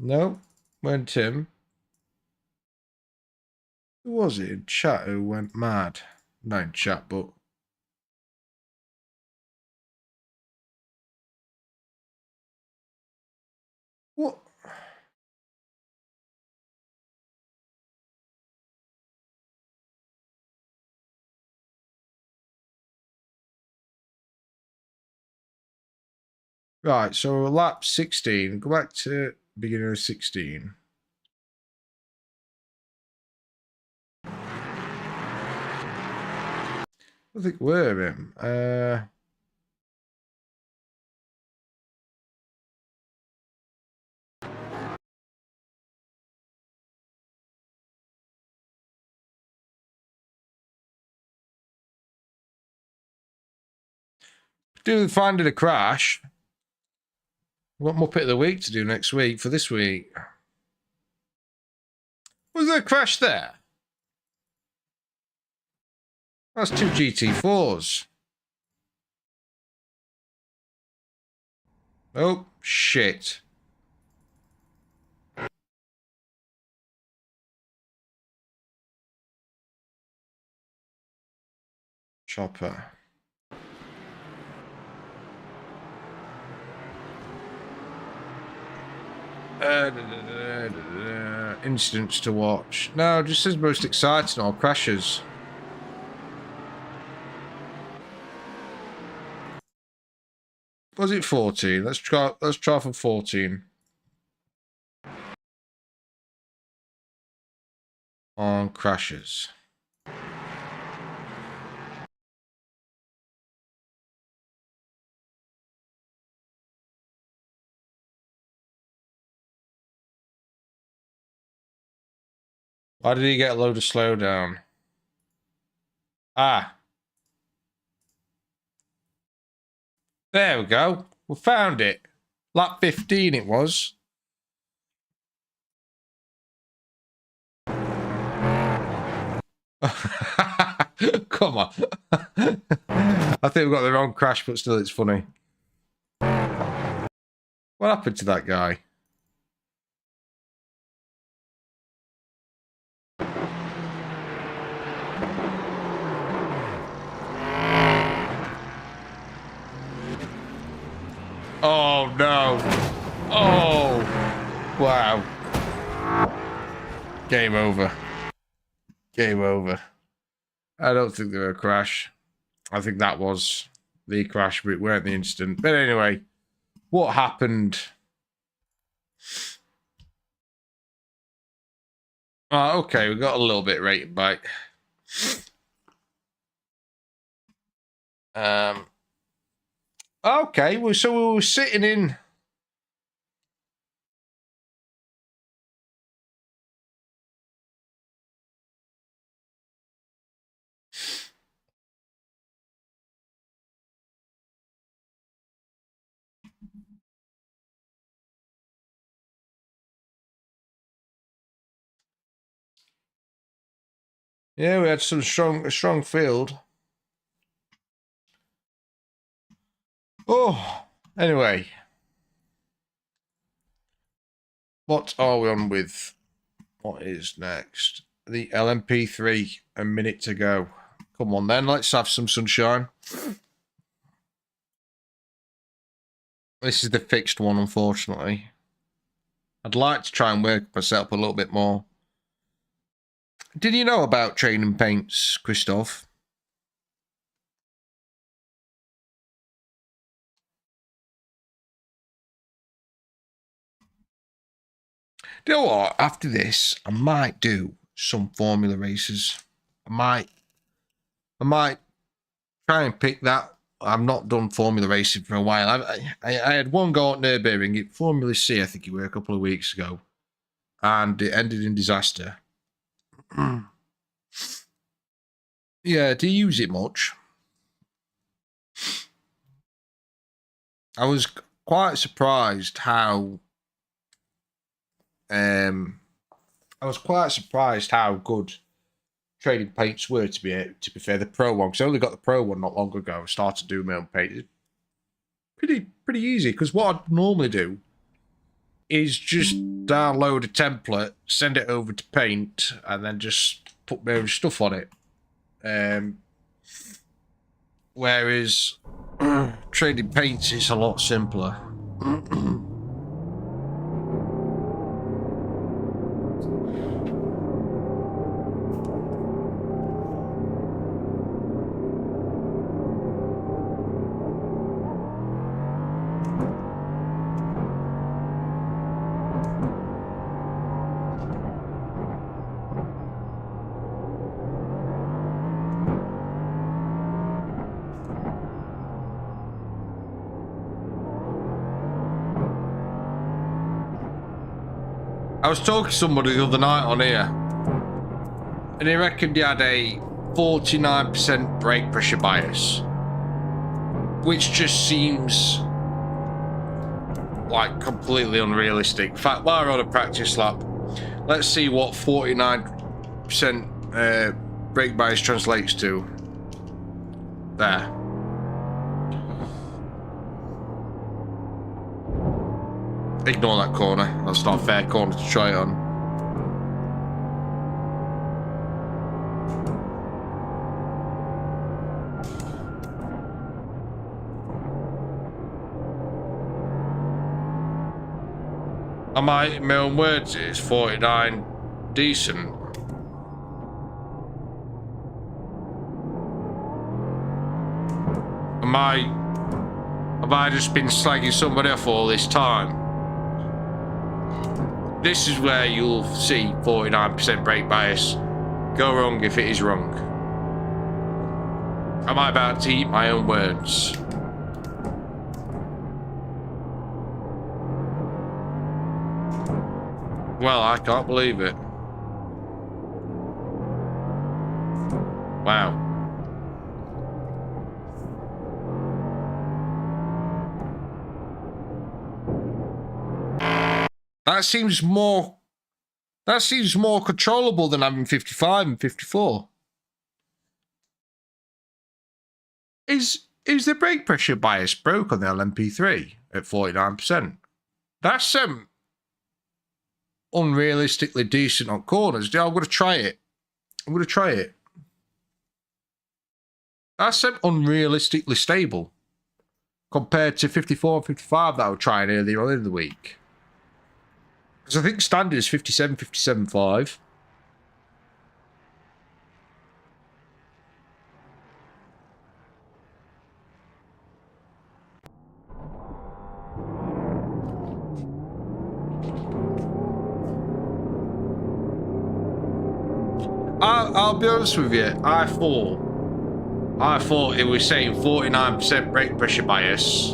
No, weren't Tim. Who was it in chat who went mad? Not in chat, but... What? Right, so lap 16. Go back to beginning of 16. I think we're him. Finding a crash. What Muppet of the Week to do next week for this week? Was there a crash there? That's two GT4s. Oh, shit. Chopper. Incidents to watch. No, it just says most exciting or crashes. Was it 14? Let's try for 14. On crashes. Why did he get a load of slowdown? Ah. There we go. We found it. Lap 15 it was. Come on. I think we've got the wrong crash, but still it's funny. What happened to that guy? Oh, no. Oh, wow. Game over. Game over. I don't think there was a crash. I think that was the crash, but it weren't the incident. But anyway, what happened? Oh, okay, we got a little bit rating bite. Okay, well, so we were sitting in. Yeah, we had some strong field. Oh, anyway. What are we on with? What is next? The LMP3, a minute to go. Come on then, let's have some sunshine. This is the fixed one, unfortunately. I'd like to try and work myself a little bit more. Did you know about training paints, Christoph? Do you know what? After this, I might do some Formula races. I might try and pick that. I've not done Formula racing for a while. I had one go at Nürburgring, Formula C, I think it were a couple of weeks ago, and it ended in disaster. Yeah, do you use it much? I was quite surprised how good trading paints were, to be fair. The pro one, because I only got the pro one not long ago. I started doing my own paint. It's pretty easy, because what I'd normally do is just download a template, send it over to Paint, and then just put my own stuff on it. Whereas trading paints is a lot simpler. I was talking to somebody the other night on here, and he reckoned he had a 49% brake pressure bias, which just seems like completely unrealistic. In fact, while we're on a practice lap, let's see what 49% brake bias translates to. There. Ignore that corner. That's not a fair corner to try it on. I might, in my own words, it's 49 decent. Have I just been slagging somebody off all this time? This is where you'll see 49% brake bias go wrong if it is wrong. Am I about to eat my own words? Well, I can't believe it. Wow. That seems more controllable than having 55 and 54. Is the brake pressure bias broke on the LMP3 at 49%? That's unrealistically decent on corners. I'm going to try it. That's unrealistically stable compared to 54 and 55 that I was trying earlier on in the week. Because I think standard is 57, 57.5. I'll be honest with you. I thought it was saying 49% brake pressure bias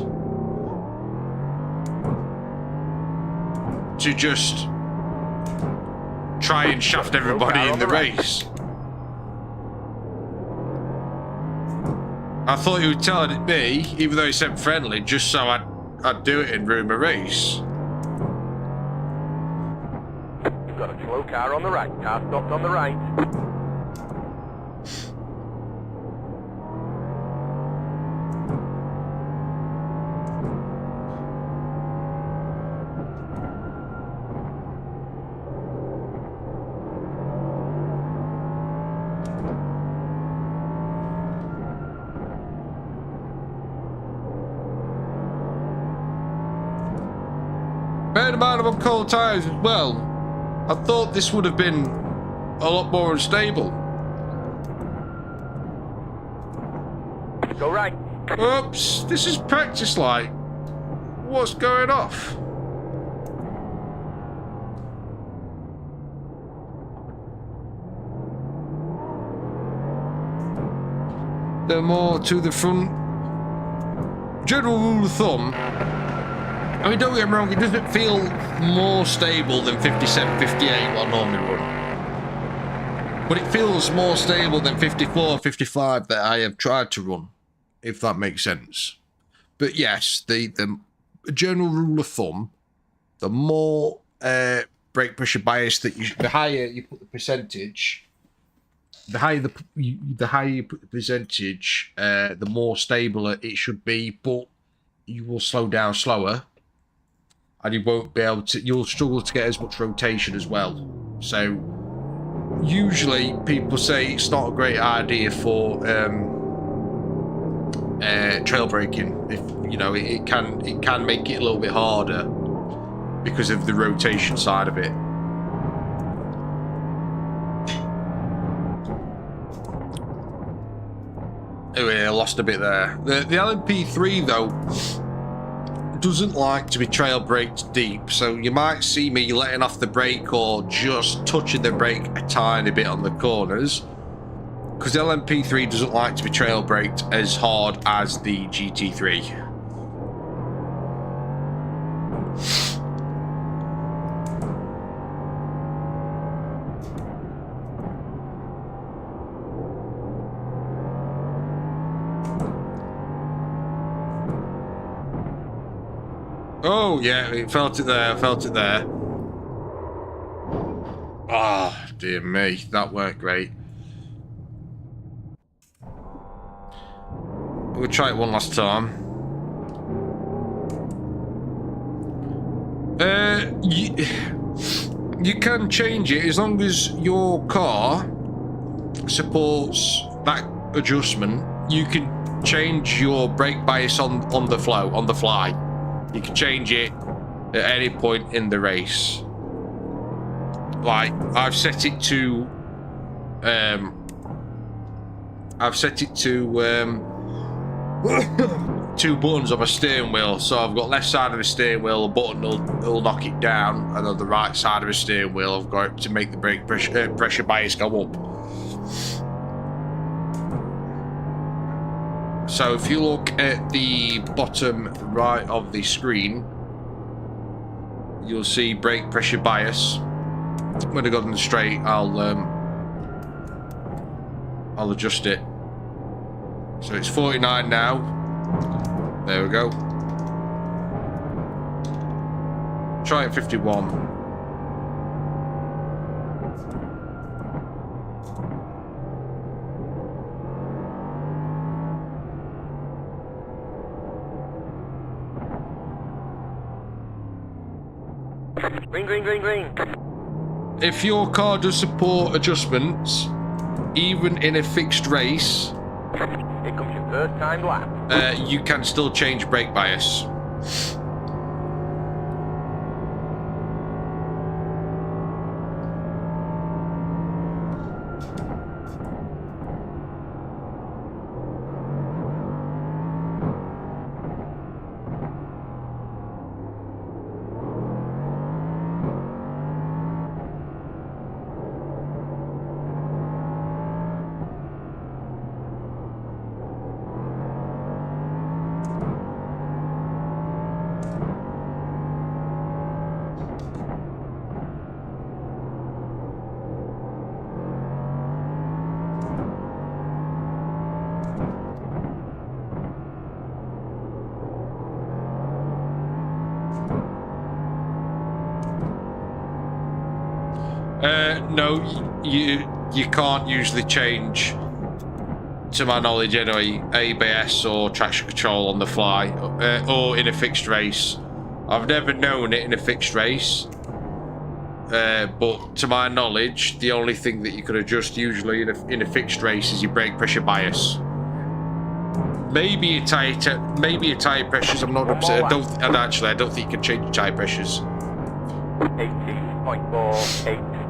to just try and shaft everybody in the race. I thought you were telling it me, even though it said friendly, just so I'd do it and ruin my race. You've got a slow car on the right. Car stopped on the right. Bear in mind I'm on cold tyres as well. I thought this would have been a lot more unstable. Go right. Oops, this is practice light. What's going off? They're more to the front. General rule of thumb, I mean, don't get me wrong, it doesn't feel more stable than 57, 58 what I normally run. But it feels more stable than 54, 55 that I have tried to run, if that makes sense. But yes, the general rule of thumb, the more brake pressure bias that the higher you put the percentage, the higher you put the percentage, the more stable it should be, but you will slow down slower. And you won't be able to, you'll struggle to get as much rotation as well. So, usually people say it's not a great idea for trail braking. If you know, it can make it a little bit harder because of the rotation side of it. Anyway, I lost a bit there. The LMP3 though doesn't like to be trail braked deep, so you might see me letting off the brake or just touching the brake a tiny bit on the corners, because the LMP3 doesn't like to be trail braked as hard as the GT3. Oh, yeah, it felt it there, Ah, oh, dear me, that weren't great. We'll try it one last time. You can change it as long as your car supports that adjustment. You can change your brake bias on the fly. You can change it at any point in the race. Like, I've set it to two buttons on my steering wheel. So I've got left side of the steering wheel, a button will knock it down, and on the right side of the steering wheel I've got to make the brake pressure bias go up. So if you look at the bottom right of the screen, you'll see brake pressure bias. When I got on the straight, I'll adjust it. So it's 49 now. There we go. Try it 51. Green, green, green, green. If your car does support adjustments, even in a fixed race, Here comes your first time lap. you can still change brake bias. No, you can't usually change, to my knowledge anyway, ABS or traction control on the fly, or in a fixed race. I've never known it in a fixed race, but to my knowledge, the only thing that you could adjust usually in a fixed race is your brake pressure bias. Maybe your tire pressures. I'm not upset. I don't think you can change your tire pressures. 18.486.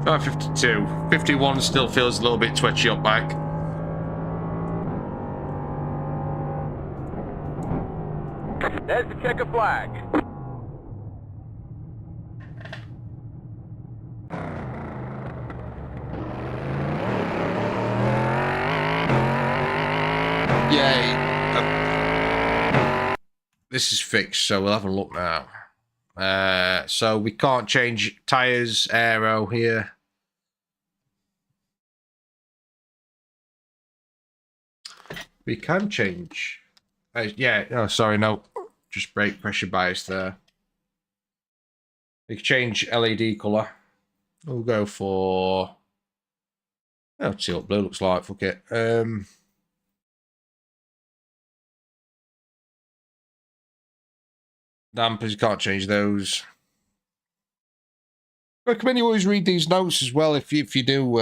About 52. 51 still feels a little bit twitchy up back. There's the checker flag. Yeah. This is fixed, so we'll have a look now. So we can't change tires, aero here. We can change. Yeah, oh, sorry, no. Just brake pressure bias there. We can change LED colour. We'll go for... Let's see what blue looks like, fuck it. Dampers, you can't change those. Recommend you always read these notes as well if you do...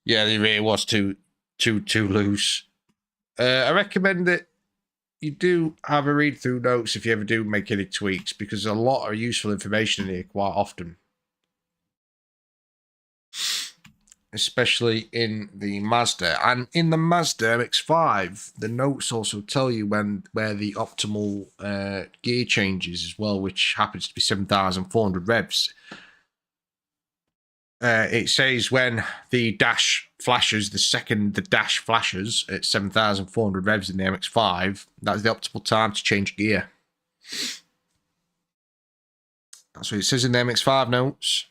yeah, it really was too loose. I recommend that you do have a read through notes if you ever do make any tweaks, because a lot of useful information in here quite often. Especially in the Mazda. And in the Mazda MX-5, the notes also tell you where the optimal gear changes as well, which happens to be 7,400 revs. It says when the dash flashes, the dash flashes at 7,400 revs in the MX-5, that's the optimal time to change gear. That's what it says in the MX-5 notes.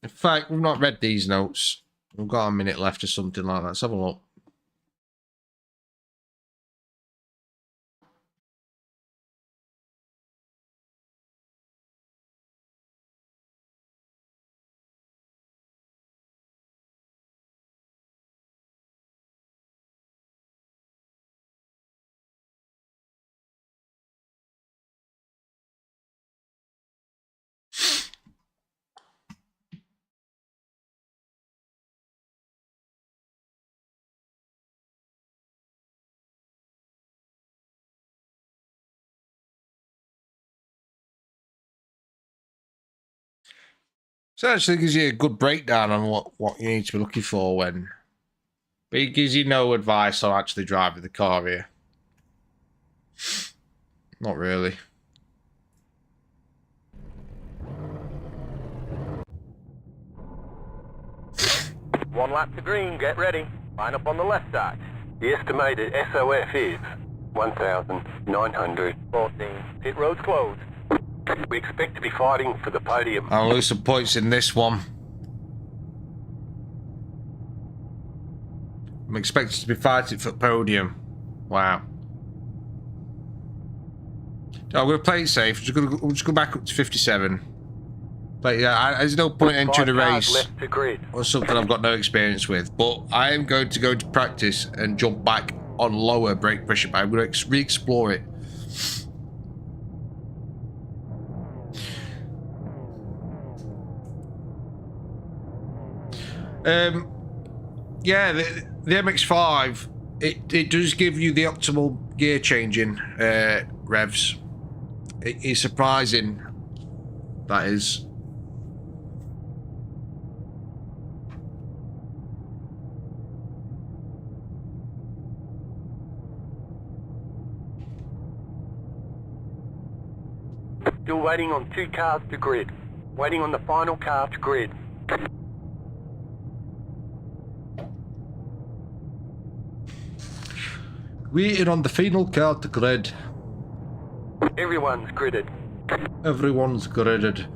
In fact, we've not read these notes. We've got a minute left or something like that. Let's have a look. So it actually gives you a good breakdown on what you need to be looking for when. But it gives you no advice on actually driving the car here. Not really. One lap to green, get ready. Line up on the left side. The estimated SOF is 1,914. Pit road's closed. We expect to be fighting for the podium. I'll lose some points in this one. I'm expected to be fighting for the podium. Wow. No, I'm going to play it safe. We'll just go back up to 57. But yeah, there's no point entering a race left to grid. or something I've got no experience with. But I am going to go to practice and jump back on lower brake pressure. But I'm going to re-explore it. Yeah, the MX-5, it does give you the optimal gear changing revs. It is surprising, that is. Still waiting on 2 cars to grid. Waiting on the final car to grid. Waiting on the final car to grid. Everyone's gridded. Everyone's gridded.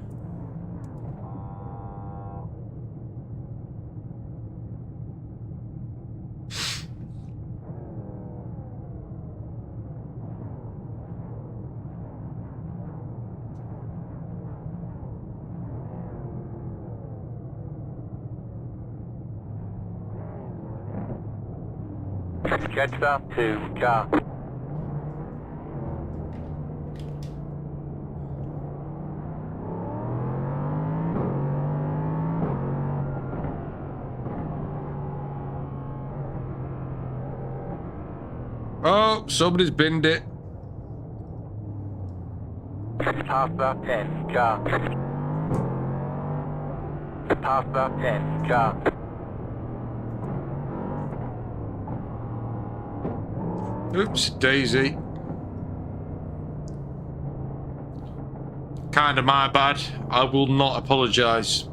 Catch up to car. Oh, somebody's binned it. Pass the 10 car. Pass the 10 car. Oops, Daisy. Kinda my bad. I will not apologise.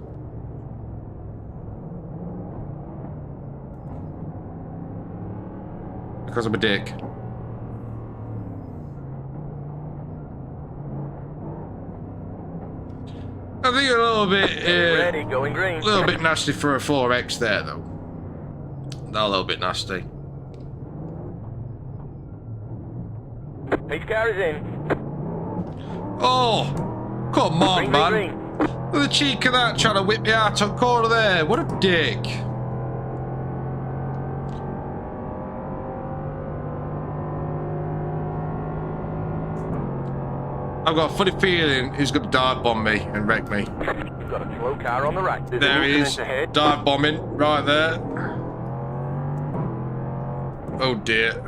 Because I'm a dick. I think a little bit, Ready, going green. a little bit nasty for a 4X there, though. Not a little bit nasty. Each car is in. Oh, come on, Green, man. green, green. Look at the cheek of that trying to whip me out on corner there. What a dick. I've got a funny feeling he's going to dive bomb me and wreck me. You've got a slow car on the right. There's There an he incident is. ahead. Dive bombing right there. Oh dear.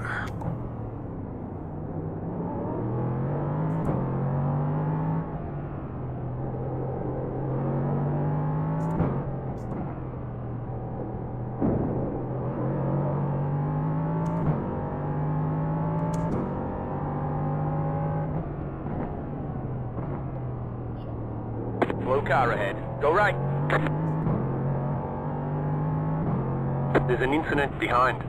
Slow car ahead. Go right. There's an incident behind.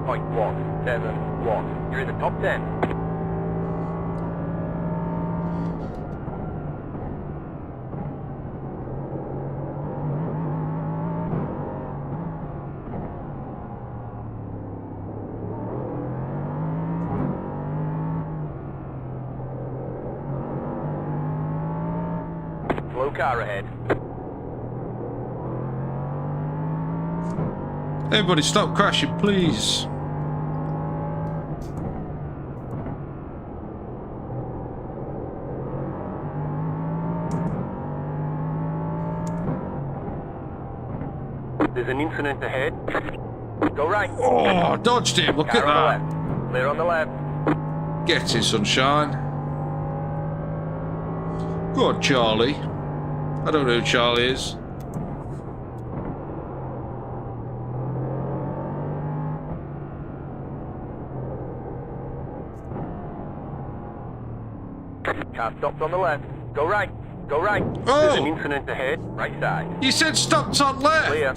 .171. You're in the top 10. Yellow car ahead. Everybody stop crashing, please. There's an incident ahead. Go right. Oh, dodged him. Look at Car on the that. left. Clear on the left. Get it, sunshine. Go on, Charlie. I don't know who Charlie is. Car stopped on the left. Go right. Go right. Oh. There's an incident ahead. Right side. You said stopped on left. Clear.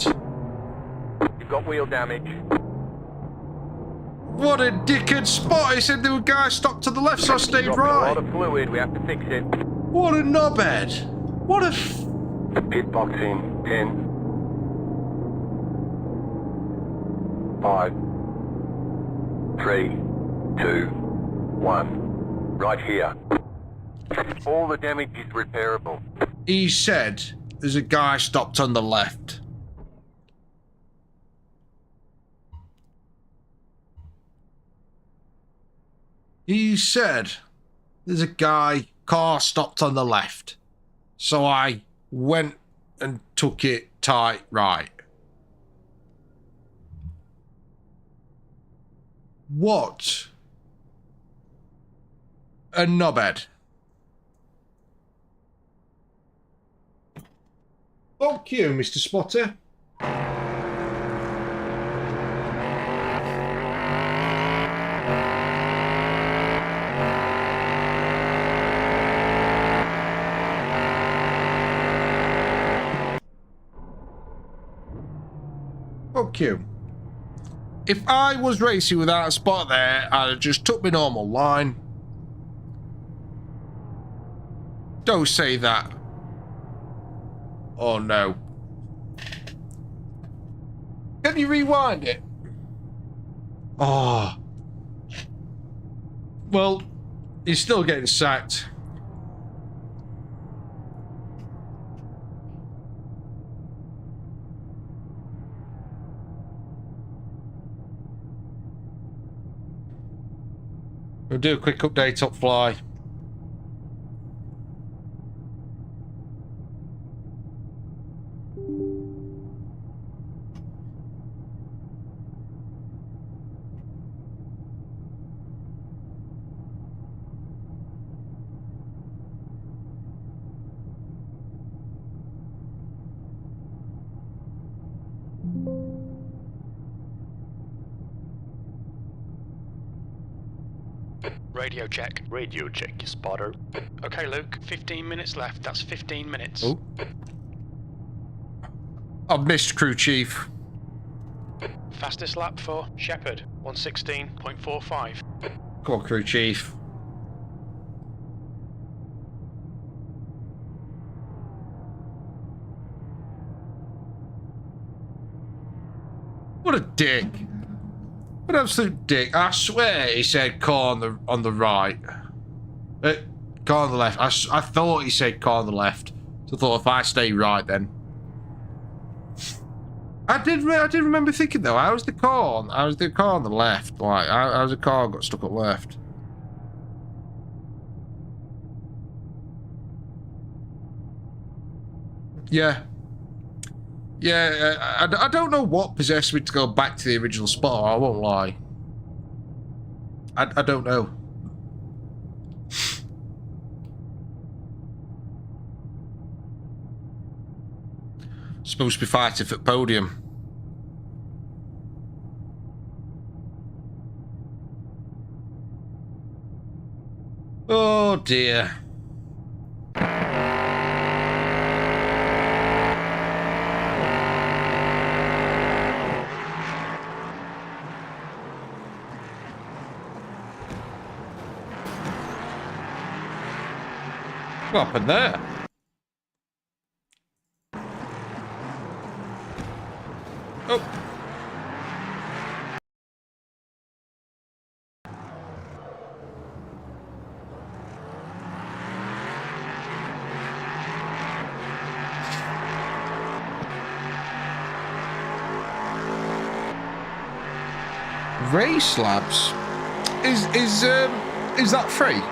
You've got wheel damage. What a dickhead spot. He said there were guys stopped to the left, so I stayed Dropping a right. lot of fluid. We have to fix it. What a knobhead. What a Pit box in 10, 5, 3, 2, 1. Right here. All the damage is repairable. He said there's a guy stopped on the left. He said there's a car stopped on the left. So I went and took it tight right. What a knobhead. Fuck you, Mr. Spotter. Fuck you. If I was racing without a spot there, I'd have just took my normal line. Don't say that. Oh no. Can you rewind it? Oh. Well, he's still getting sacked. We'll do a quick update up fly. Radio check, spotter. Okay, Luke, 15 minutes left. That's 15 minutes. Oh. I've missed, crew chief. Fastest lap for Shepherd, 116.45. Come on, crew chief. What a dick. What an absolute dick. I swear he said car on the right. Car on the left. I thought he said car on the left. So I thought if I stay right then. I did remember thinking though, how was the car on the left? Like, how was the car got stuck at left? Yeah. Yeah, I don't know what possessed me to go back to the original spot, I won't lie. I don't know. Supposed to be fighting for the podium. Oh dear. What happened there? Oh. Race Labs. Is that free?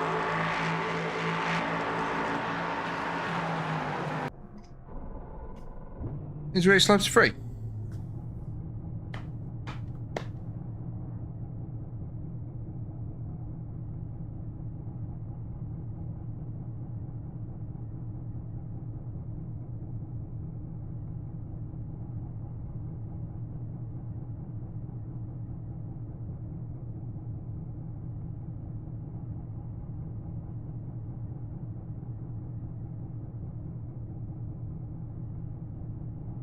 Is Race Labs free?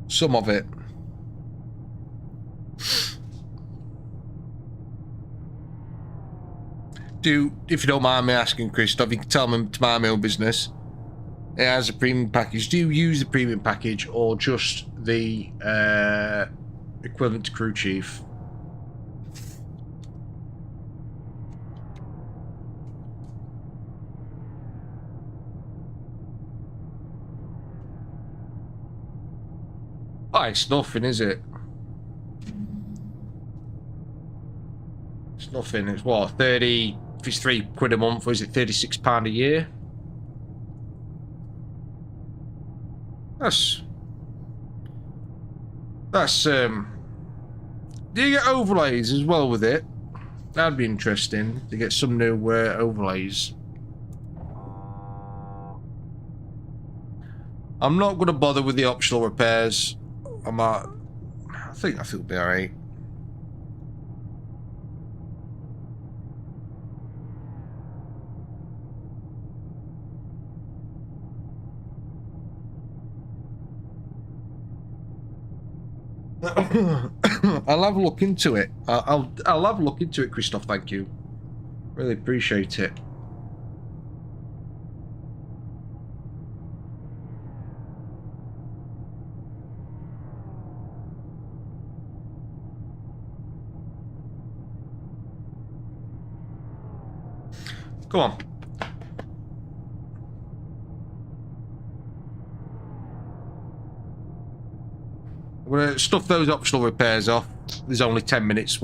Some of it. If you don't mind me asking, Christoph, you can tell me to mind my own business. It has a premium package. Do you use the premium package or just the equivalent to crew chief? Oh, it's nothing, is it? It's nothing. It's what, 30, if it's £3 a month, or is it £36 a year? That's do you get overlays as well with it? That'd be interesting to get some new overlays. I'm not going to bother with the optional repairs. I think it'll be alright. I'll have a look into it. I'll have a look into it, Christoph. Thank you. Really appreciate it. Come on. I'm gonna stuff those optional repairs off. There's only 10 minutes.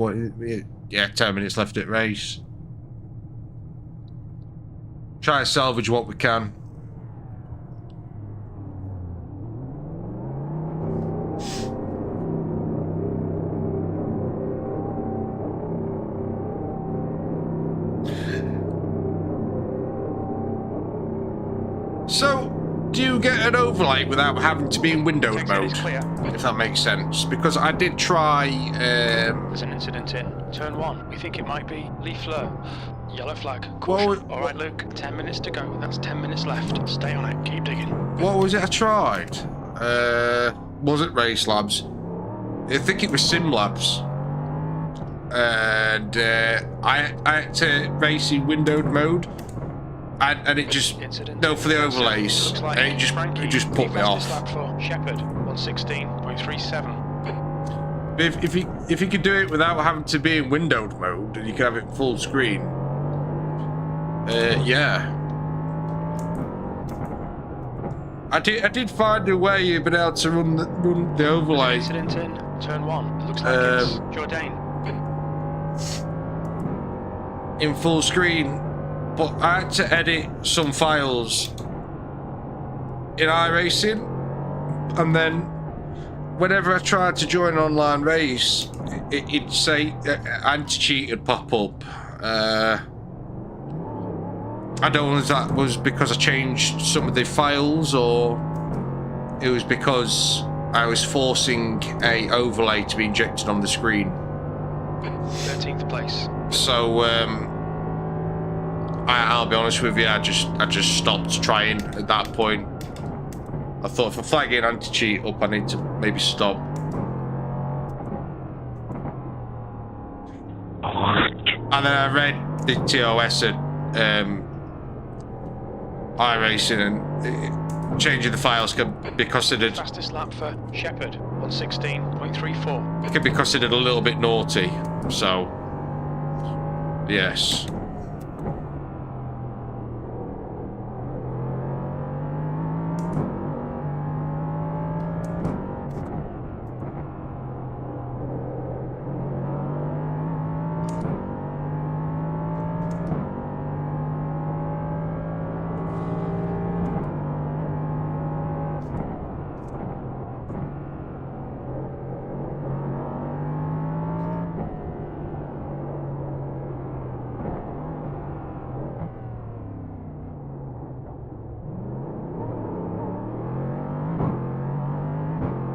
Yeah, 10 minutes left at race. Try to salvage what we can. So, do you get an overlay without having to be in windowed mode? If that makes sense. Because I did try... There's an incident in turn 1. We think it might be Lee Fleur. Yellow flag. Caution. Well, alright, Luke. 10 minutes to go. That's 10 minutes left. Stay on it. Keep digging. What was it I tried? Was it Race Labs? I think it was Sim Labs. And I had to race in windowed mode. And it just no for the overlays, like and it just put me off. Shepherd 116.37. If you could do it without having to be in windowed mode and you can have it full screen, yeah. I did find a way you've been able to run the overlay. Incident in turn 1. It looks like it's Jourdain. In full screen. But I had to edit some files in iRacing, and then whenever I tried to join an online race, it'd say anti-cheat would pop up. I don't know if that was because I changed some of the files, or it was because I was forcing a overlay to be injected on the screen. 13th place. So, I'll be honest with you, I just stopped trying at that point. I thought if I'm flagging anti-cheat up, I need to maybe stop. And then I read the TOS at iRacing, and changing the files can be considered... Fastest lap for Shepherd, 116.34. It can be considered a little bit naughty, so... Yes.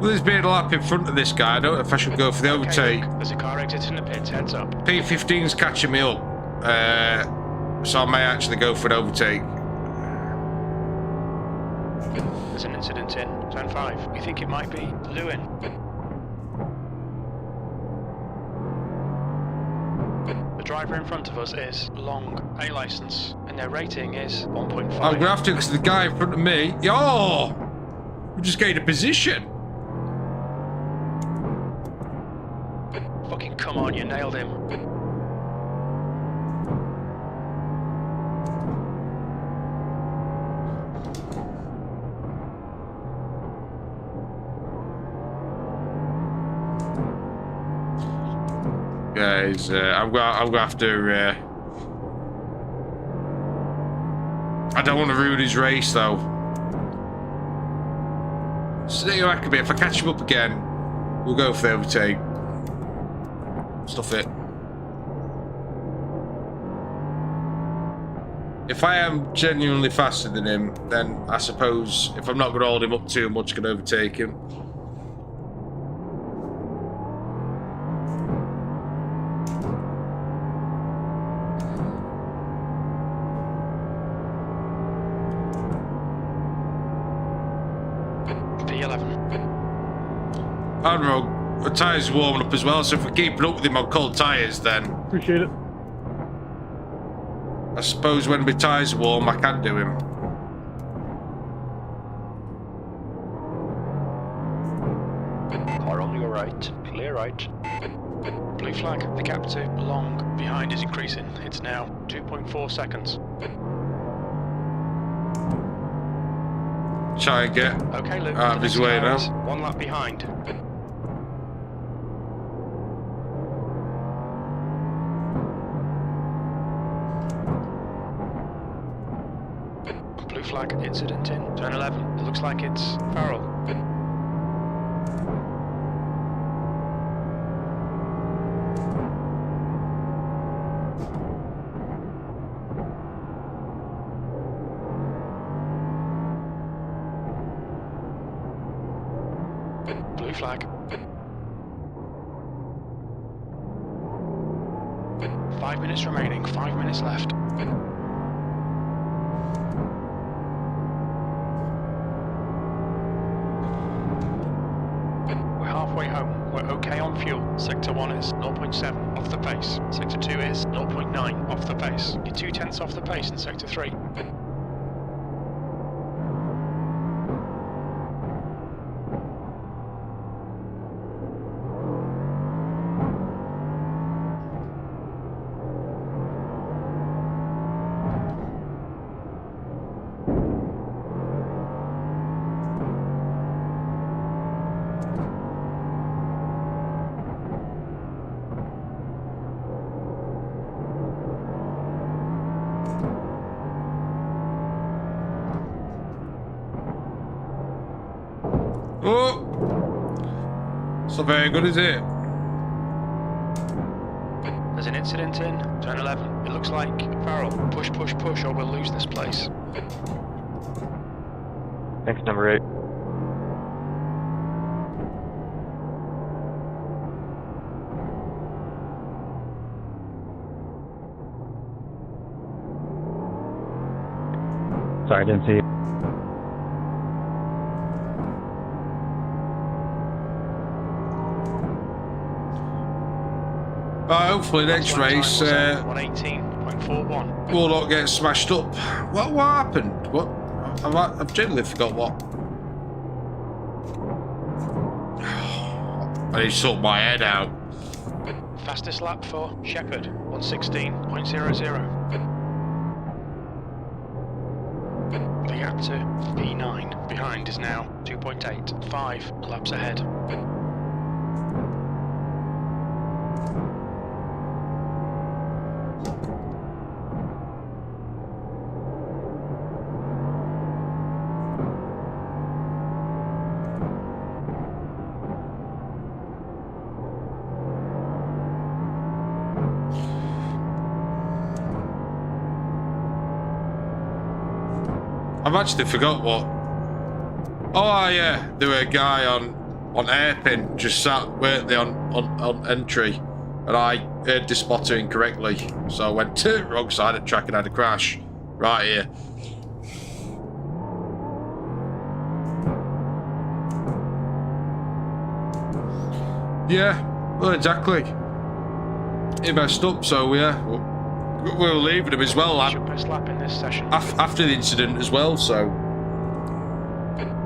Well, there's been a lap in front of this guy. I don't know if I should go for the overtake. Luke, there's a car exiting the pits. Heads up. P15's catching me up. So I may actually go for an overtake. There's an incident in Zone 5. We think it might be Lewin. The driver in front of us is Long, A license, and their rating is 1.5. I'm going to have to because the guy in front of me... Oh! We just gained a position. Fucking come on, you nailed him. Guys, I'm gonna have to. I don't want to ruin his race though. See who I can be. If I catch him up again, we'll go for the overtake. Stuff it. If I am genuinely faster than him, then I suppose if I'm not going to hold him up too much, I can overtake him. I don't know, the tyres are warming up as well, so if we keep it up with him on cold tyres, then... Appreciate it. I suppose when my tyres are warm, I can do him. Car on your right, clear right. Blue flag, the gap to Long behind is increasing. It's now 2.4 seconds. Try and get okay, Luke, out of his way now. One lap behind. Blue flag, incident in turn 11. It looks like it's Farrell. Blue flag. 5 minutes remaining, 5 minutes left. We're halfway home. We're okay on fuel. Sector 1 is 0.7 off the pace. Sector 2 is 0.9 off the pace. You're 2/10 off the pace in Sector 3. Oh! It's not very good, is it? There's an incident in turn 11. It looks like Farrell. Push, push, push, or we'll lose this place. Thanks, number 8. Sorry, I didn't see you. Hopefully next race, 118.41. we'll not get smashed up. What happened? What? I've genuinely forgot what. I need to sort my head out. Fastest lap for Shepherd, 116.00. The gap to P9 behind is now 2.8, 5 laps ahead. I've actually forgot what. Oh yeah, there were a guy on on hairpin, just sat weren't they on entry, and I heard the spotter incorrectly, so I went to the wrong side of the track and had a crash right here. Yeah, well, exactly. He messed up, so yeah, we were leaving him as well Best lap in this session. after the incident as well. So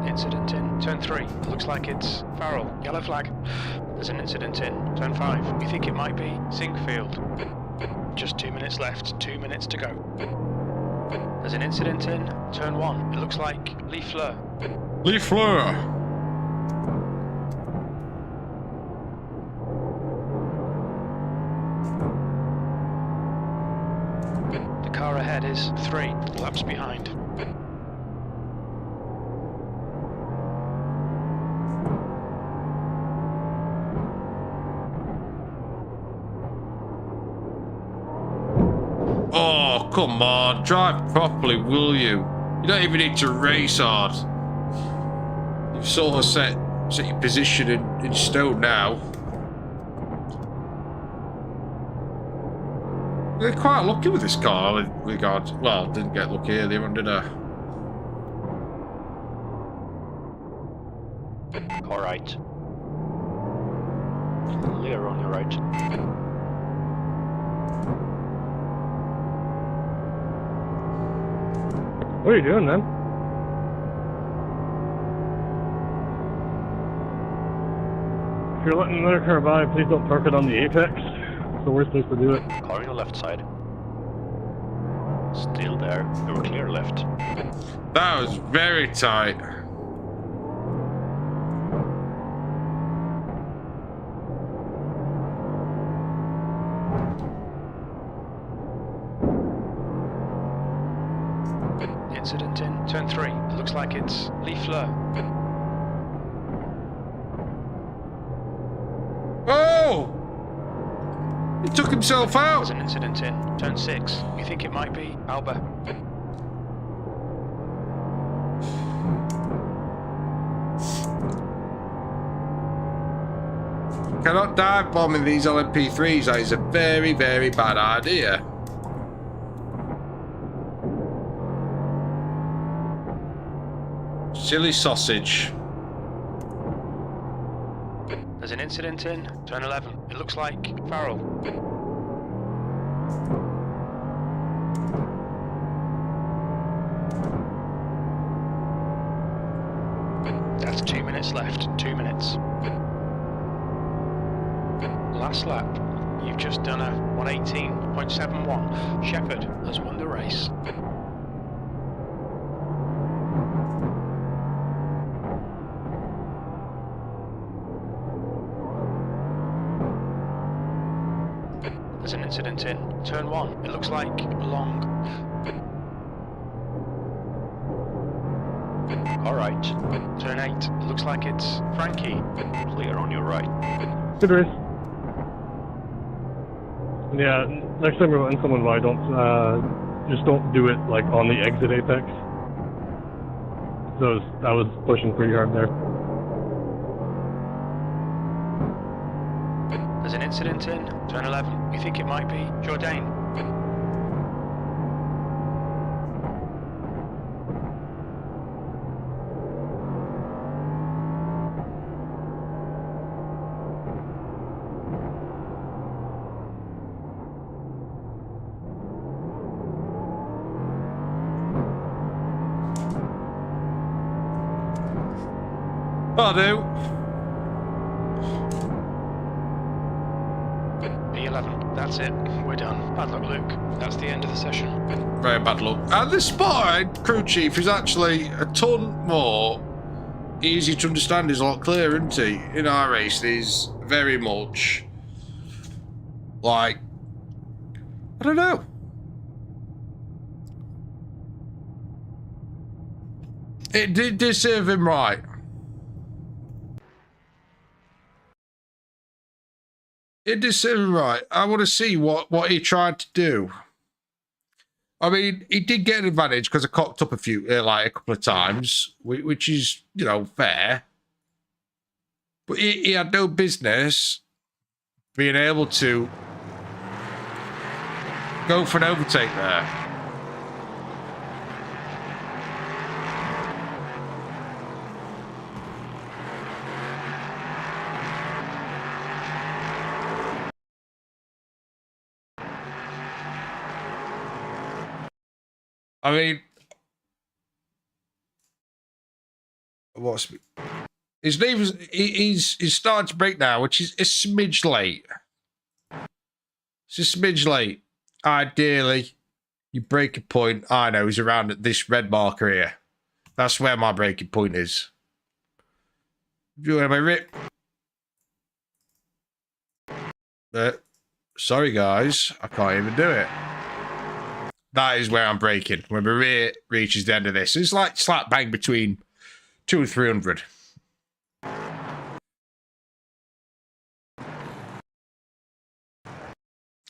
Incident in turn 3. Looks like it's Farrell. Yellow flag. There's an incident in turn 5. We think it might be Sinkfield. Just 2 minutes left. 2 minutes to go. There's an incident in turn 1. It looks like Lee Fleur. Lee Fleur. The car ahead is 3 laps behind. Oh, come on, drive properly, will you? You don't even need to race hard. You've sort of set your position in stone now. They're quite lucky with this car in regards. Well, didn't get lucky earlier on, did I? All right. Clear on your right. What are you doing, man? If you're letting another car by, please don't park it on the apex. It's the worst place to do it. Car on your left side. Still there. You were clear left. That was very tight. Incident in turn 3. It looks like it's Lee Fleur. Oh! He took himself There's out. an incident in turn 6. We think it might be Alba. Cannot dive bomb in these LMP3s. That is a very, very bad idea. Silly sausage. There's an incident in turn 11. It looks like Farrell. That's 2 minutes left. 2 minutes. Last lap. You've just done a 118.71. Shepherd has won the race. There's an incident in turn 1. It looks like Long. All right. Turn 8. It looks like it's Frankie. Clear on your right. Good race. Yeah, next time you're letting someone by, just don't do it like on the exit apex. So I was pushing pretty hard there. There's an incident in turn 11. We think it might be Jourdain. I do. P11. That's it. We're done. Bad luck, Luke. That's the end of the session. Very bad luck. And the spotlight crew chief is actually a ton more easy to understand. He's a lot clearer, isn't he? In iRacing, he's very much like, I don't know. It did serve him right. It did serve him right. I want to see what he tried to do. I mean, he did get an advantage because I cocked up a couple of times, which is, you know, fair. But he had no business being able to go for an overtake there. I mean, what's his name? He's starting to break now, which is a smidge late. It's a smidge late. Ideally, your breaking point, I know, is around this red marker here. That's where my breaking point is. You want my rip? Sorry, guys, I can't even do it. That is where I'm braking. When my rear reaches the end of this, it's like slap bang between 200 and 300.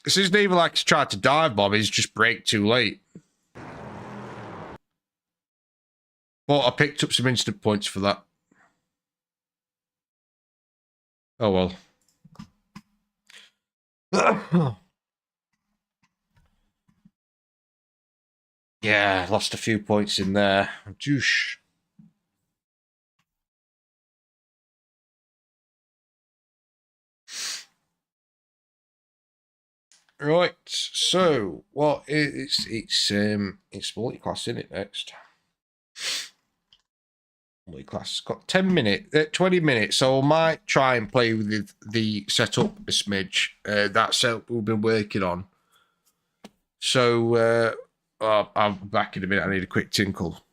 This isn't even like he's tried to dive bomb, he's just brake too late. But I picked up some instant points for that. Oh well. Yeah, lost a few points in there. Juice. Right, so what is it's multi-class, isn't it, next? Multi-class. Got 10 minutes, 20 minutes, so I might try and play with the setup a smidge. That setup we've been working on. So I'm back in a minute. I need a quick tinkle.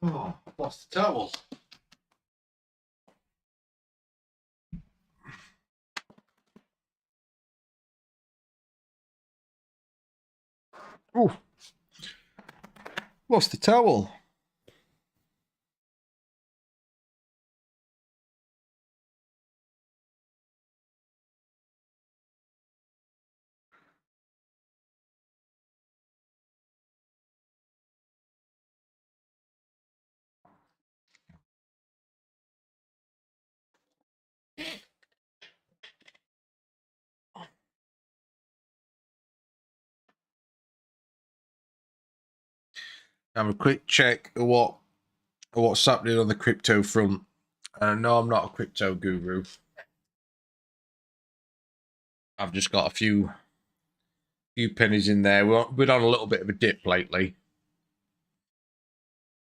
Oh, lost the towel. Oh, lost the towel. Have a quick check of what's happening on the crypto front. No, I'm not a crypto guru. I've just got a few pennies in there. We've been on a little bit of a dip lately,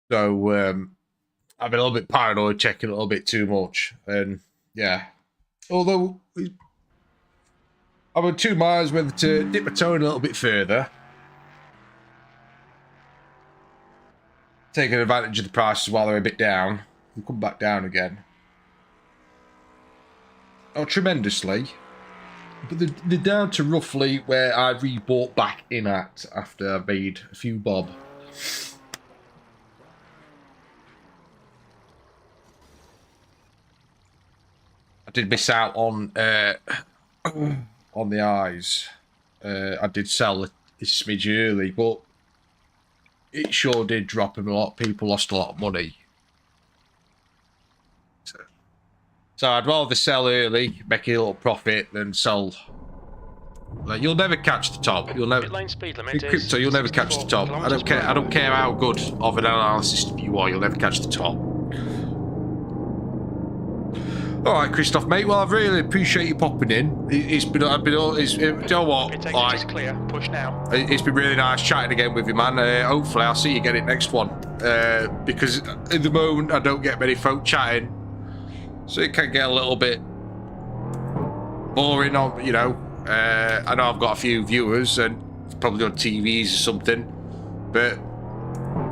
so I've been a little bit paranoid, checking a little bit too much, and yeah. Although I'm on 2 miles whether to dip my toe in a little bit further, taking advantage of the prices while they're a bit down. We'll come back down again. Not tremendously, but they're down to roughly where I rebought back in at after I've made a few bob. I did miss out on the eyes. I did sell a smidge early, but it sure did drop him a lot. People lost a lot of money. So I'd rather sell early, make a little profit, than sell Like, you'll never catch the top. You'll never. Pit lane speed limit In crypto, you'll never catch the top. I don't care. I don't care how good of an analyst you are. You'll never catch the top. All right, Christoph, mate. Well, I really appreciate you popping in. It's been. You know what? Pit exit Like, is clear. Push now. it's been really nice chatting again with you, man. Hopefully, I'll see you again at next one. Because at the moment, I don't get many folk chatting, so it can get a little bit boring. On you know. I know I've got a few viewers and probably on TVs or something, but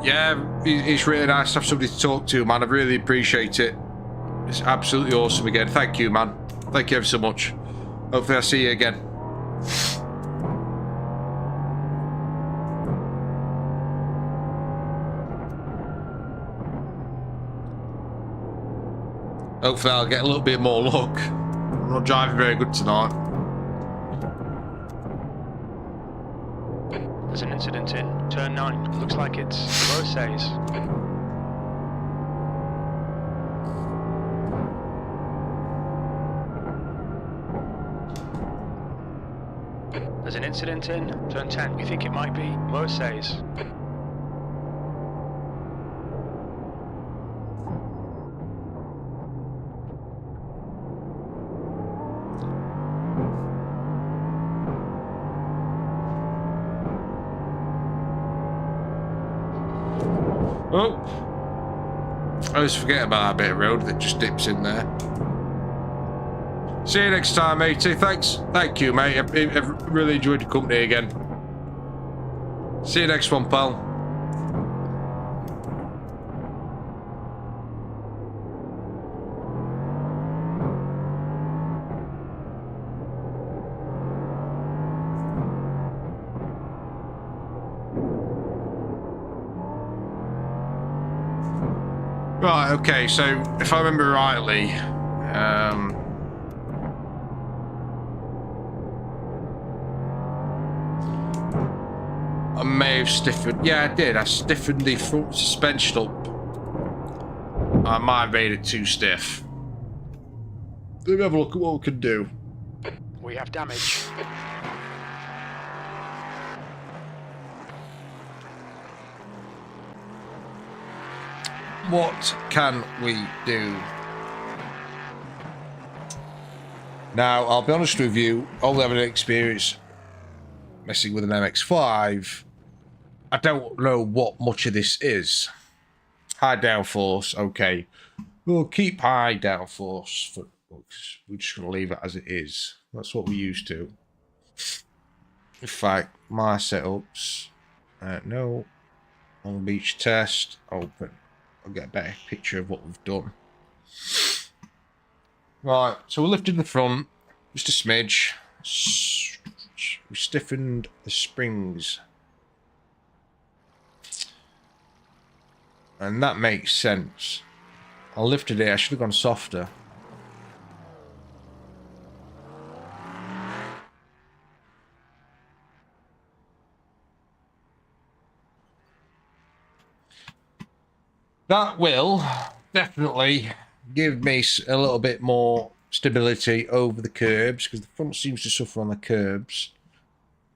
yeah, it's really nice to have somebody to talk to, man. I really appreciate it. It's absolutely awesome again. Thank you, man. Thank you ever so much. Hopefully I'll see you again. Hopefully I'll get a little bit more luck. I'm not driving very good tonight. There's an incident in turn 9. Looks like it's Rosays. There's an incident in turn 10. We think it might be Rosays. Oh, I always forget about that bit of road that just dips in there. See you next time, matey. Thanks. Thank you, mate. I've really enjoyed your company again. See you next one, pal. Right, okay, so if I remember rightly, I may have stiffened. Yeah, I did. I stiffened the front suspension up. I might have made it too stiff. Let me have a look at what we can do. We have damage. What can we do? Now, I'll be honest with you, only having experience messing with an MX-5, I don't know what much of this is. High downforce, okay. We'll keep high downforce, for we're just going to leave it as it is. That's what we're used to. In fact, my setups, no, on beach test, open. I'll get a better picture of what we've done. Right, so we lifted the front just a smidge. We stiffened the springs. And that makes sense. I lifted it, I should have gone softer. That will definitely give me a little bit more stability over the curbs, because the front seems to suffer on the curbs.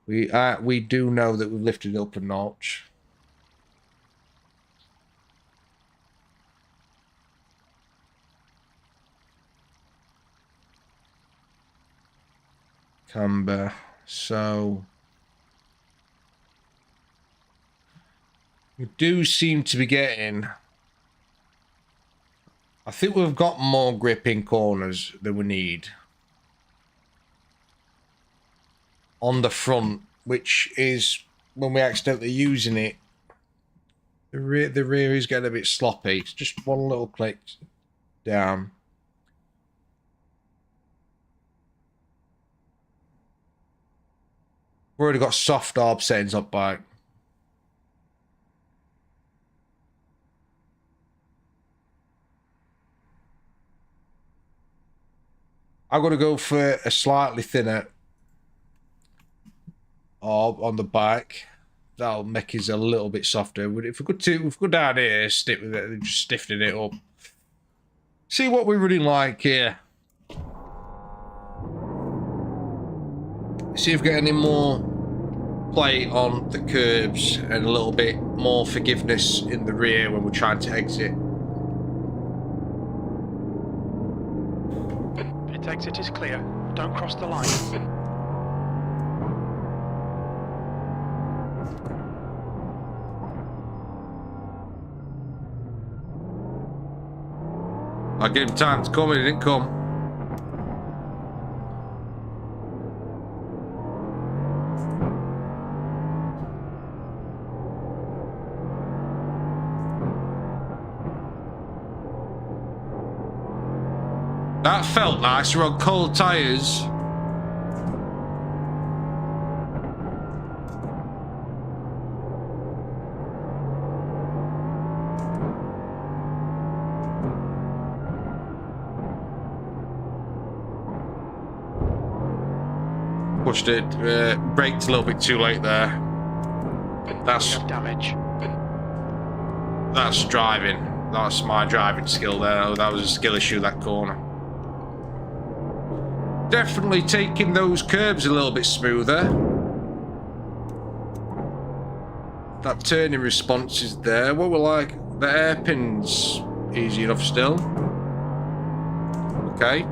We do know that we've lifted it up a notch. Camber, so we do seem to be getting. I think we've got more grip in corners than we need on the front, which is when we're accidentally using it. The rear is getting a bit sloppy. It's just one little click down. We've already got soft arb settings up back. I'm going to go for a slightly thinner arb on the back. That'll make it a little bit softer. If we go down here, stick with it, just stiffening it up. See what we're running like here. See if we get any more play on the curbs and a little bit more forgiveness in the rear when we're trying to exit. Pit exit is clear. Don't cross the line. I gave him time to come and he didn't come. That felt nice. We're on cold tyres. Pushed it, braked a little bit too late there. That's damage. That's driving. That's my driving skill there. That was a skill issue, that corner. Definitely taking those curbs a little bit smoother. That turning response is there. What we're like, the hairpin's easy enough still. Okay.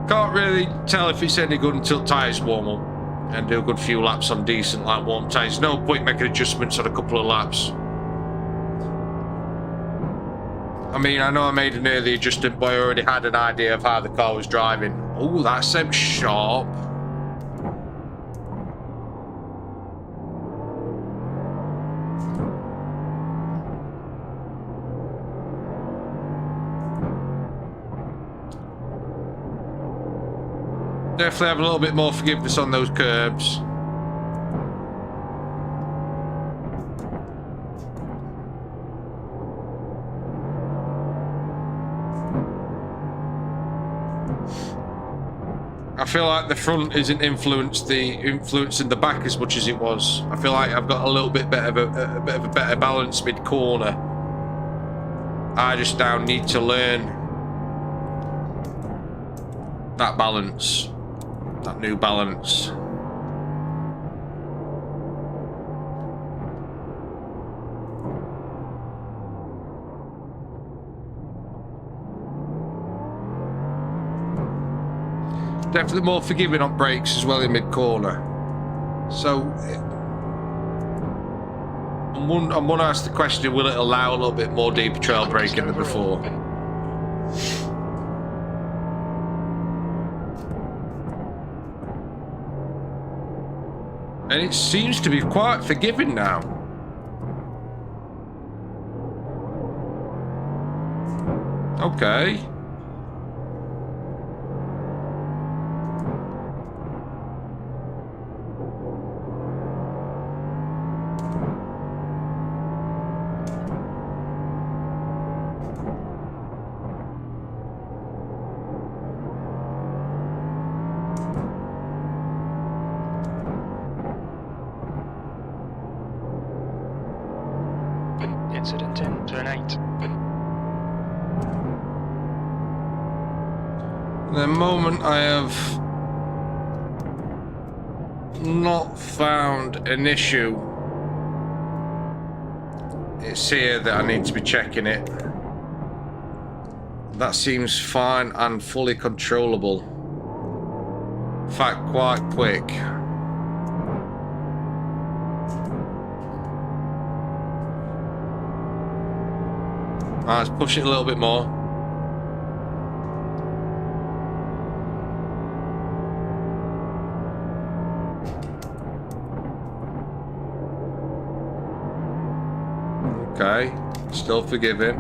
Can't really tell if it's any good until tyres warm up and do a good few laps on decent, like warm tyres. No point making adjustments on a couple of laps. I mean, I know I made an early adjustment, but I already had an idea of how the car was driving. Oh, that seems sharp. Definitely have a little bit more forgiveness on those curbs. I feel like the front isn't influencing the back as much as it was. I feel like I've got a little bit better a bit of a better balance mid corner. I just now need to learn that balance, that new balance. Definitely more forgiving on brakes as well in mid-corner. So, I'm going to ask the question, will it allow a little bit more deeper trail braking than before? And it seems to be quite forgiving now. Okay. Incident in turn 8. The moment I have not found an issue, it's here that I need to be checking it. That seems fine and fully controllable. In fact, quite quick. Let's push it a little bit more. Okay, still forgiving.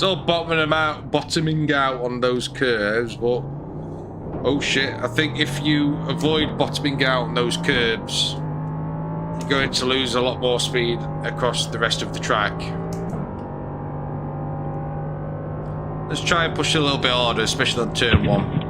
Still bottoming out on those curves, but oh shit, I think if you avoid bottoming out on those curves, you're going to lose a lot more speed across the rest of the track. Let's try and push a little bit harder, especially on turn 1.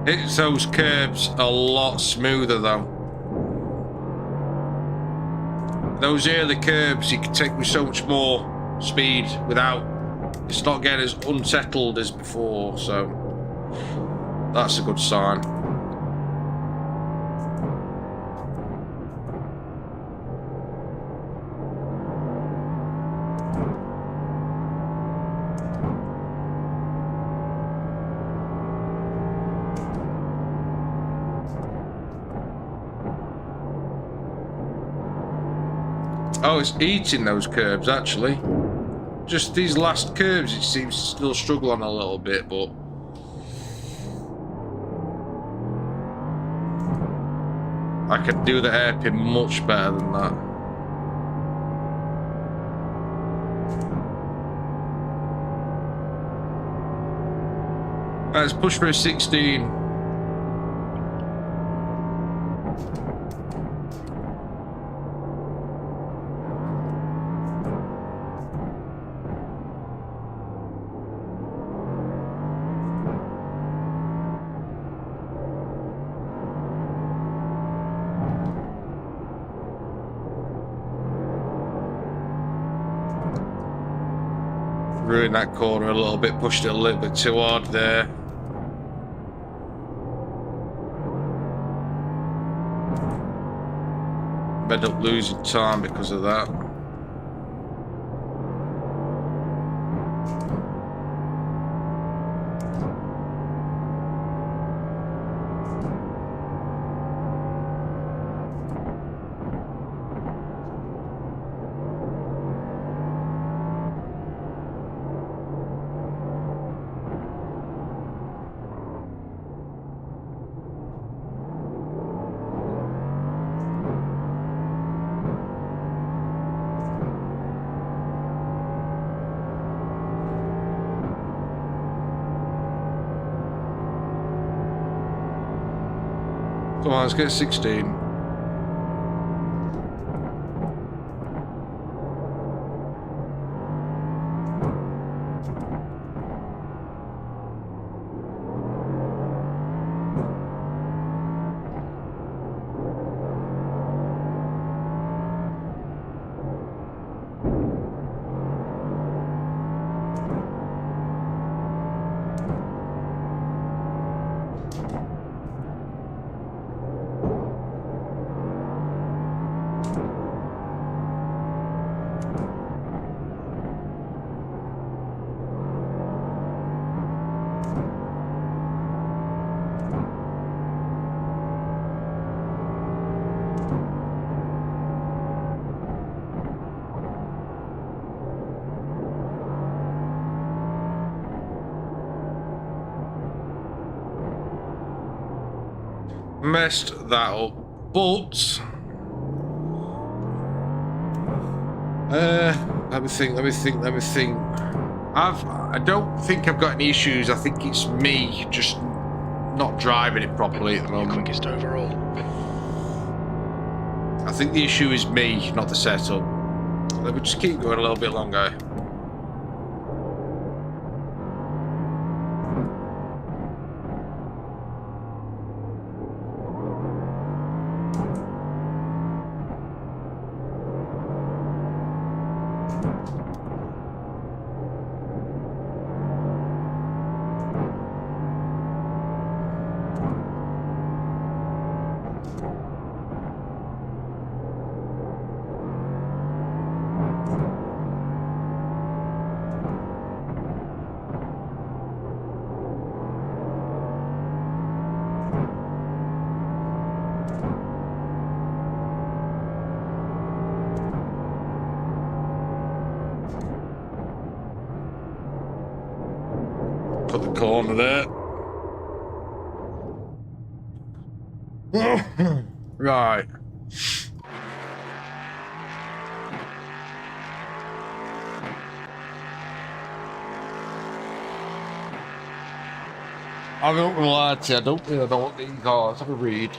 Hits those curbs a lot smoother though. Those early curbs, you can take with so much more speed without, it's not getting as unsettled as before, so that's a good sign. Oh, it's eating those curves, actually. Just these last curves, it seems to still struggle on a little bit, but... I could do the hairpin much better than that. Let's push for a 16. Ruined that corner a little bit, pushed it a little bit too hard there. Ended up losing time because of that. Come on, let's get 16. Messed that up, but let me think. I don't think I've got any issues. I think it's me just not driving it properly at the moment. Quickest overall. I think the issue is me, not the setup. Let me just keep going a little bit longer. Put the corner there. Right. I'm not gonna lie to you, I don't want these cars. Have a read.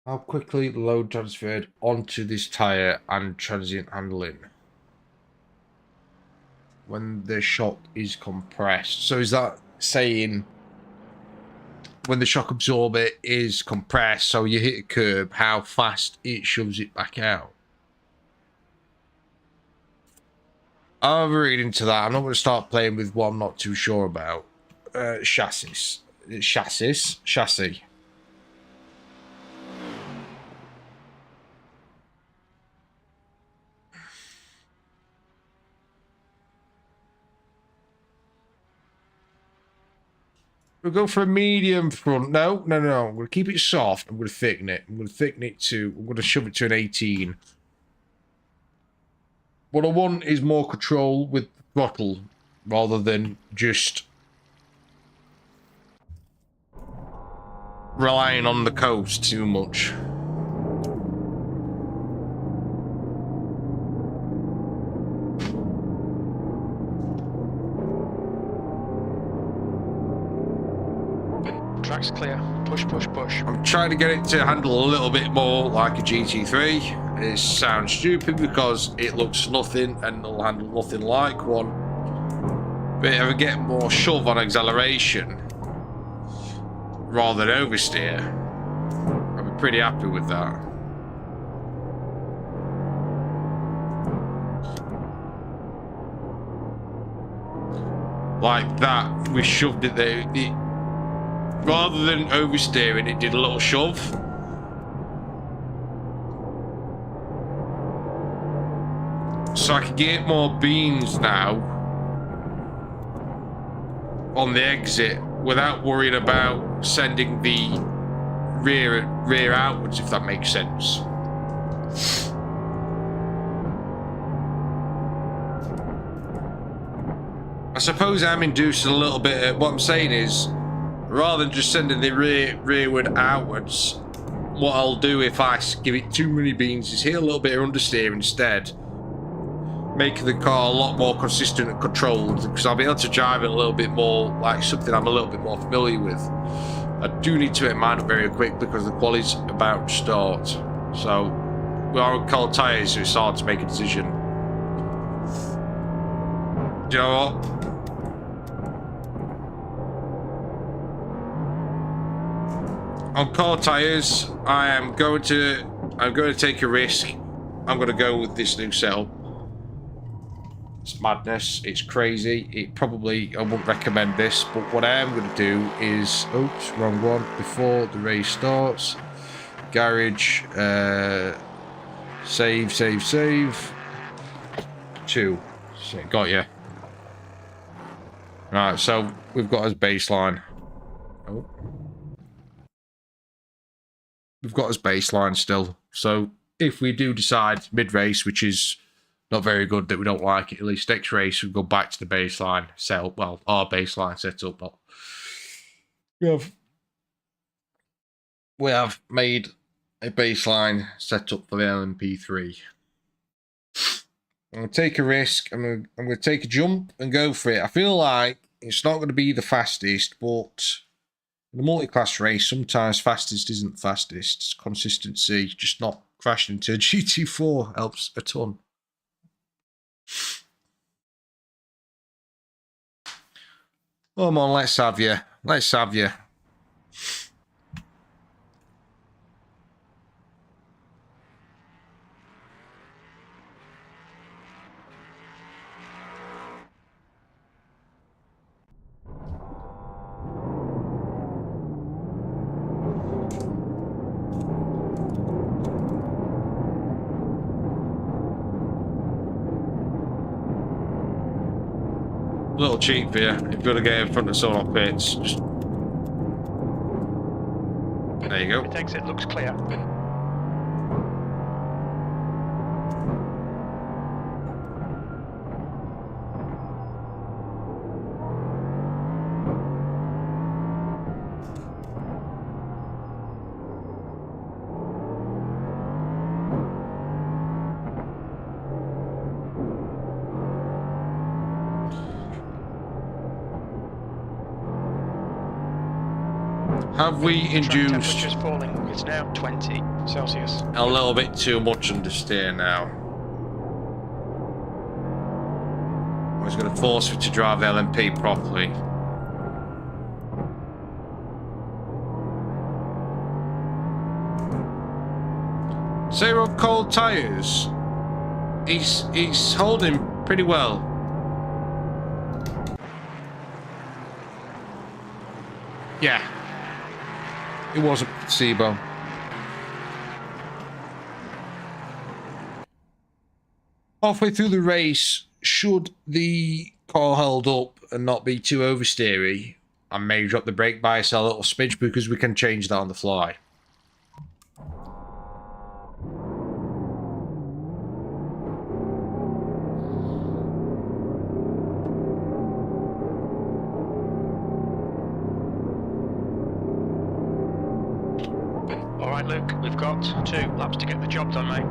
How quickly the load transferred onto this tyre and transient handling when the shock is compressed. So is that saying when the shock absorber is compressed, so you hit a curb, how fast it shoves it back out? I'll have a read into that. I'm not going to start playing with what I'm not too sure about. Chassis. We'll go for a medium front. No. I'm going to keep it soft. I'm going to thicken it. I'm going to shove it to an 18. What I want is more control with the throttle rather than just relying on the coast too much. Track's clear. Push, push, push. I'm trying to get it to handle a little bit more like a GT3. It sounds stupid because it looks nothing and it'll handle nothing like one. But if I get more shove on acceleration rather than oversteer, I'll be pretty happy with that. Like that, we shoved it there. Rather than oversteering, it did a little shove. So I can get more beans now on the exit without worrying about sending the rear outwards, if that makes sense. I suppose I'm inducing a little bit of, what I'm saying is, rather than just sending the rearward outwards, what I'll do if I give it too many beans is hit a little bit of understeer instead, making the car a lot more consistent and controlled, because I'll be able to drive it a little bit more like something I'm a little bit more familiar with. I do need to make mine up very quick because the quality's about to start. So we are on cold tyres, so it's hard to make a decision. Do you know what? On cold tyres, I'm going to take a risk. I'm going to go with this new setup. It's madness. It's crazy. I wouldn't recommend this, but what I am going to do is, oops, wrong one. Before the race starts, garage, save. 2. Got you. Right, so we've got his baseline. Oh. We've got his baseline still. So if we do decide mid-race, which is not very good, that we don't like it, at least next race we'll go back to the baseline setup. Well, our baseline setup. But we have made a baseline setup for the LMP3. I'm going to take a risk. I'm going to take a jump and go for it. I feel like it's not going to be the fastest, but in a multi-class race, sometimes fastest isn't fastest. It's consistency, just not crashing into a GT4 helps a ton. Come on, let's have you. Let's have you. A little cheap here. If you've got to get in front of someone on pits, just There you go. Pit exit looks clear. Have we Track induced temperature's falling. It's now 20 Celsius. a little bit too much understeer now? I was going to force me to drive the LMP properly. Zero cold tires. He's holding pretty well. Yeah. It was a placebo. Halfway through the race, should the car hold up and not be too oversteery, I may drop the brake bias a little smidge because we can change that on the fly. Alright, Luke, we've got 2 laps to get the job done, mate.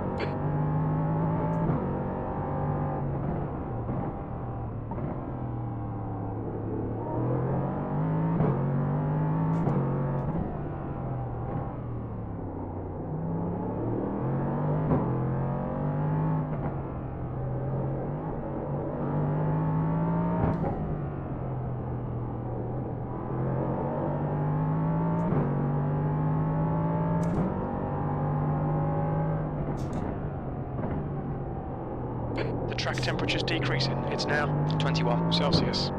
Track temperature's decreasing. It's now 21 Celsius.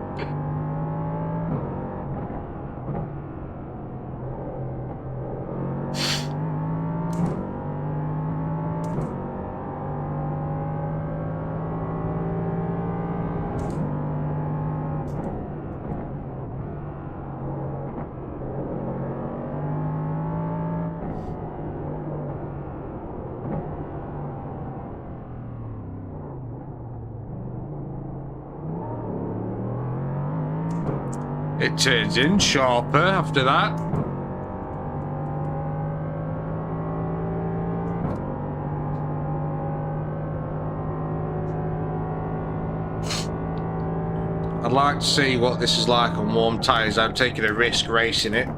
It turns in sharper after that. I'd like to see what this is like on warm tyres. I'm taking a risk racing it.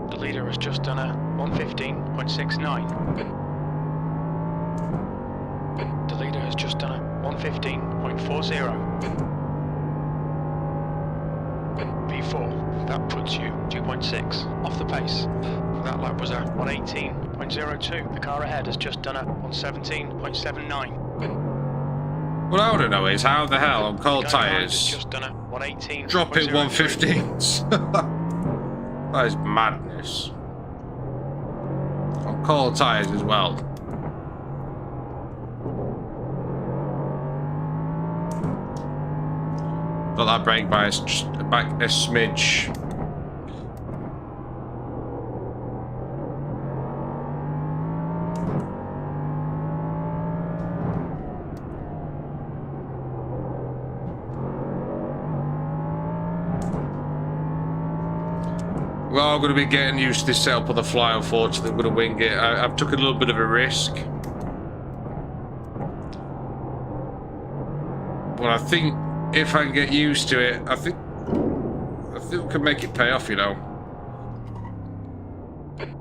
The leader has just done a 1:15.69. The leader has just done a 1:15.40. V4, that puts you 2.6 off the pace. That lap was a 1:18.02. The car ahead has just done a 1:17.79. What I want to know is how the hell on cold tyres just done a 1:18. dropping 115s. That is madness. On cold tyres as well. Got that brake bias just back a smidge. We're all going to be getting used to this setup on the fly, unfortunately. We're going to wing it. I've took a little bit of a risk. But I think if I can get used to it, I think we can make it pay off, you know.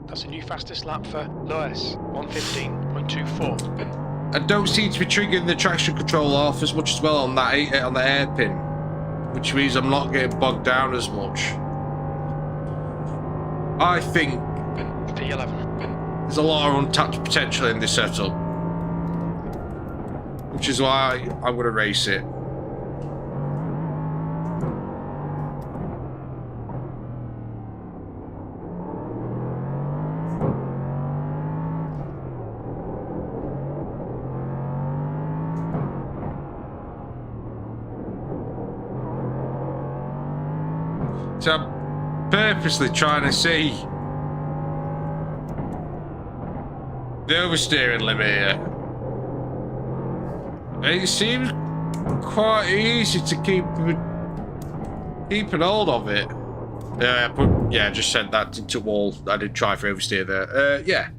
That's a new fastest lap for Lewis, 1:15.24. I don't seem to be triggering the traction control off as much as well on that on the hairpin, which means I'm not getting bogged down as much. I think P11. there's a lot of untapped potential in this setup, which is why I'm going to race it. So I'm purposely trying to see the oversteering limit here. It seems quite easy to keep an hold of it. But yeah, I just said that into wall. I did try for oversteer there. Yeah.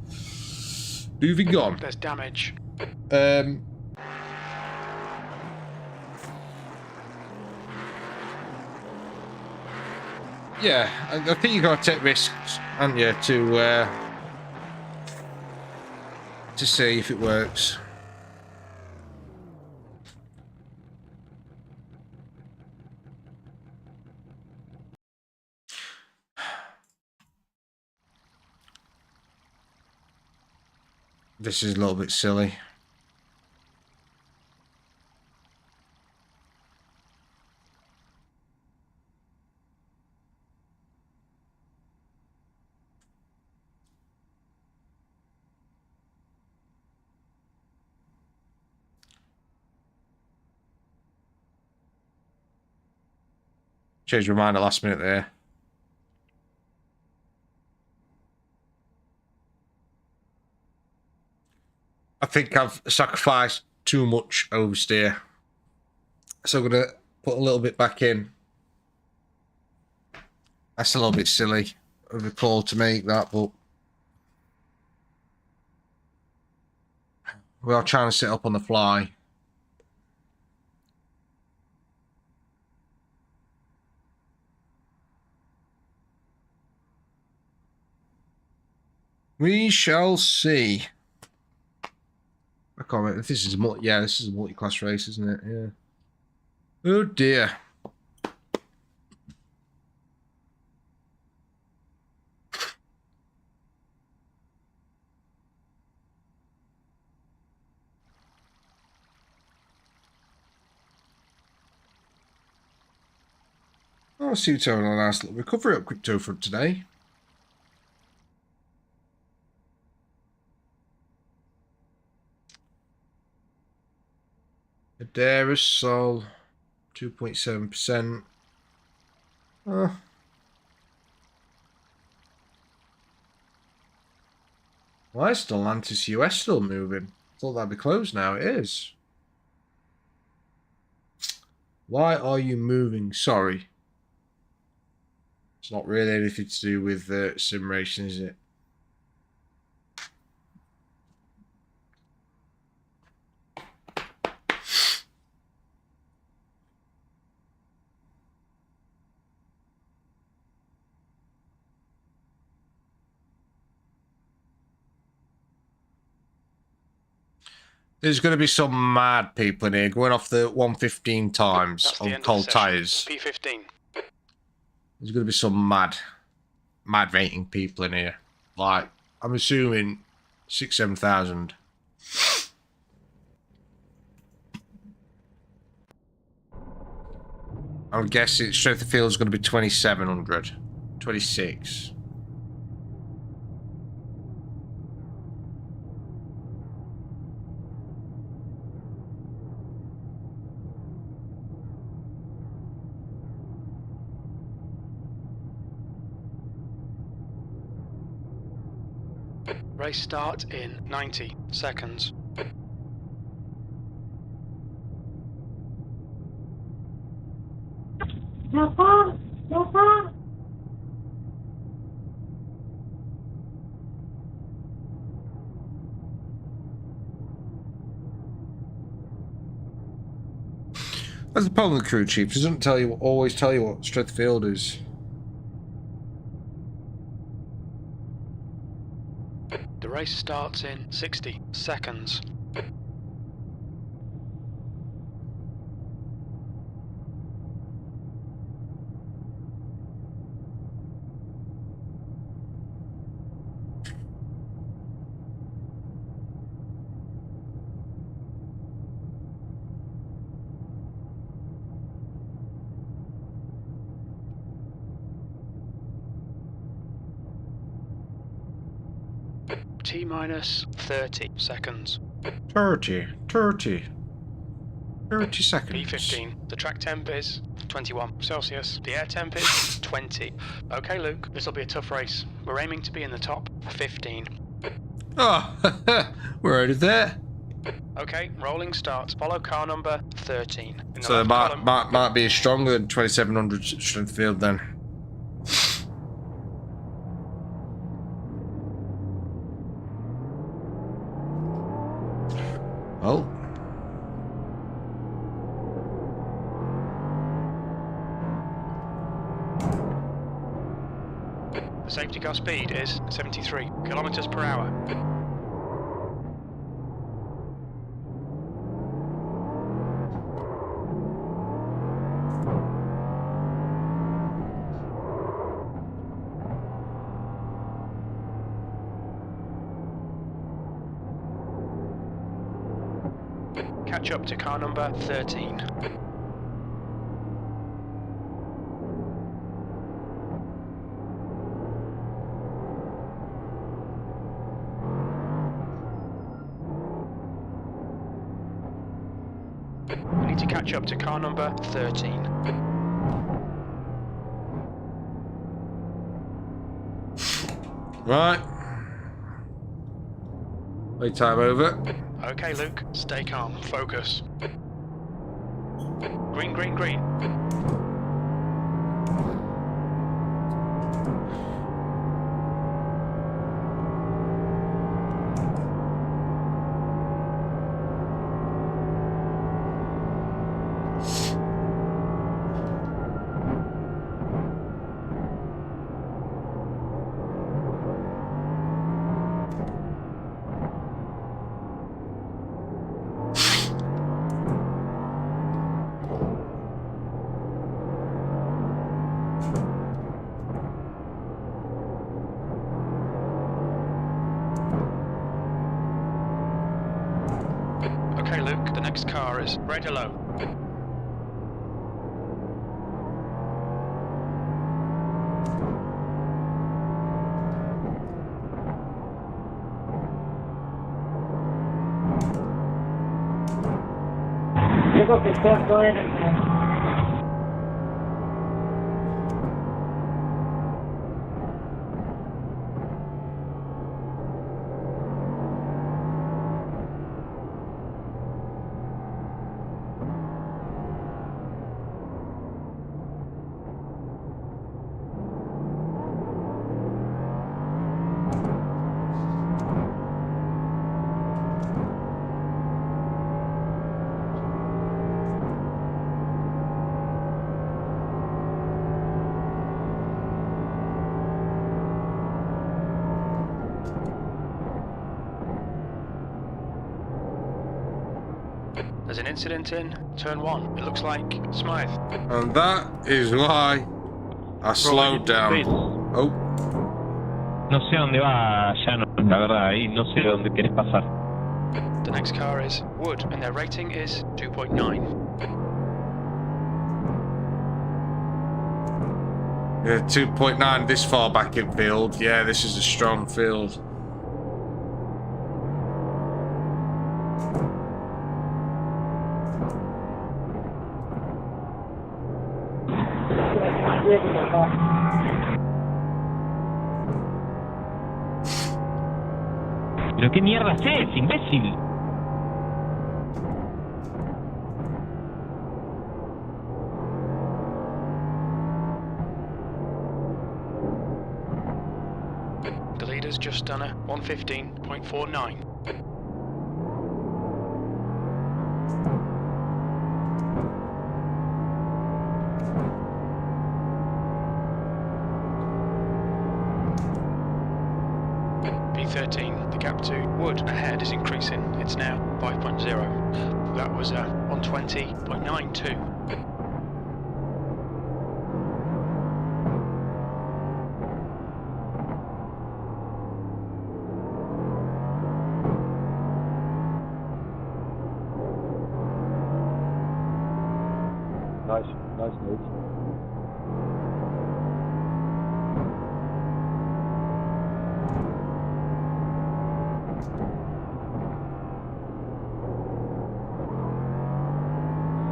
Moving on. There's damage. Yeah, I think you got to take risks, haven't you, to see if it works. This is a little bit silly. Changed my mind at last minute there. I think I've sacrificed too much oversteer. So I'm going to put a little bit back in. That's a little bit silly of a call to make that, but we are trying to set up on the fly. We shall see. I can't remember if this is a this is a multi-class race, isn't it? Yeah. Oh dear. Oh, see what's having a nice little recovery up crypto for today. Adara Sol, 2.7%. Why is Stellantis US still moving? Thought that'd be closed now. It is. Why are you moving? Sorry. It's not really anything to do with sim racing, is it? There's going to be some mad people in here going off the 115 times on cold tyres. P15. There's going to be some mad rating people in here. Like, I'm assuming 6,000-7,000. I'm guessing strength of field is going to be 2,700. 26. Race start in 90 seconds. That's the problem with the crew chief. He doesn't tell you, always tell you what strength field is. The race starts in 60 seconds. T-minus 30 seconds. 30 seconds. P15. The track temp is 21 Celsius. The air temp is 20. Okay, Luke, this'll be a tough race. We're aiming to be in the top 15. Oh, we're out of there. Okay, rolling start. Follow car number 13. In the So it left column. might be stronger than 2700 strength field then. Oh. The safety car speed is 73 kilometers per hour. Catch up to car number 13. We need to catch up to car number 13. Right. Wait time over. Okay, Luke, stay calm, focus. Green, green, green. Okay, Luke, the next car is right below. Digo que estás bueno. There's an incident in turn 1. It looks like Smythe. And that is why I slowed down. Oh. No sé dónde va, Shannon, la verdad, ahí no sé dónde quieres pasar. The next car is Wood, and their rating is 2.9. Yeah, 2.9 this far back in field. Yeah, this is a strong field. ¿Pero qué mierda haces, imbécil? The leader's just done a 115.49. P13, the gap to Wood ahead is increasing. It's now 5.0. That was 120.92. Nice move.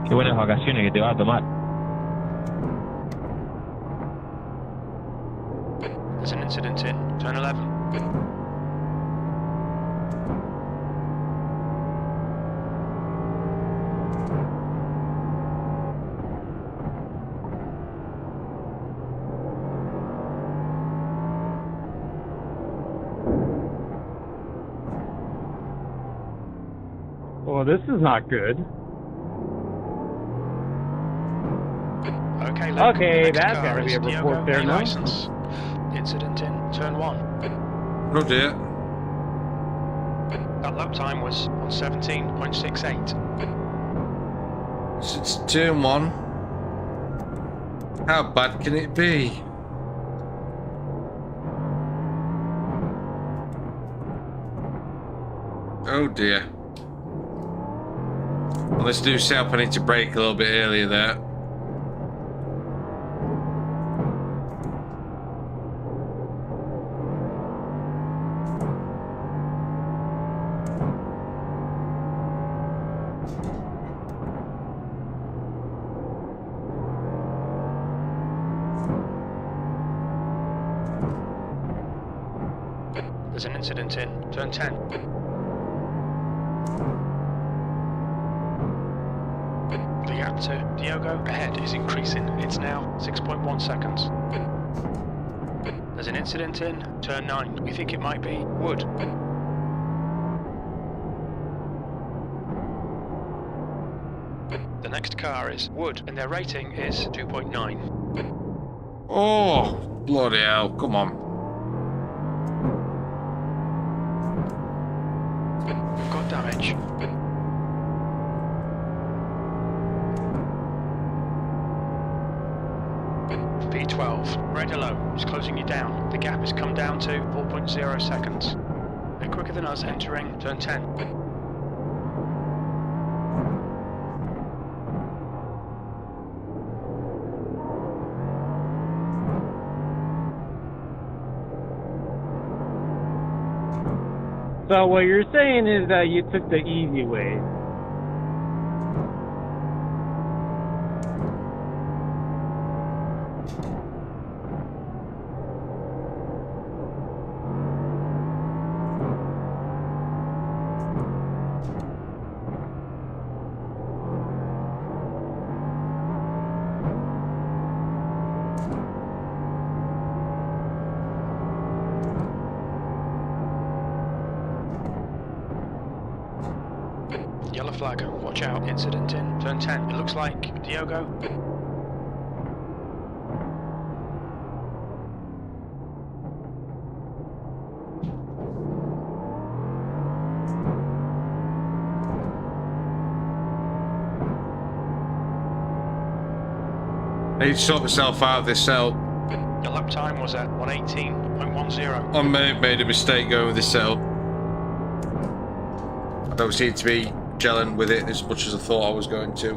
Qué buenas vacaciones que te va a tomar. There's an incident in turn 11. Well, this is not good. Okay, Luke, Okay, the next that's car gotta be is a report Diogo there, A no? license. Incident in turn 1. Oh dear. That lap time was on 17.68. So it's turn 1. How bad can it be? Oh dear. Well, let's do self. I need to brake a little bit earlier there. There's an incident in turn 10. The gap to Diogo ahead is increasing. It's now 6.1 seconds. There's an incident in turn 9. We think it might be Wood. The next car is Wood, and their rating is 2.9. Oh, bloody hell. Come on. We've got damage. P12, red alone, is closing you down. The gap has come down to 4.0 seconds. They're quicker than us entering turn 10. So what you're saying is that you took the easy way. Yellow flag, watch out, incident in turn 10. It looks like Diogo. I need to sort myself out of this cell. Your lap time was at 118.10. I may have made a mistake going with this cell. I don't seem to be gelling with it as much as I thought I was going to.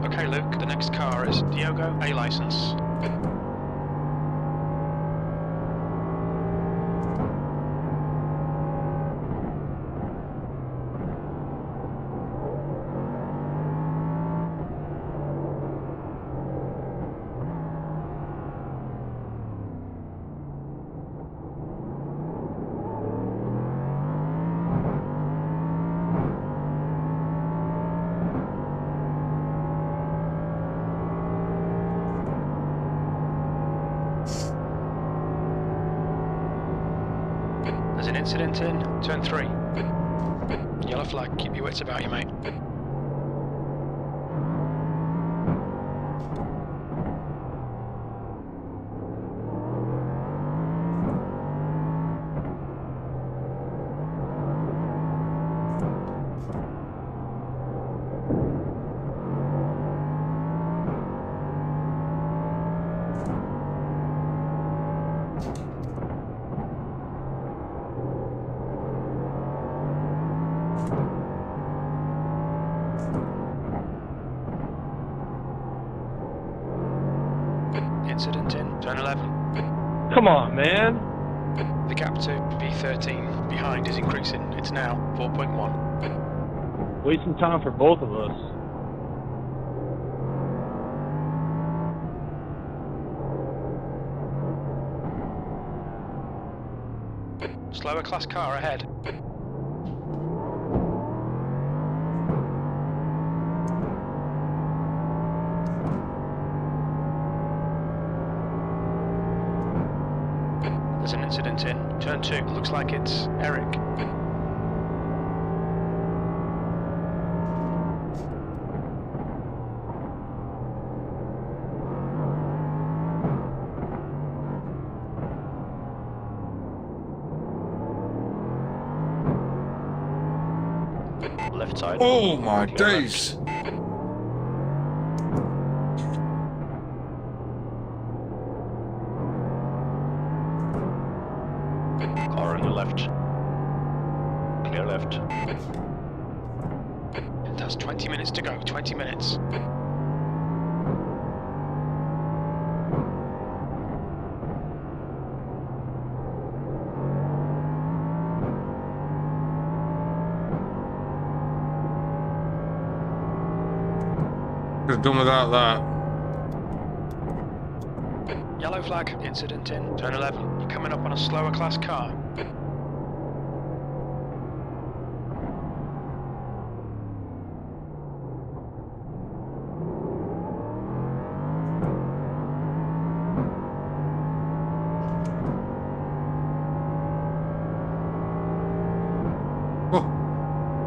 Okay, Luke, the next car is Diogo A license. There's an incident in turn 3. Yellow flag, keep your wits about you, mate. Incident in turn 11. Come on, man. The gap to B13 behind is increasing. It's now 4.1. Wasting time for both of us. Slower class car ahead. There's an incident in turn 2. Looks like it's Eric. Left side. Oh my days! Car on your left. Clear left. It has 20 minutes to go. 20 minutes. Could have done without that. Yellow flag. Incident in turn 11. You're coming up on a slower class car. Oh,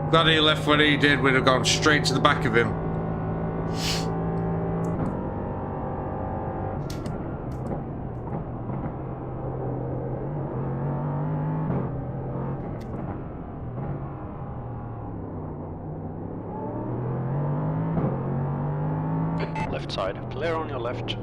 glad he left when he did. We'd have gone straight to the back of him. Left side. Clear on your left.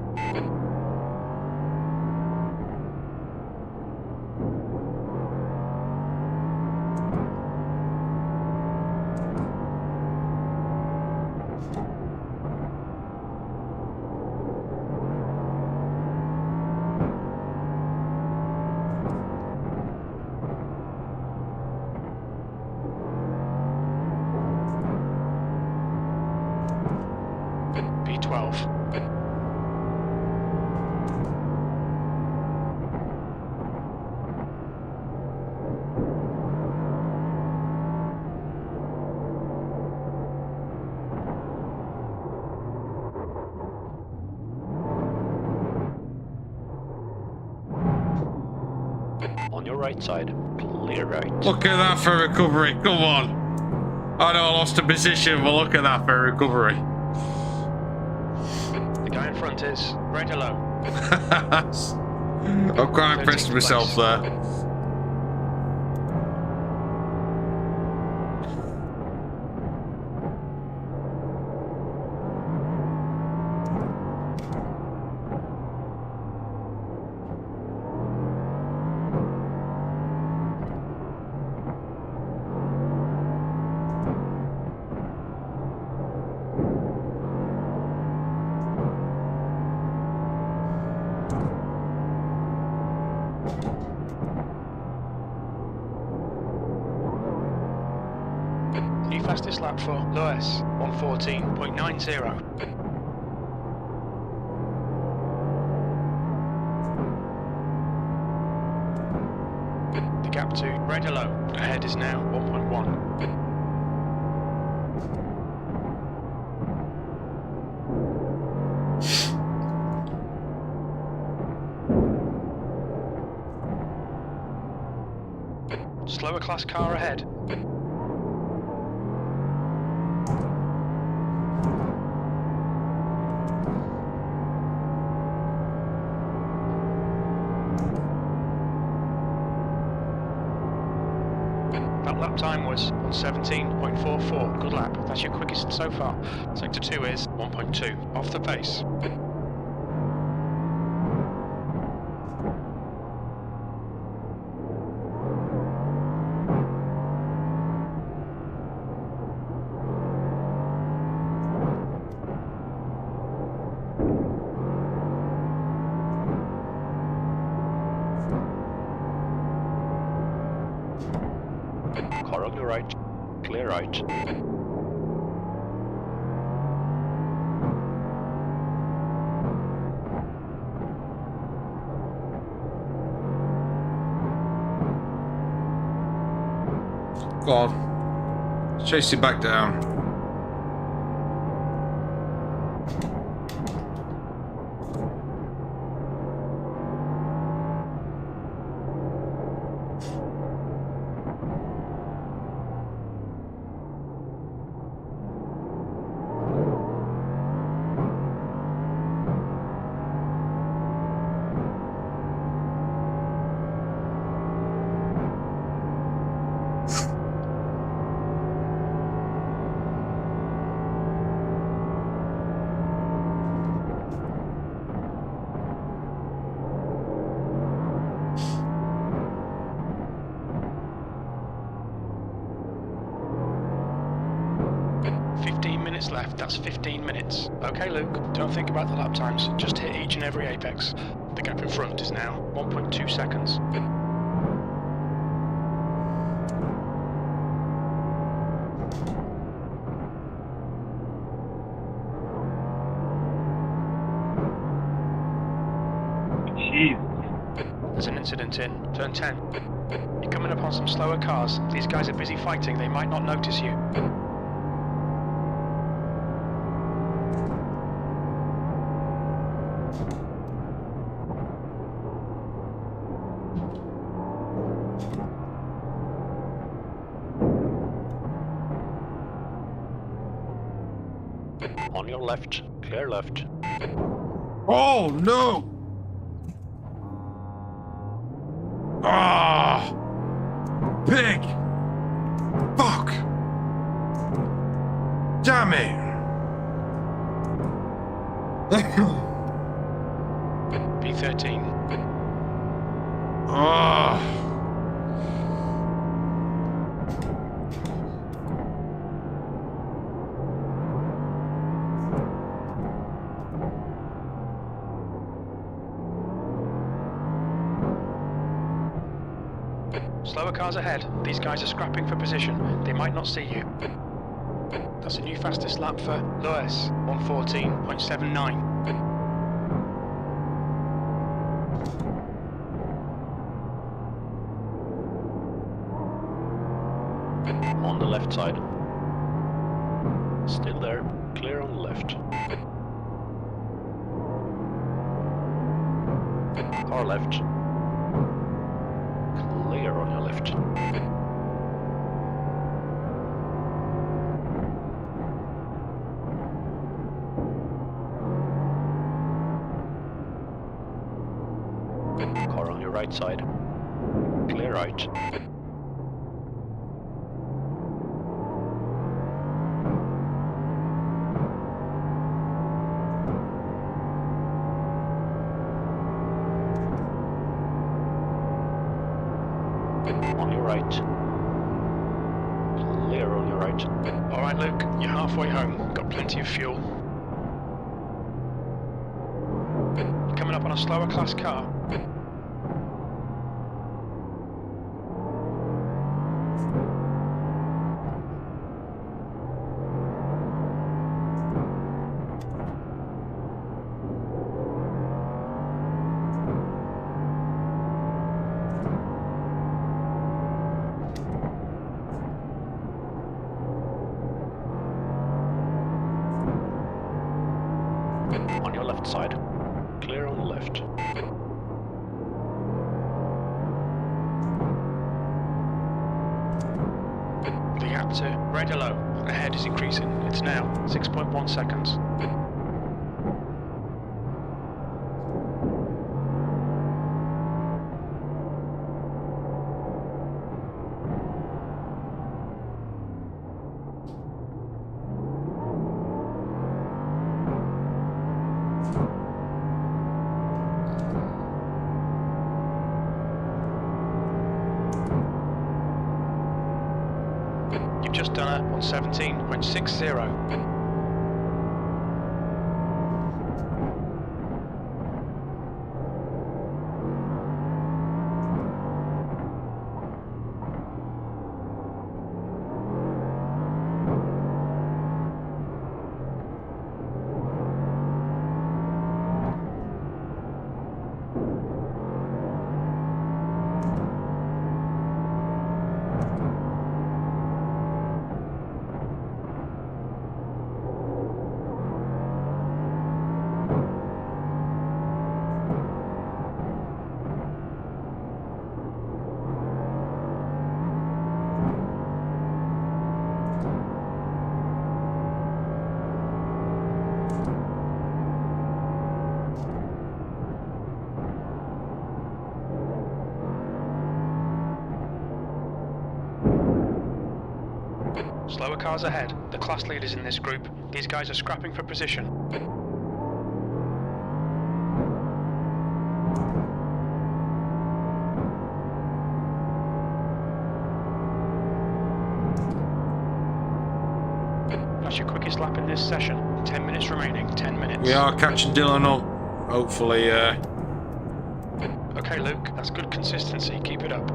B12. On your right side, clear right. Look at that for recovery. Come on. I know I lost a position, but look at that for recovery. The guy in front is right hello. I'm quite impressed with myself there. New fastest lap for Lewis, 1:14.90. The gap to right hello ahead is now 1.1. Slower class car ahead. That lap time was 1:17.44. Good lap. That's your quickest so far. Sector 2 is 1.2. Off the pace. Car on your right. Clear right. Go on. Chase it back down. Left, that's 15 minutes. Okay, Luke, don't think about the lap times, just hit each and every apex. The gap in front is now 1.2 seconds. Jeez. There's an incident in turn 10. You're coming up on some slower cars. These guys are busy fighting, they might not notice you. On your left, clear left. Oh no! Ah! Pig! Fuck! Damn it! B13. Ah! Slower cars ahead. These guys are scrapping for position. They might not see you. That's a new fastest lap for Lewis. 1:14.79. On the left side. Still there. Clear on the left. Car left. Clear on your left. Car on your right side. Clear right. On your right. Clear on your right. Alright, Luke, you're halfway home. Got plenty of fuel. You're coming up on a slower class car. On your left side. Clear on the left. Radar low. Ahead is increasing. It's now 6.1 seconds. You've just done it on 17.60. Slower cars ahead. The class leaders in this group. These guys are scrapping for position. That's your quickest lap in this session. 10 minutes remaining. 10 minutes. We are catching Dylan up. Hopefully, Okay, Luke. That's good consistency. Keep it up.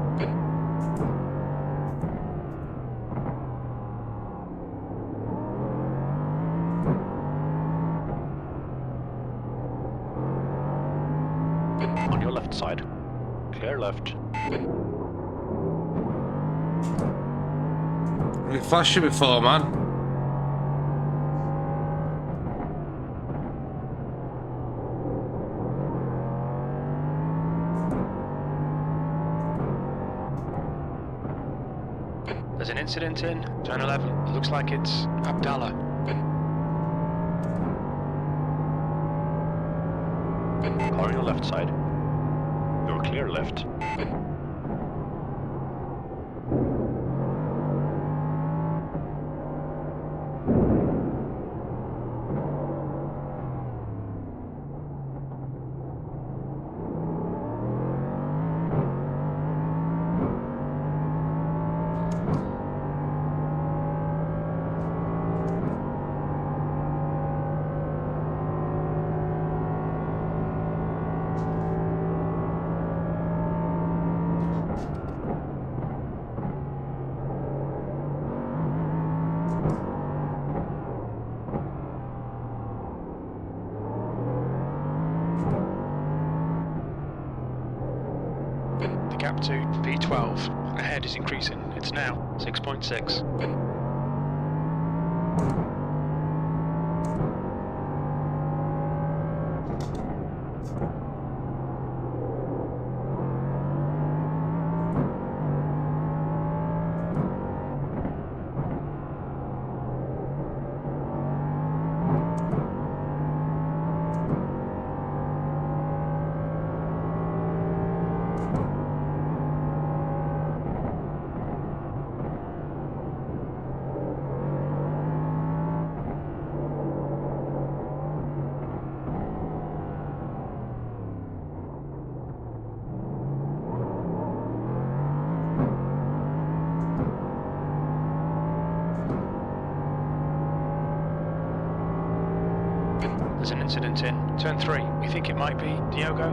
On your left side. Clear left. we flashed you before, man. There's an incident in turn 11. It looks like it's Abdallah. Car on your left side. You're clear left. The gap to P12 ahead is increasing. It's now 6.6. There's an incident in turn 3. We think it might be Diogo.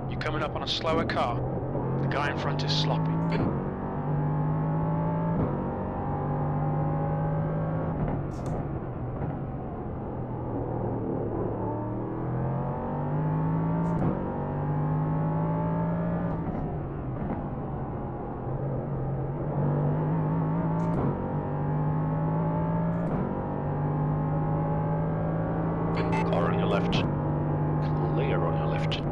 You're coming up on a slower car. The guy in front is sloppy. Car on your left. Clear on your left.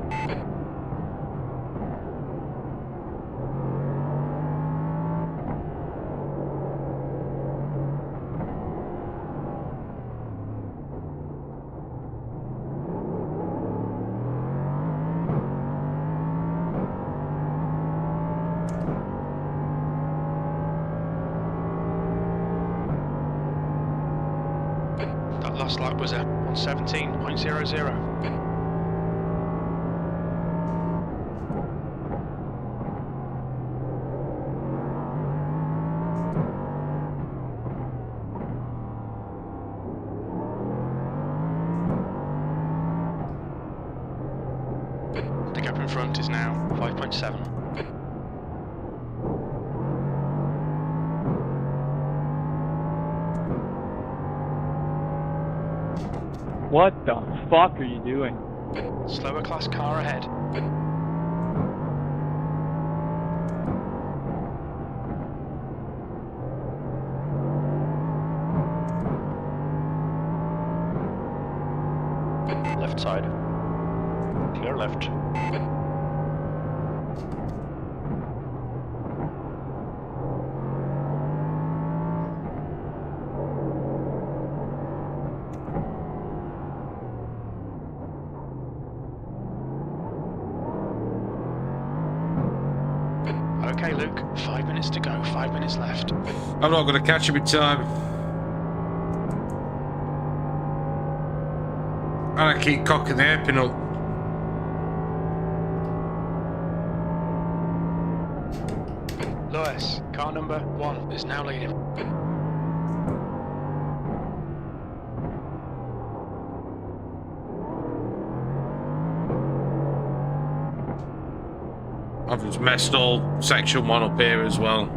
That last lap was a 1:17.00. The gap in front is now 5.7. What the fuck are you doing? Slower class car ahead. Left side. Clear left. Okay, Luke, 5 minutes to go, 5 minutes left. I'm not going to catch him in time. And I keep cocking the hairpin up. Lewis, car number 1 is now leading. I've just messed all section 1 up here as well.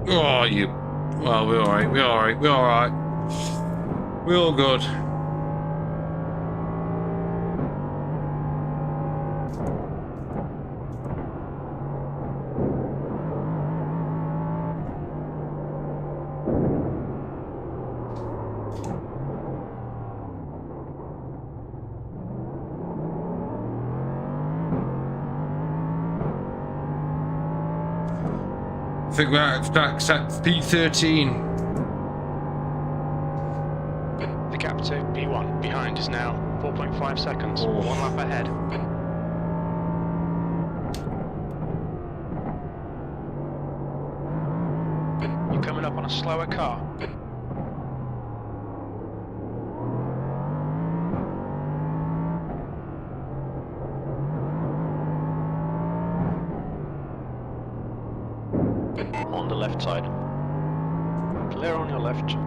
Oh, you... Well, we're alright, we're alright, we're alright. We're all good. I think we're at P13. The gap to P1 behind is now 4.5 seconds, 1 lap ahead. You're coming up on a slower car. On the left side. Clear on your left.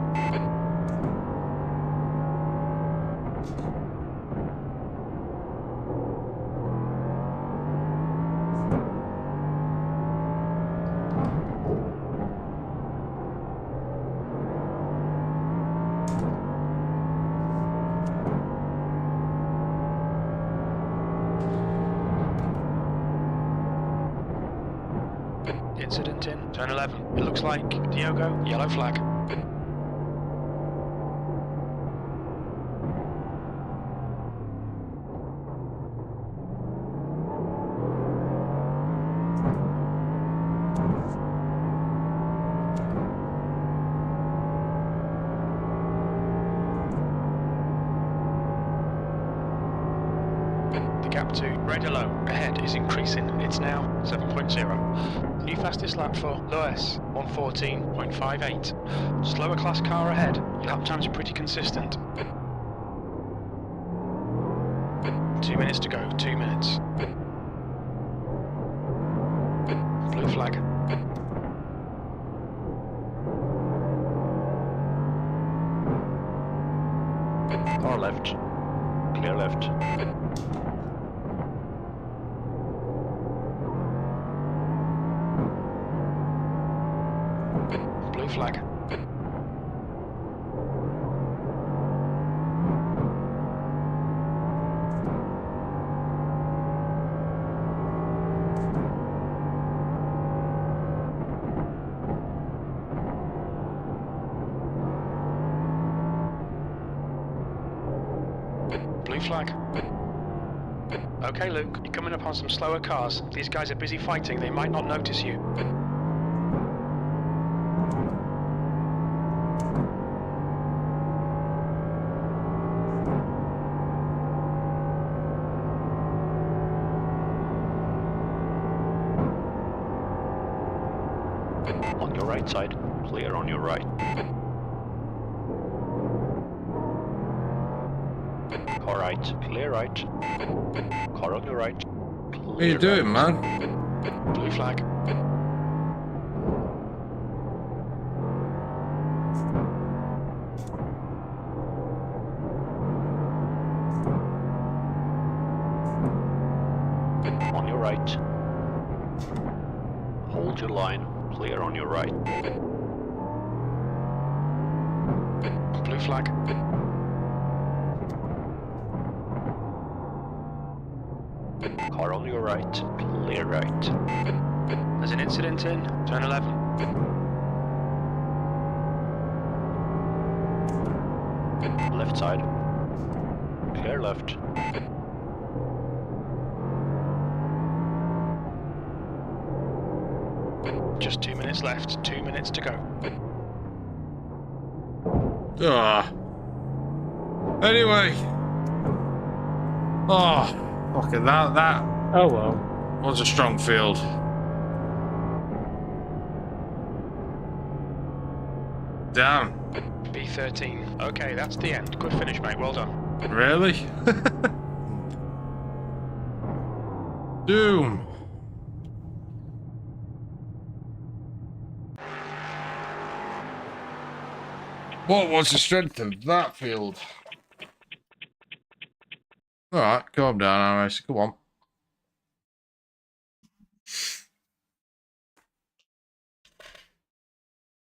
Incident in turn 11. It looks like Diogo, yellow flag. The gap to red alone ahead is increasing. It's now 7.0. New fastest lap for Lewis, 1:14.58. Slower class car ahead. Your lap times are pretty consistent. 2 minutes to go, 2 minutes. Blue flag. Car left. Clear left. Blue flag. Blue flag. Okay, Luke, you're coming up on some slower cars. These guys are busy fighting, they might not notice you. On your right side, clear on your right. Car right, clear right. Car on your right. What are you doing, man? Blue flag. On your right. Hold your line, clear on your right. Blue flag. Car on your right, clear right. There's an incident in turn 11. Left side. Clear left. Just 2 minutes left, 2 minutes to go. Ah. Anyway. Oh, okay, that Oh well. was a strong field. Damn. B13. Okay, that's the end. Good finish, mate. Well done. Really? Doom. What was the strength of that field? Alright, calm down, iRacing. Come on.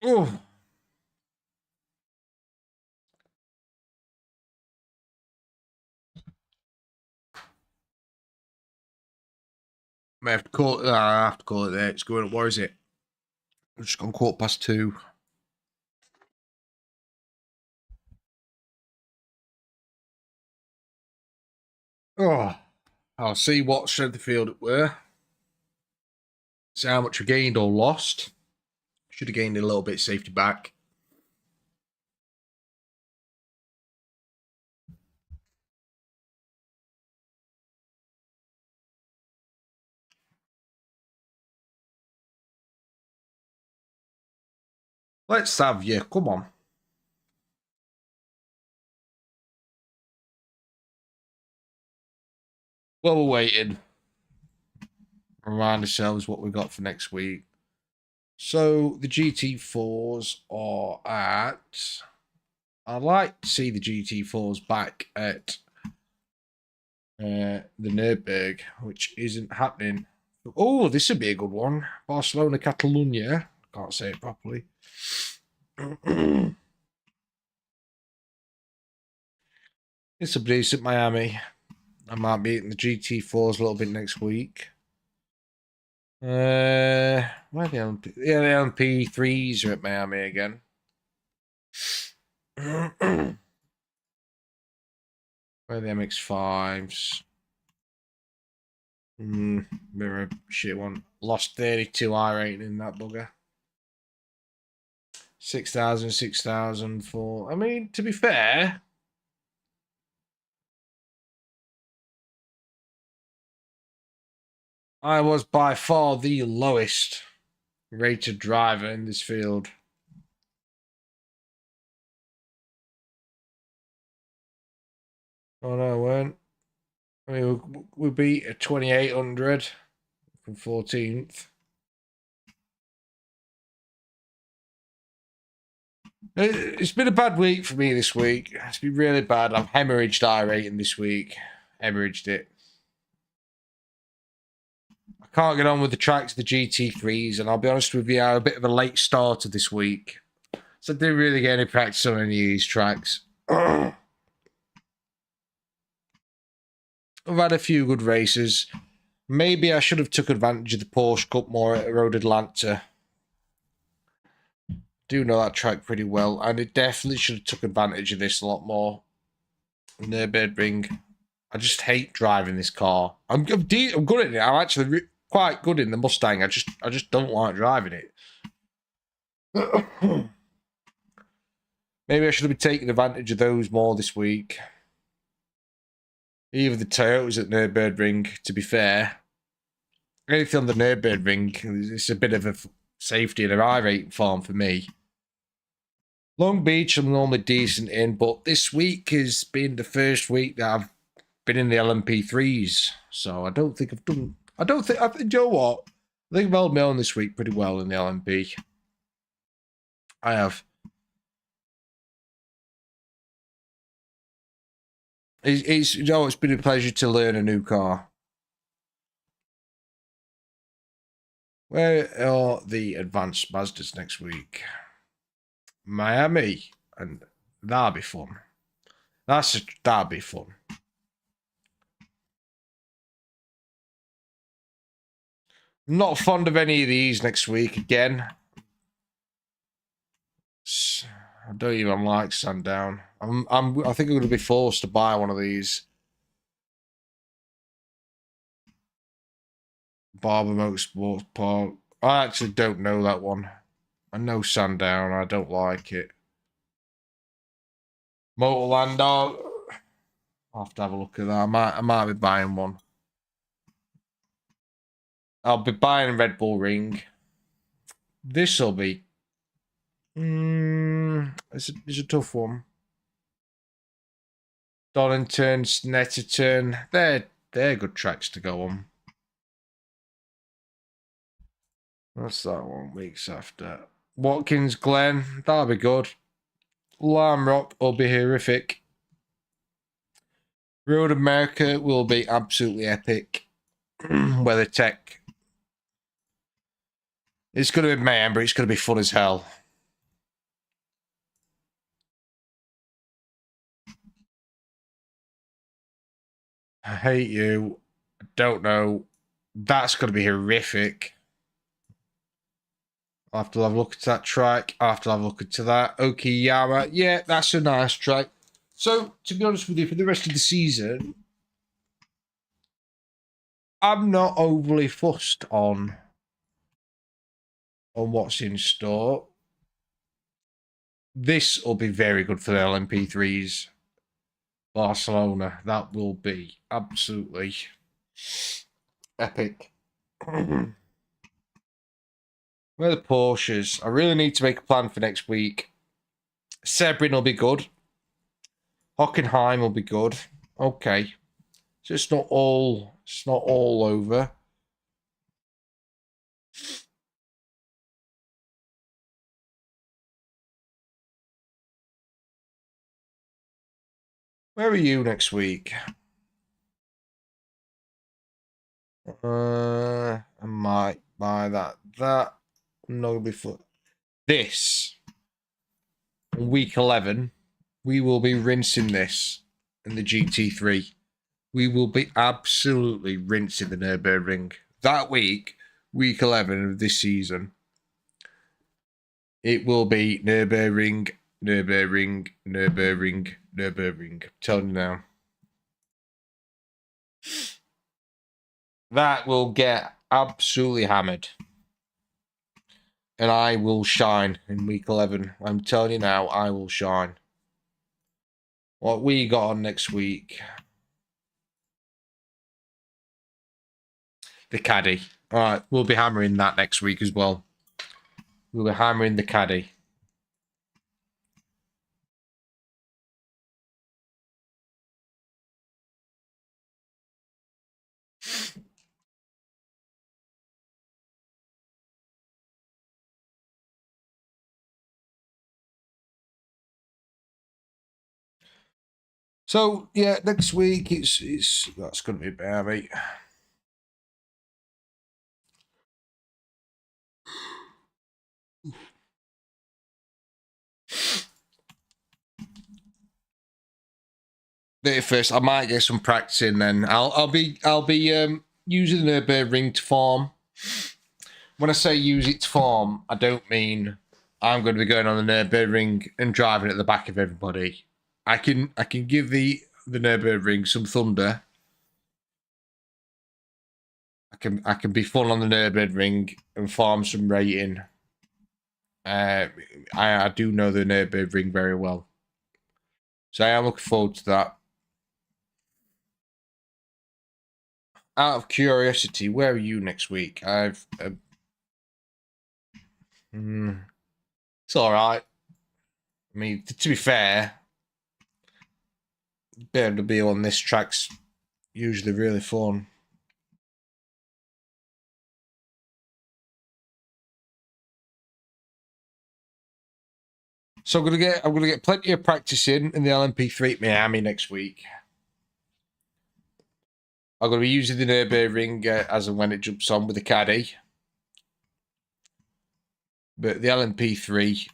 Oh. May have to call it. I have to call it there. It's going. What is it? It's just gone 2:15. Oh, I'll see what strength of field it were. See how much we gained or lost. Should have gained a little bit of safety back. Let's have you. Come on. Well, we're waiting. Remind ourselves what we got for next week. So the GT4s are at. I'd like to see the GT4s back at the Nürburgring, which isn't happening. Oh, this would be a good one. Barcelona, Catalunya. Can't say it properly. It's a breeze at Miami. I might be eating the GT4s a little bit next week. Where are the LMP? Yeah, the LMP3s are at Miami again. Where are the MX5s? They're a shit one. Lost 32 iRating in that bugger. 6,000, 6,000 for. I mean, to be fair. I was by far the lowest rated driver in this field. Oh no, I weren't. I mean, we beat a 2800 from 14th. It's been a bad week for me this week. It's been really bad. I've hemorrhaged iRating this week. Hemorrhaged it. I Can't get on with the tracks, the GT3s, and I'll be honest with you, I'm a bit of a late starter this week. So I didn't really get any practice on any of these tracks. I've had a few good races. Maybe I should have took advantage of the Porsche Cup more at Road Atlanta. Do know that track pretty well, and it definitely should have took advantage of this a lot more. Nürburgring. I just hate driving this car. I'm good at it. I'm actually quite good in the Mustang. I just don't like driving it. Maybe I should have been taking advantage of those more this week. Even the Toyotas at Nürburgring, to be fair. Anything on the Nürburgring, it's a bit of a safety and a iRacing farm for me. Long Beach, I'm normally decent in, but this week has been the first week that I've been in the LMP3s. So I don't think I've done... you know what? I think I've held my own this week pretty well in the LMP. I have. It's been a pleasure to learn a new car. Where are the advanced Mazdas next week? Miami, and that'll be fun. That'll be fun. I'm not fond of any of these next week again. I don't even like Sundown. I think I'm going to be forced to buy one of these. Barber Motorsports Park. I actually don't know that one. I know Sundown. I don't like it. Motorland. I'll have to have a look at that. I might be buying one. I'll be buying Red Bull Ring. This'll be. It's a tough one. Donington, Snetterton. They're good tracks to go on. What's that one? Weeks after. Watkins Glen. That'll be good. Lime Rock will be horrific. Road America will be absolutely epic. Weather Tech. It's going to be mayhem, but it's going to be fun as hell. I hate you. I don't know. That's going to be horrific. I'll have to have a look at that track. I'll have to have a look into that. Okayama. Yeah, that's a nice track. So, to be honest with you, for the rest of the season, I'm not overly fussed on what's in store. This will be very good for the LMP3s. Barcelona. That will be absolutely epic. Where are the Porsches? I really need to make a plan for next week. Sebring will be good. Hockenheim will be good. Okay. So it's not all over. Where are you next week? I might buy that. That no before this week 11. We will be rinsing this in the GT3. We will be absolutely rinsing the Nürburgring that week 11 of this season. It will be Nürburgring, Nürburgring, Nürburgring, Nürburgring. I'm telling you now. That will get absolutely hammered. And I will shine in week 11. I'm telling you now, I will shine. What we got on next week? The caddy. All right, we'll be hammering that next week as well. We'll be hammering the caddy. So yeah, next week it's that's going to be a bear, mate. First, I might get some practice in. Then I'll be using the Nürburgring to farm. When I say use it to farm, I don't mean I'm going to be going on the Nürburgring and driving at the back of everybody. I can give the Nürburgring some thunder. I can be fun on the Nürburgring and farm some rating. I do know the Nürburgring very well, so I am looking forward to that. Out of curiosity, where are you next week? It's all right. I mean, to be fair, being able to be on this track's usually really fun. So I'm gonna get plenty of practice in the LMP3 at Miami next week. I'm gonna be using the Nürburgring as and when it jumps on with the caddy. But the LMP3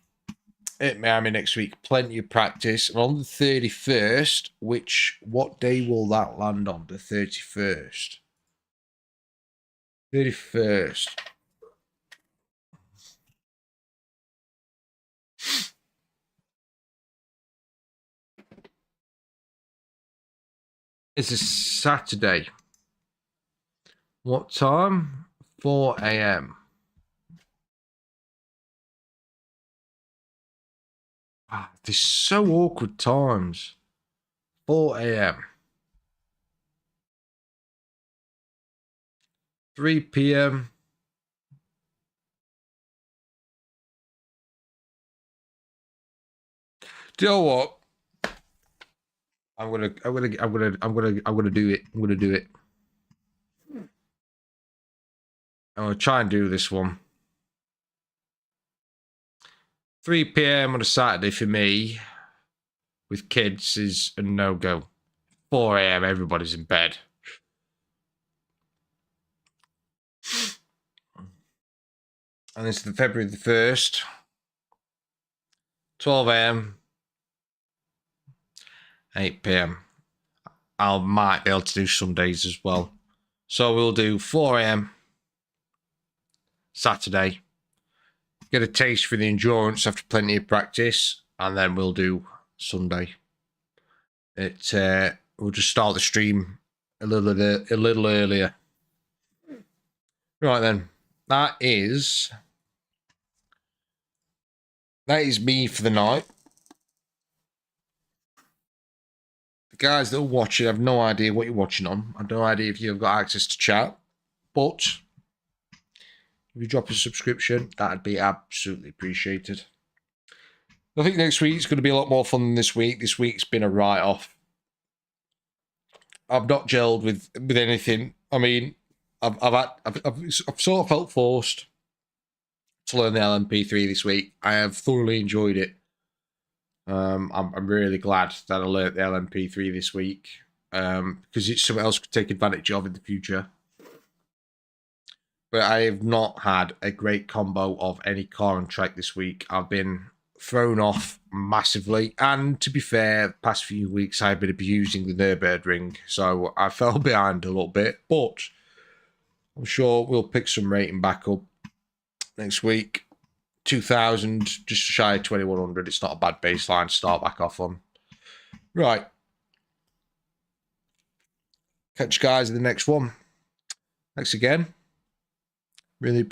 at Miami next week, plenty of practice. And on the 31st, what day will that land on? The 31st. 31st. It's a Saturday. What time? 4 a.m. There's so awkward times. 4 a.m. 3 p.m. Do you know what? I'm gonna do it. I'm gonna do it. I'm gonna try and do this one. 3 p.m. on a Saturday for me with kids is a no-go. 4 a.m. everybody's in bed. And it's the February the 1st. 12 a.m. 8 p.m. I might be able to do some days as well. So we'll do 4 a.m. Saturday. Get a taste for the endurance after plenty of practice. And then we'll do Sunday. We'll just start the stream a little earlier. Right then. That is me for the night. The guys that are watching, I have no idea what you're watching on. I have no idea if you've got access to chat. But if you drop a subscription, that'd be absolutely appreciated. I think next week's going to be a lot more fun than this week. This week's been a write-off. I've not gelled with anything. I mean, I've sort of felt forced to learn the LMP3 this week. I have thoroughly enjoyed it. I'm really glad that I learned the LMP3 this week because it's something else I could take advantage of in the future. But I have not had a great combo of any car and track this week. I've been thrown off massively. And to be fair, the past few weeks I've been abusing the Nürburgring. So I fell behind a little bit. But I'm sure we'll pick some rating back up next week. 2,000, just shy of 2,100. It's not a bad baseline to start back off on. Right. Catch you guys in the next one. Thanks again. Really